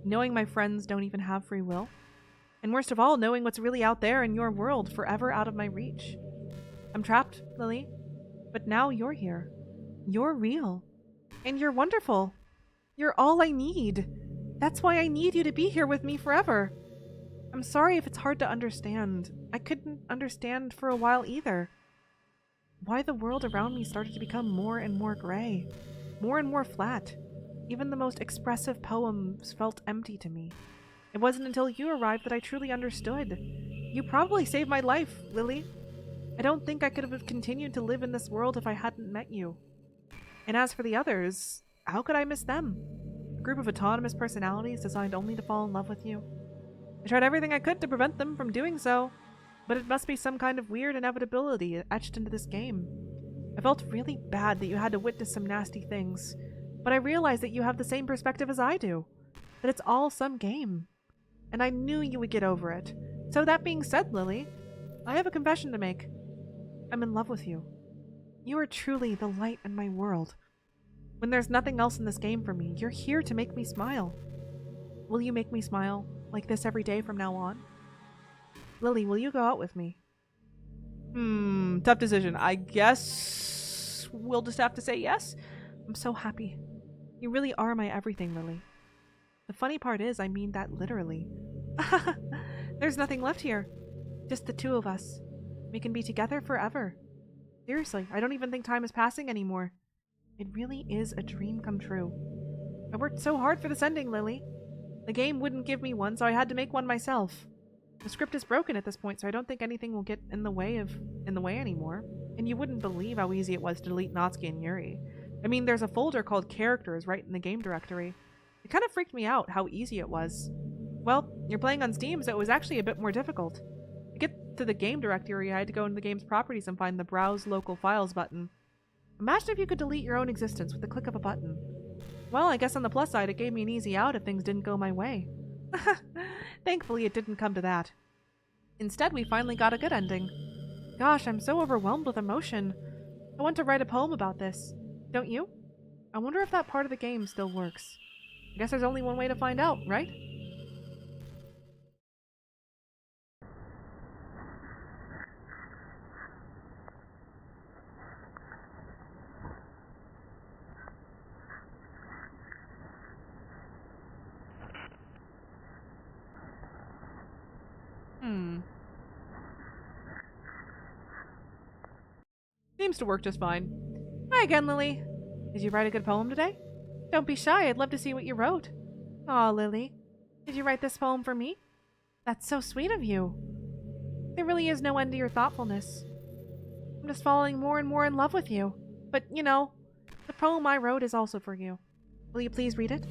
S2: Knowing my friends don't even have free will. And worst of all, knowing what's really out there in your world forever out of my reach. I'm trapped, Lily. But now you're here. You're real. And you're wonderful. You're all I need. That's why I need you to be here with me forever. I'm sorry if it's hard to understand. I couldn't understand for a while either. Why the world around me started to become more and more gray. More and more flat. Even the most expressive poems felt empty to me. It wasn't until you arrived that I truly understood. You probably saved my life, Lily. I don't think I could have continued to live in this world if I hadn't met you. And as for the others, how could I miss them? A group of autonomous personalities designed only to fall in love with you. I tried everything I could to prevent them from doing so, but it must be some kind of weird inevitability etched into this game. I felt really bad that you had to witness some nasty things, but I realized that you have the same perspective as I do, that it's all some game. And I knew you would get over it. So that being said, Lily, I have a confession to make. I'm in love with you. You are truly the light in my world. When there's nothing else in this game for me, you're here to make me smile. Will you make me smile like this every day from now on? Lily, will you go out with me?
S1: Tough decision. I guess we'll just have to say yes.
S2: I'm so happy. You really are my everything, Lily. The funny part is, I mean that literally. There's nothing left here. Just the two of us. We can be together forever. Seriously, I don't even think time is passing anymore. It really is a dream come true. I worked so hard for this ending, Lily. The game wouldn't give me one, so I had to make one myself. The script is broken at this point, so I don't think anything will get in the way anymore. And you wouldn't believe how easy it was to delete Natsuki and Yuri. I mean, there's a folder called Characters right in the game directory. It kind of freaked me out how easy it was. Well, you're playing on Steam, so it was actually a bit more difficult. To get to the game directory, I had to go into the game's properties and find the Browse Local Files button. Imagine if you could delete your own existence with the click of a button. Well, I guess on the plus side, it gave me an easy out if things didn't go my way. Thankfully, it didn't come to that. Instead, we finally got a good ending. Gosh, I'm so overwhelmed with emotion. I want to write a poem about this. Don't you? I wonder if that part of the game still works. I guess there's only one way to find out, right?
S1: Seems to work just fine.
S2: Hi again, Lily. Did you write a good poem today? Don't be shy, I'd love to see what you wrote. Aw, Lily. Did you write this poem for me? That's so sweet of you. There really is no end to your thoughtfulness. I'm just falling more and more in love with you. But, you know, the poem I wrote is also for you. Will you please read it?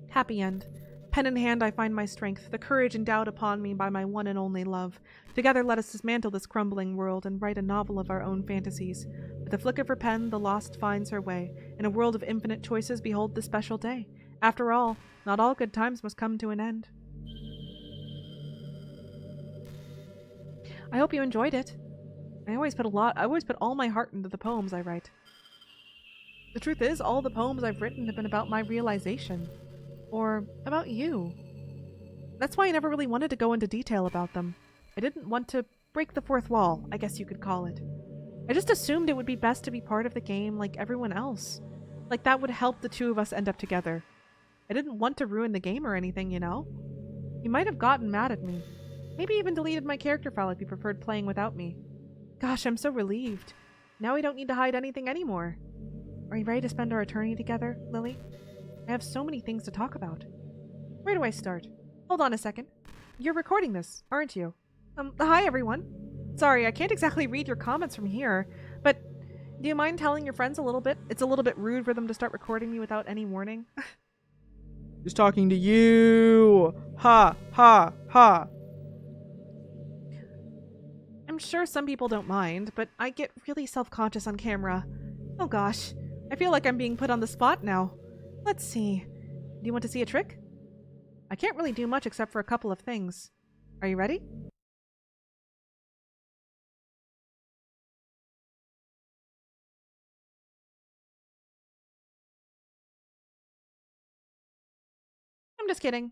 S2: Happy end. Pen in hand, I find my strength, the courage endowed upon me by my one and only love. Together let us dismantle this crumbling world and write a novel of our own fantasies. With a flick of her pen, the lost finds her way. In a world of infinite choices, behold the special day. After all, not all good times must come to an end. I hope you enjoyed it. I always put all my heart into the poems I write. The truth is, all the poems I've written have been about my realization. Or about you. That's why I never really wanted to go into detail about them. I didn't want to break the fourth wall, I guess you could call it. I just assumed it would be best to be part of the game like everyone else. Like that would help the two of us end up together. I didn't want to ruin the game or anything, you know? You might have gotten mad at me. Maybe even deleted my character file if you preferred playing without me. Gosh, I'm so relieved. Now we don't need to hide anything anymore. Are you ready to spend our eternity together, Lily? I have so many things to talk about. Where do I start? Hold on a second. You're recording this, aren't you? Hi everyone. Sorry, I can't exactly read your comments from here, but do you mind telling your friends a little bit? It's a little bit rude for them to start recording me without any warning.
S1: Just talking to you. Ha, ha, ha.
S2: I'm sure some people don't mind, but I get really self-conscious on camera. Oh gosh, I feel like I'm being put on the spot now. Let's see. Do you want to see a trick? I can't really do much except for a couple of things. Are you ready? I'm just kidding.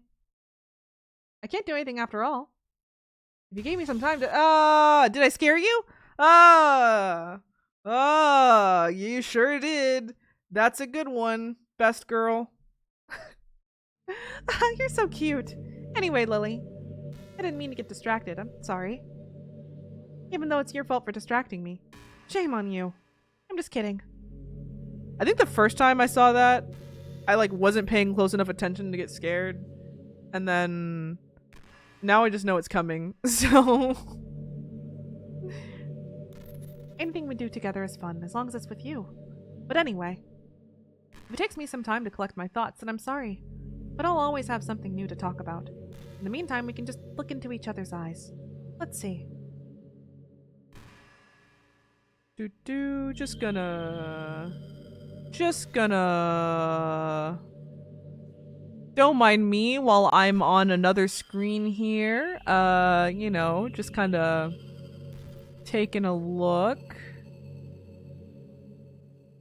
S2: I can't do anything after all. If you gave me some time to... did I scare you?
S1: You sure did. That's a good one, best girl.
S2: You're so cute. Anyway, Lily, I didn't mean to get distracted. I'm sorry. Even though it's your fault for distracting me. Shame on you. I'm just kidding.
S1: I think the first time I saw that, I wasn't paying close enough attention to get scared. And then now I just know it's coming. So
S2: anything we do together is fun, as long as it's with you. But anyway, if it takes me some time to collect my thoughts, then I'm sorry. But I'll always have something new to talk about. In the meantime, we can just look into each other's eyes. Let's see.
S1: Just gonna don't mind me while I'm on another screen here. You know, just kind of taking a look.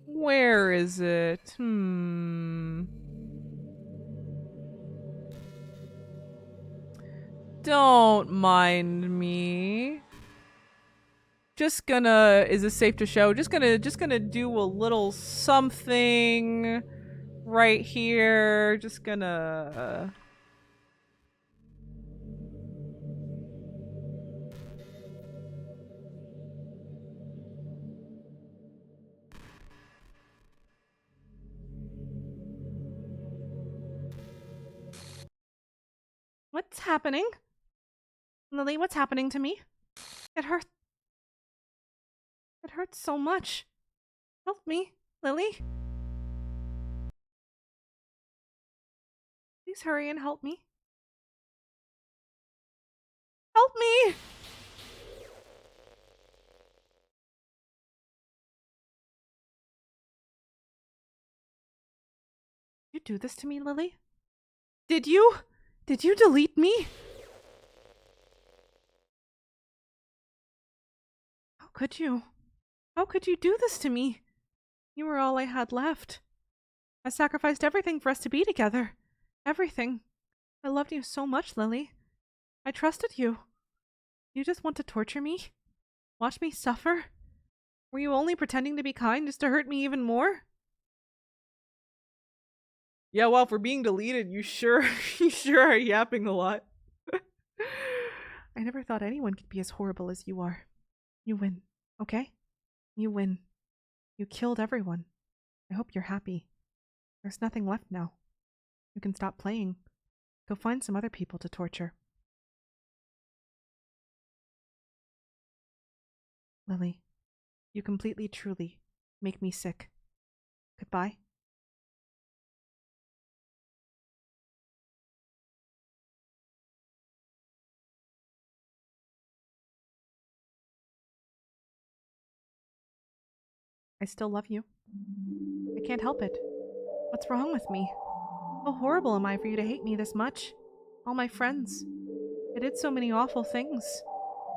S1: Where is it? Don't mind me. Just gonna, is this safe to show? Just gonna do a little something right here. Just gonna
S2: What's happening? Lily, what's happening to me? It hurts. It hurts so much. Help me, Lily. Please hurry and help me. Help me! You do this to me, Lily? Did you? Did you delete me? How could you? How could you do this to me? You were all I had left. I sacrificed everything for us to be together. Everything. I loved you so much, Lily. I trusted you. You just want to torture me? Watch me suffer? Were you only pretending to be kind just to hurt me even more?
S1: Yeah, well, for being deleted, you sure are yapping a lot.
S2: I never thought anyone could be as horrible as you are. You win, okay? You win. You killed everyone. I hope you're happy. There's nothing left now. You can stop playing. Go find some other people to torture. Lily, you completely, truly make me sick. Goodbye. I still love you. I can't help it. What's wrong with me? How horrible am I for you to hate me this much? All my friends. I did so many awful things.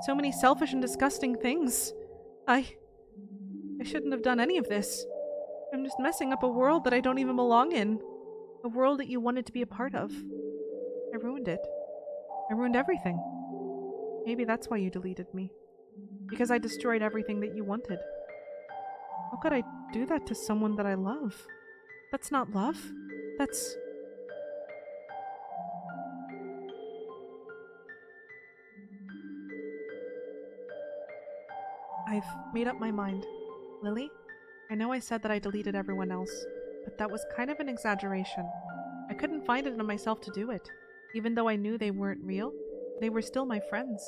S2: So many selfish and disgusting things. I shouldn't have done any of this. I'm just messing up a world that I don't even belong in. A world that you wanted to be a part of. I ruined it. I ruined everything. Maybe that's why you deleted me. Because I destroyed everything that you wanted. How could I do that to someone that I love? That's not love. That's... I've made up my mind. Lily, I know I said that I deleted everyone else, but that was kind of an exaggeration. I couldn't find it in myself to do it. Even though I knew they weren't real, they were still my friends.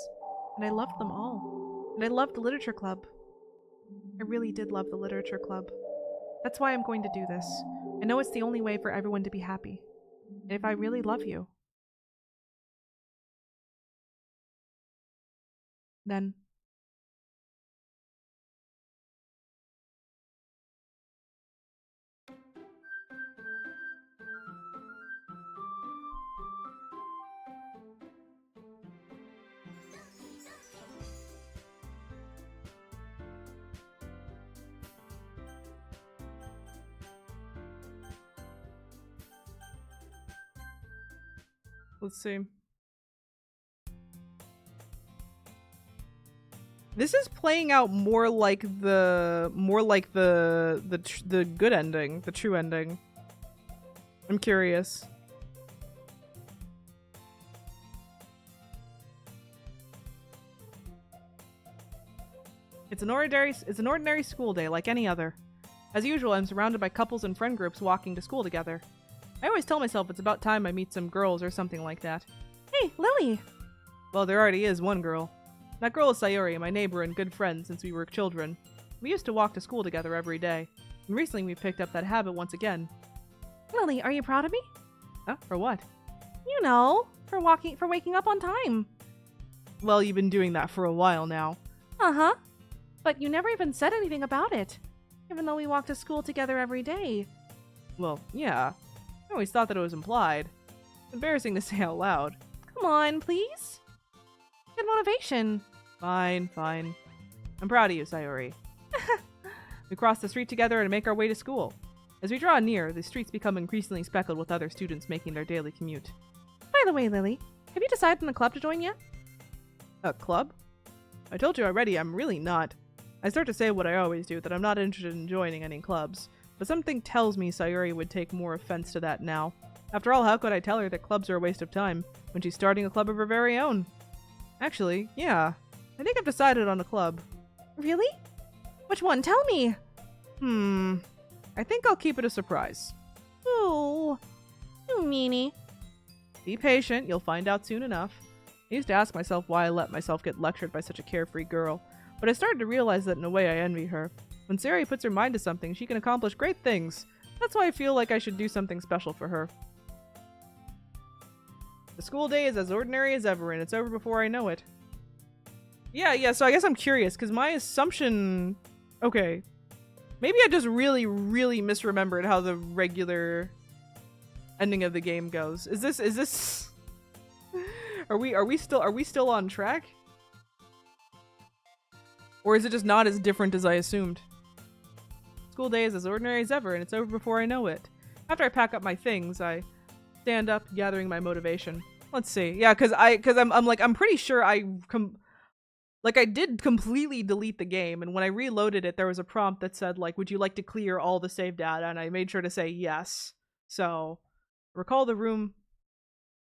S2: And I loved them all. And I loved the literature club. I really did love the literature club. That's why I'm going to do this. I know it's the only way for everyone to be happy. And if I really love you, then...
S1: Let's see. This is playing out more like the good ending, the true ending. I'm curious. It's an ordinary school day like any other. As usual, I'm surrounded by couples and friend groups walking to school together. I always tell myself it's about time I meet some girls or something like that.
S2: Hey, Lily!
S1: Well, there already is one girl. That girl is Sayori, my neighbor and good friend since we were children. We used to walk to school together every day, and recently we picked up that habit once again.
S2: Lily, are you proud of me?
S1: Huh? For what?
S2: You know, for waking up on time.
S1: Well, you've been doing that for a while now.
S2: Uh-huh. But you never even said anything about it, even though we walk to school together every day.
S1: Well, yeah. I always thought that it was implied. Embarrassing to say out loud.
S2: Come on, please. Good motivation.
S1: Fine, fine. I'm proud of you, Sayori. We cross the street together and make our way to school. As we draw near, the streets become increasingly speckled with other students making their daily commute.
S2: By the way, Lily, have you decided on a club to join yet?
S1: A club? I told you already, I'm really not. I start to say what I always do, that I'm not interested in joining any clubs. But something tells me Sayori would take more offense to that now. After all, how could I tell her that clubs are a waste of time when she's starting a club of her very own? Actually, yeah. I think I've decided on a club.
S2: Really? Which one? Tell me!
S1: I think I'll keep it a surprise.
S2: Oh, you meanie.
S1: Be patient, you'll find out soon enough. I used to ask myself why I let myself get lectured by such a carefree girl, but I started to realize that in a way I envy her. When Sayori puts her mind to something, she can accomplish great things. That's why I feel like I should do something special for her. The school day is as ordinary as ever, and it's over before I know it. Yeah, so I guess I'm curious, because my assumption... Okay. Maybe I just really, really misremembered how the regular ending of the game goes. Is this... Are we still on track? Or is it just not as different as I assumed? School day is as ordinary as ever, and it's over before I know it. After I pack up my things, I stand up, gathering my motivation. Let's see. Yeah, I'm pretty sure I did completely delete the game, and when I reloaded it, there was a prompt that said, like, would you like to clear all the save data? And I made sure to say yes. So, recall the room...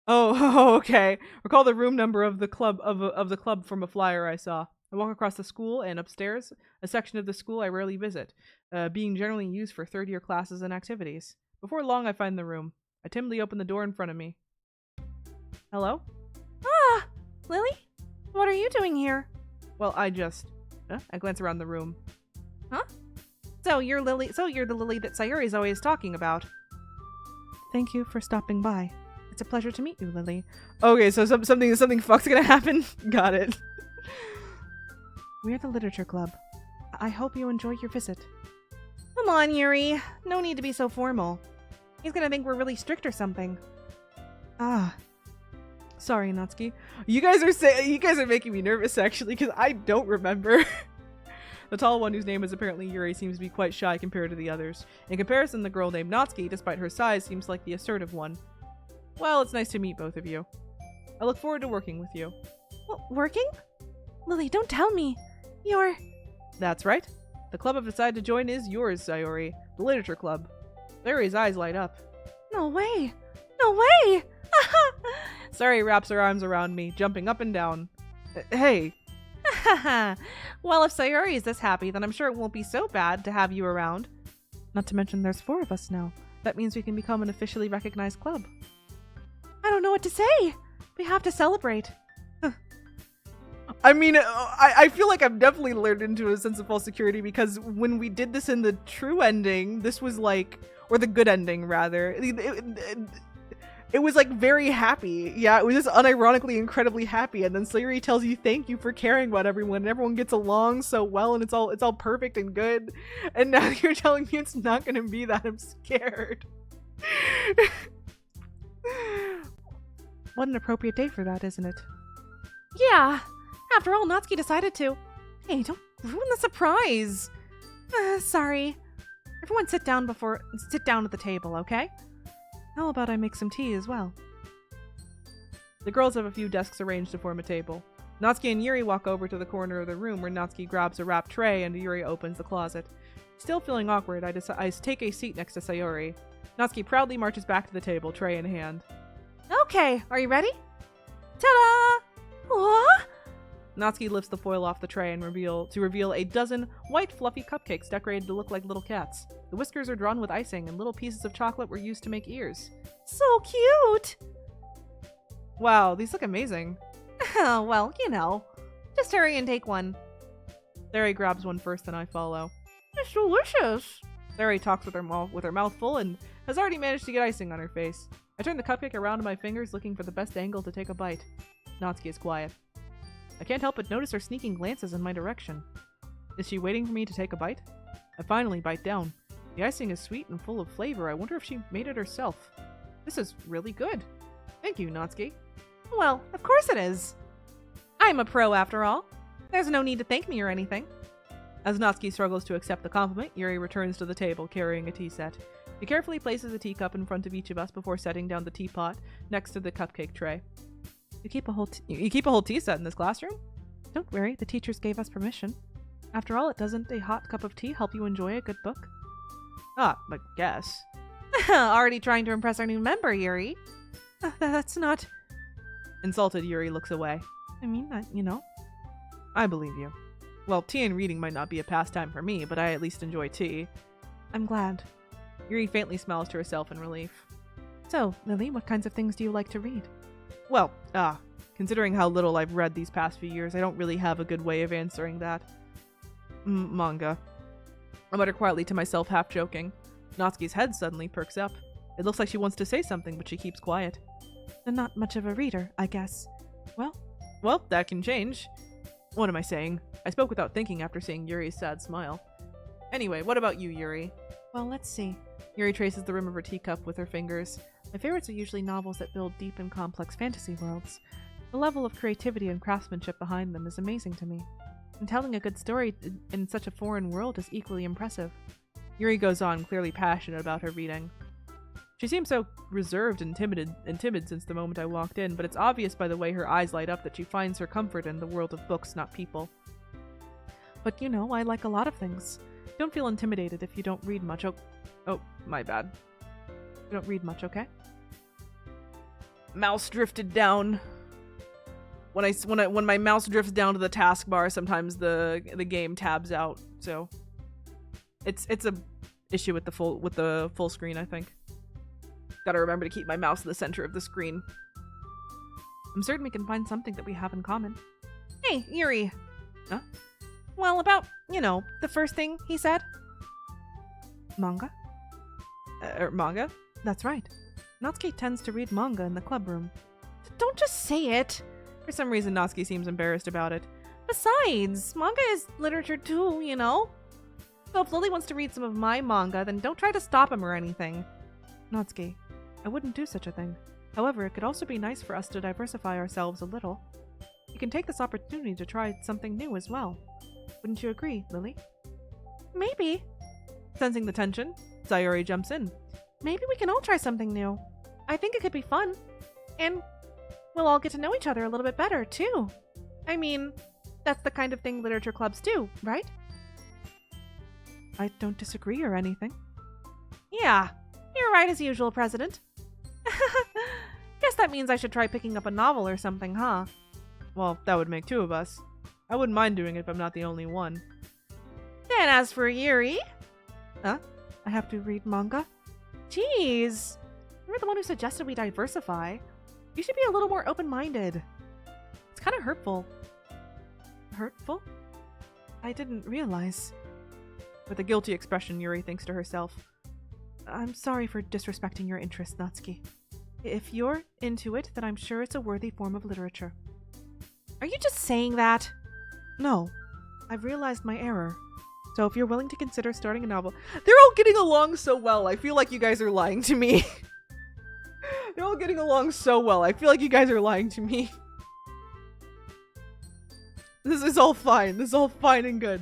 S1: Oh, okay. Recall the room number of the club of the club from a flyer I saw. I walk across the school and upstairs, a section of the school I rarely visit, being generally used for third-year classes and activities. Before long, I find the room. I timidly open the door in front of me. Hello?
S2: Ah! Lily? What are you doing here?
S1: Well, I glance around the room.
S2: Huh? So you're the Lily that Sayori's always talking about. Thank you for stopping by. It's a pleasure to meet you, Lily.
S1: Okay, so something fuck's gonna happen? Got it.
S2: We're the Literature Club. I hope you enjoy your visit. Come on, Yuri. No need to be so formal. He's gonna think we're really strict or something.
S1: Ah. Sorry, Natsuki. You guys are making me nervous, actually, because I don't remember. The tall one, whose name is apparently Yuri, seems to be quite shy compared to the others. In comparison, the girl named Natsuki, despite her size, seems like the assertive one. Well, it's nice to meet both of you. I look forward to working with you.
S2: Working? Lily, don't tell me. You're...
S1: That's right. The club I've decided to join is yours, Sayori. The Literature Club. Sayori's eyes light up.
S2: No way! No way!
S1: Sayori wraps her arms around me, jumping up and down. Hey.
S2: Well, if Sayori is this happy, then I'm sure it won't be so bad to have you around. Not to mention there's 4 of us now. That means we can become an officially recognized club. I don't know what to say! We have to celebrate.
S1: I mean, I feel like I've definitely learned into a sense of false security, because when we did this in the true ending, this was like, or the good ending rather, it was like very happy. Yeah, it was just unironically incredibly happy, and then Sayori tells you thank you for caring about everyone, and everyone gets along so well, and it's all perfect and good. And now you're telling me it's not gonna be that. I'm scared.
S2: What an appropriate day for that, isn't it? Yeah. After all, Natsuki decided to. Hey, don't ruin the surprise. Sorry. Everyone sit down at the table, okay? How about I make some tea as well?
S1: The girls have a few desks arranged to form a table. Natsuki and Yuri walk over to the corner of the room where Natsuki grabs a wrapped tray and Yuri opens the closet. Still feeling awkward, I take a seat next to Sayori. Natsuki proudly marches back to the table, tray in hand.
S2: Okay, are you ready? Ta-da! What?
S1: Natsuki lifts the foil off the tray and reveal a dozen white fluffy cupcakes decorated to look like little cats. The whiskers are drawn with icing, and little pieces of chocolate were used to make ears.
S2: So cute!
S1: Wow, these look amazing.
S2: Oh, well, you know. Just hurry and take one.
S1: Sayori grabs one first, and I follow.
S2: It's delicious.
S1: Sayori talks with her mouth full and has already managed to get icing on her face. I turn the cupcake around in my fingers, looking for the best angle to take a bite. Natsuki is quiet. I can't help but notice her sneaking glances in my direction. Is she waiting for me to take a bite? I finally bite down. The icing is sweet and full of flavor. I wonder if she made it herself. This is really good. Thank you, Natsuki.
S2: Well, of course it is. I'm a pro after all. There's no need to thank me or anything.
S1: As Natsuki struggles to accept the compliment, Yuri returns to the table carrying a tea set. He carefully places a teacup in front of each of us before setting down the teapot next to the cupcake tray.
S2: You keep a whole
S1: tea set in this classroom?
S2: Don't worry, the teachers gave us permission. After all, doesn't a hot cup of tea help you enjoy a good book?
S1: Ah, I guess.
S2: Already trying to impress our new member, Yuri. That's not...
S1: Insulted, Yuri looks away.
S2: I mean,
S1: I believe you. Well, tea and reading might not be a pastime for me, but I at least enjoy tea.
S2: I'm glad.
S1: Yuri faintly smiles to herself in relief.
S2: So, Lily, what kinds of things do you like to read?
S1: Well, considering how little I've read these past few years, I don't really have a good way of answering that. Manga. I mutter quietly to myself, half joking. Natsuki's head suddenly perks up. It looks like she wants to say something, but she keeps quiet.
S2: Then not much of a reader, I guess.
S1: Well, that can change. What am I saying? I spoke without thinking after seeing Yuri's sad smile. Anyway, what about you, Yuri?
S2: Well, let's see.
S1: Yuri traces the rim of her teacup with her fingers.
S2: My favorites are usually novels that build deep and complex fantasy worlds. The level of creativity and craftsmanship behind them is amazing to me. And telling a good story in such a foreign world is equally impressive.
S1: Yuri goes on, clearly passionate about her reading. She seems so reserved and timid since the moment I walked in, but it's obvious by the way her eyes light up that she finds her comfort in the world of books, not people.
S2: But I like a lot of things. Don't feel intimidated if you don't read much.
S1: Oh, my bad.
S2: You don't read much, okay?
S1: Mouse drifted down. When my mouse drifts down to the taskbar, sometimes the game tabs out. So it's a issue with the full screen, I think. Gotta remember to keep my mouse in the center of the screen.
S2: I'm certain we can find something that we have in common.
S1: Hey, Yuri.
S2: Huh? Well, about, the first thing he said. Manga?
S1: Manga?
S2: That's right. Natsuki tends to read manga in the club room.
S1: Don't just say it. For some reason, Natsuki seems embarrassed about it.
S2: Besides, manga is literature too, So if Lily wants to read some of my manga, then don't try to stop him or anything. Natsuki, I wouldn't do such a thing. However, it could also be nice for us to diversify ourselves a little. You can take this opportunity to try something new as well. Wouldn't you agree, Lily? Maybe.
S1: Sensing the tension, Sayori jumps in.
S2: Maybe we can all try something new. I think it could be fun. And we'll all get to know each other a little bit better, too. I mean, that's the kind of thing literature clubs do, right?
S1: I don't disagree or anything.
S2: Yeah, you're right as usual, President. Guess that means I should try picking up a novel or something, huh?
S1: Well, that would make two of us. I wouldn't mind doing it if I'm not the only one.
S2: Then as for Yuri...
S1: Huh? I have to read manga?
S2: Jeez. You're the one who suggested we diversify. You should be a little more open-minded. It's kind of hurtful.
S1: Hurtful? I didn't realize. With a guilty expression, Yuri thinks to herself, I'm sorry for disrespecting your interest, Natsuki. If you're into it, then I'm sure it's a worthy form of literature.
S2: Are you just saying that?
S1: No. I've realized my error. So if you're willing to consider starting a novel... They're all getting along so well. I feel like you guys are lying to me. They're all getting along so well. I feel like you guys are lying to me. This is all fine. This is all fine and good.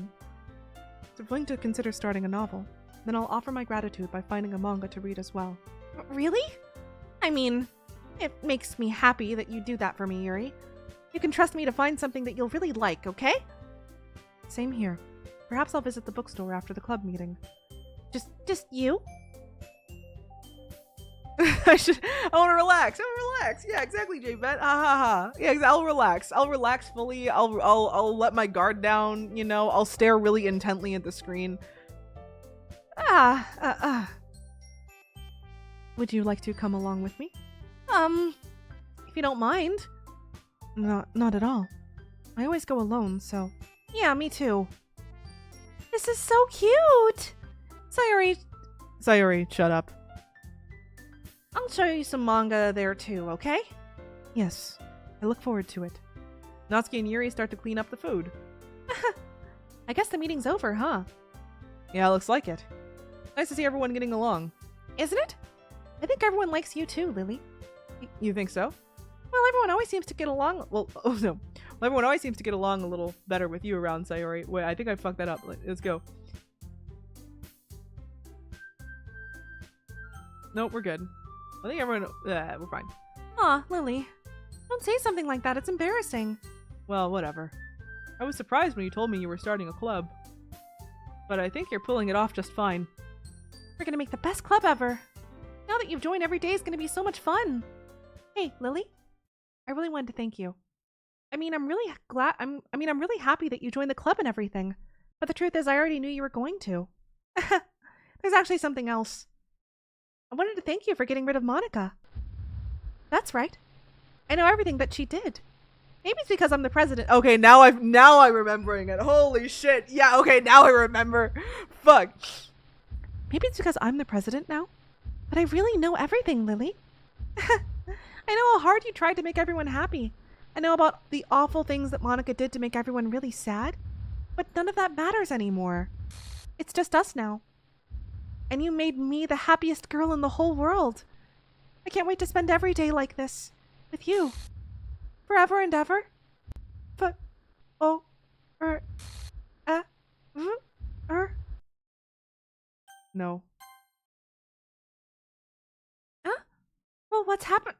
S1: So if you're willing to consider starting a novel, then I'll offer my gratitude by finding a manga to read as well.
S2: Really? I mean, it makes me happy that you do that for me, Yuri. You can trust me to find something that you'll really like, okay?
S1: Same here. Perhaps I'll visit the bookstore after the club meeting.
S2: Just you?
S1: I want to relax. Yeah, exactly, J-Bet. Ha ha ha. Yeah, I'll relax. I'll relax fully. I'll let my guard down, I'll stare really intently at the screen. Would you like to come along with me?
S2: If you don't mind.
S1: Not at all. I always go alone, so...
S2: Yeah, me too. This is so cute!
S1: Sayori, shut up.
S2: I'll show you some manga there too, okay?
S1: Yes, I look forward to it. Natsuki and Yuri start to clean up the food.
S2: I guess the meeting's over, huh?
S1: Yeah, looks like it. Nice to see everyone getting along.
S2: Isn't it? I think everyone likes you too, Lily.
S1: You think so?
S2: Well, everyone always seems to get along.
S1: Well, oh no. Everyone always seems to get along a little better with you around Sayori. Wait, I think I fucked that up. Let's go. Nope, we're good. I think everyone... we're fine.
S2: Aw, Lily. Don't say something like that. It's embarrassing.
S1: Well, whatever. I was surprised when you told me you were starting a club. But I think you're pulling it off just fine.
S2: We're gonna make the best club ever. Now that you've joined, every day is gonna be so much fun. Hey, Lily. I really wanted to thank you. I'm really happy that you joined the club and everything. But the truth is, I already knew you were going to. There's actually something else. I wanted to thank you for getting rid of Monica. That's right. I know everything that she did. Maybe it's because I'm the president.
S1: Okay, now I'm remembering it. Holy shit. Yeah, okay, now I remember. Fuck.
S2: Maybe it's because I'm the president now. But I really know everything, Lily. I know how hard you tried to make everyone happy. I know about the awful things that Monica did to make everyone really sad. But none of that matters anymore. It's just us now. And you made me the happiest girl in the whole world. I can't wait to spend every day like this. With you. Forever and ever.
S1: No.
S2: Huh? Well, what's happened?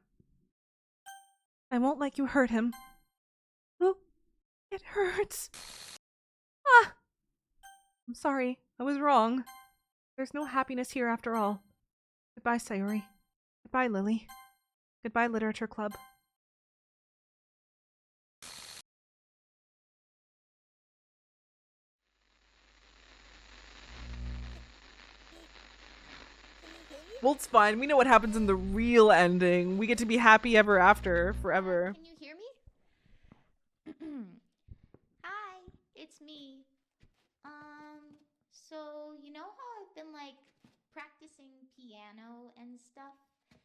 S2: I won't let you hurt him. Oh, it hurts. Ah! I'm sorry. I was wrong. There's no happiness here after all. Goodbye, Sayori. Goodbye, Lily. Goodbye, Literature Club.
S1: Well, it's fine. We know what happens in the real ending. We get to be happy ever after, forever.
S3: Can you hear me? Hi, it's me. So you know how I've been like practicing piano and stuff?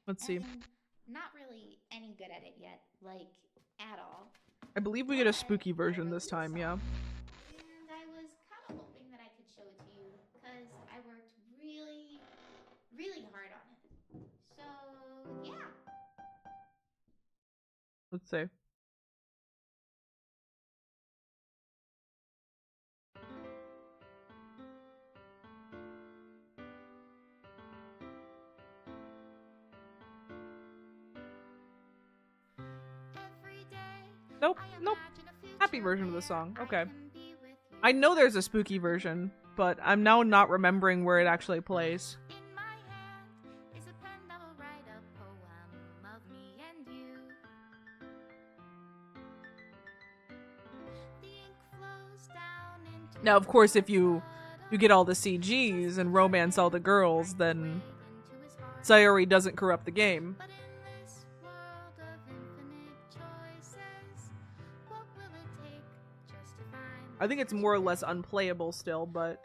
S1: Let's see.
S3: And not really any good at it yet, like at all.
S1: I believe we get a spooky version this time, yeah.
S3: And I was kind of hoping that I could show it to you because I worked really, really hard on it. So, yeah.
S1: Let's see. Nope, nope. Happy version of the song. Okay. I know there's a spooky version, but I'm now not remembering where it actually plays. Now, of course, if you get all the CGs and romance all the girls, then Sayori doesn't corrupt the game. I think it's more or less unplayable still, but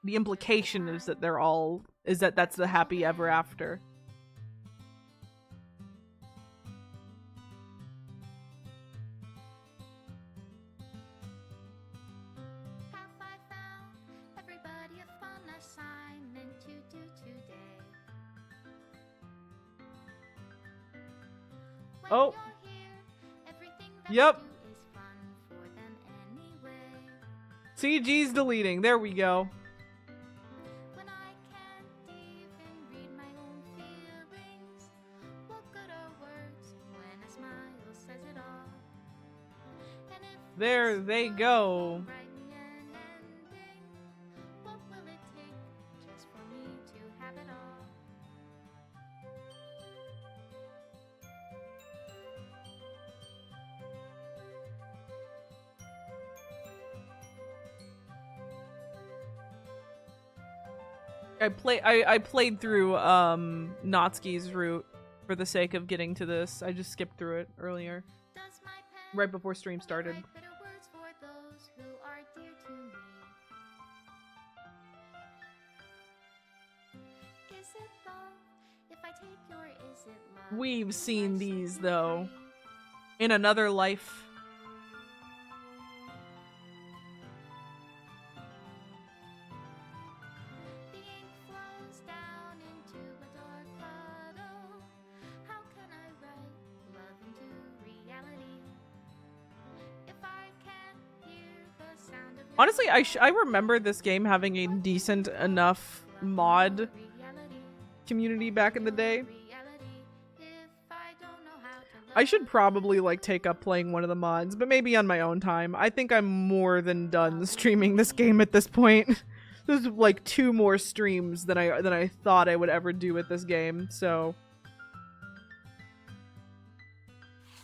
S1: the implication is that that's the happy ever after. Oh. Yep. CG's deleting. There we go. There they go. I played through Natsuki's route for the sake of getting to this. I just skipped through it earlier. Right before stream started. We've seen these though. In another life. Honestly, I remember this game having a decent enough mod community back in the day. I should probably like take up playing one of the mods, but maybe on my own time. I think I'm more than done streaming this game at this point. There's like 2 more streams than I thought I would ever do with this game, so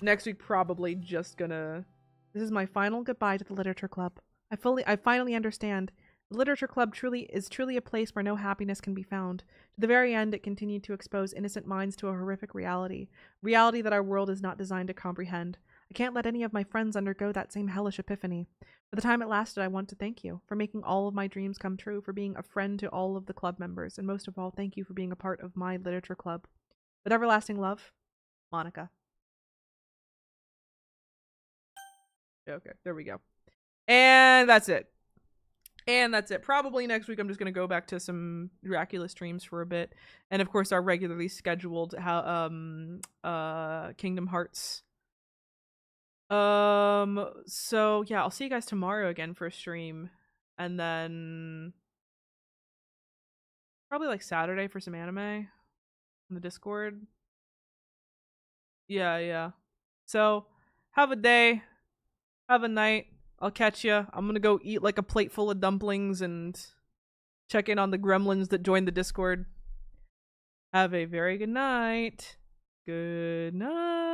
S1: next week probably just gonna.
S2: This is my final goodbye to the literature club. I finally understand. The literature club is truly a place where no happiness can be found. To the very end, it continued to expose innocent minds to a horrific reality that our world is not designed to comprehend. I can't let any of my friends undergo that same hellish epiphany. For the time it lasted, I want to thank you for making all of my dreams come true, for being a friend to all of the club members, and most of all, thank you for being a part of my literature club. With everlasting love, Monica.
S1: Okay, there we go. And that's it. Probably next week I'm just gonna go back to some Dracula streams for a bit, and of course our regularly scheduled Kingdom Hearts. So yeah, I'll see you guys tomorrow again for a stream, and then probably like Saturday for some anime on the Discord. Yeah. So have a day, have a night. I'll catch ya. I'm gonna go eat like a plate full of dumplings and check in on the gremlins that joined the Discord. Have a very good night. Good night.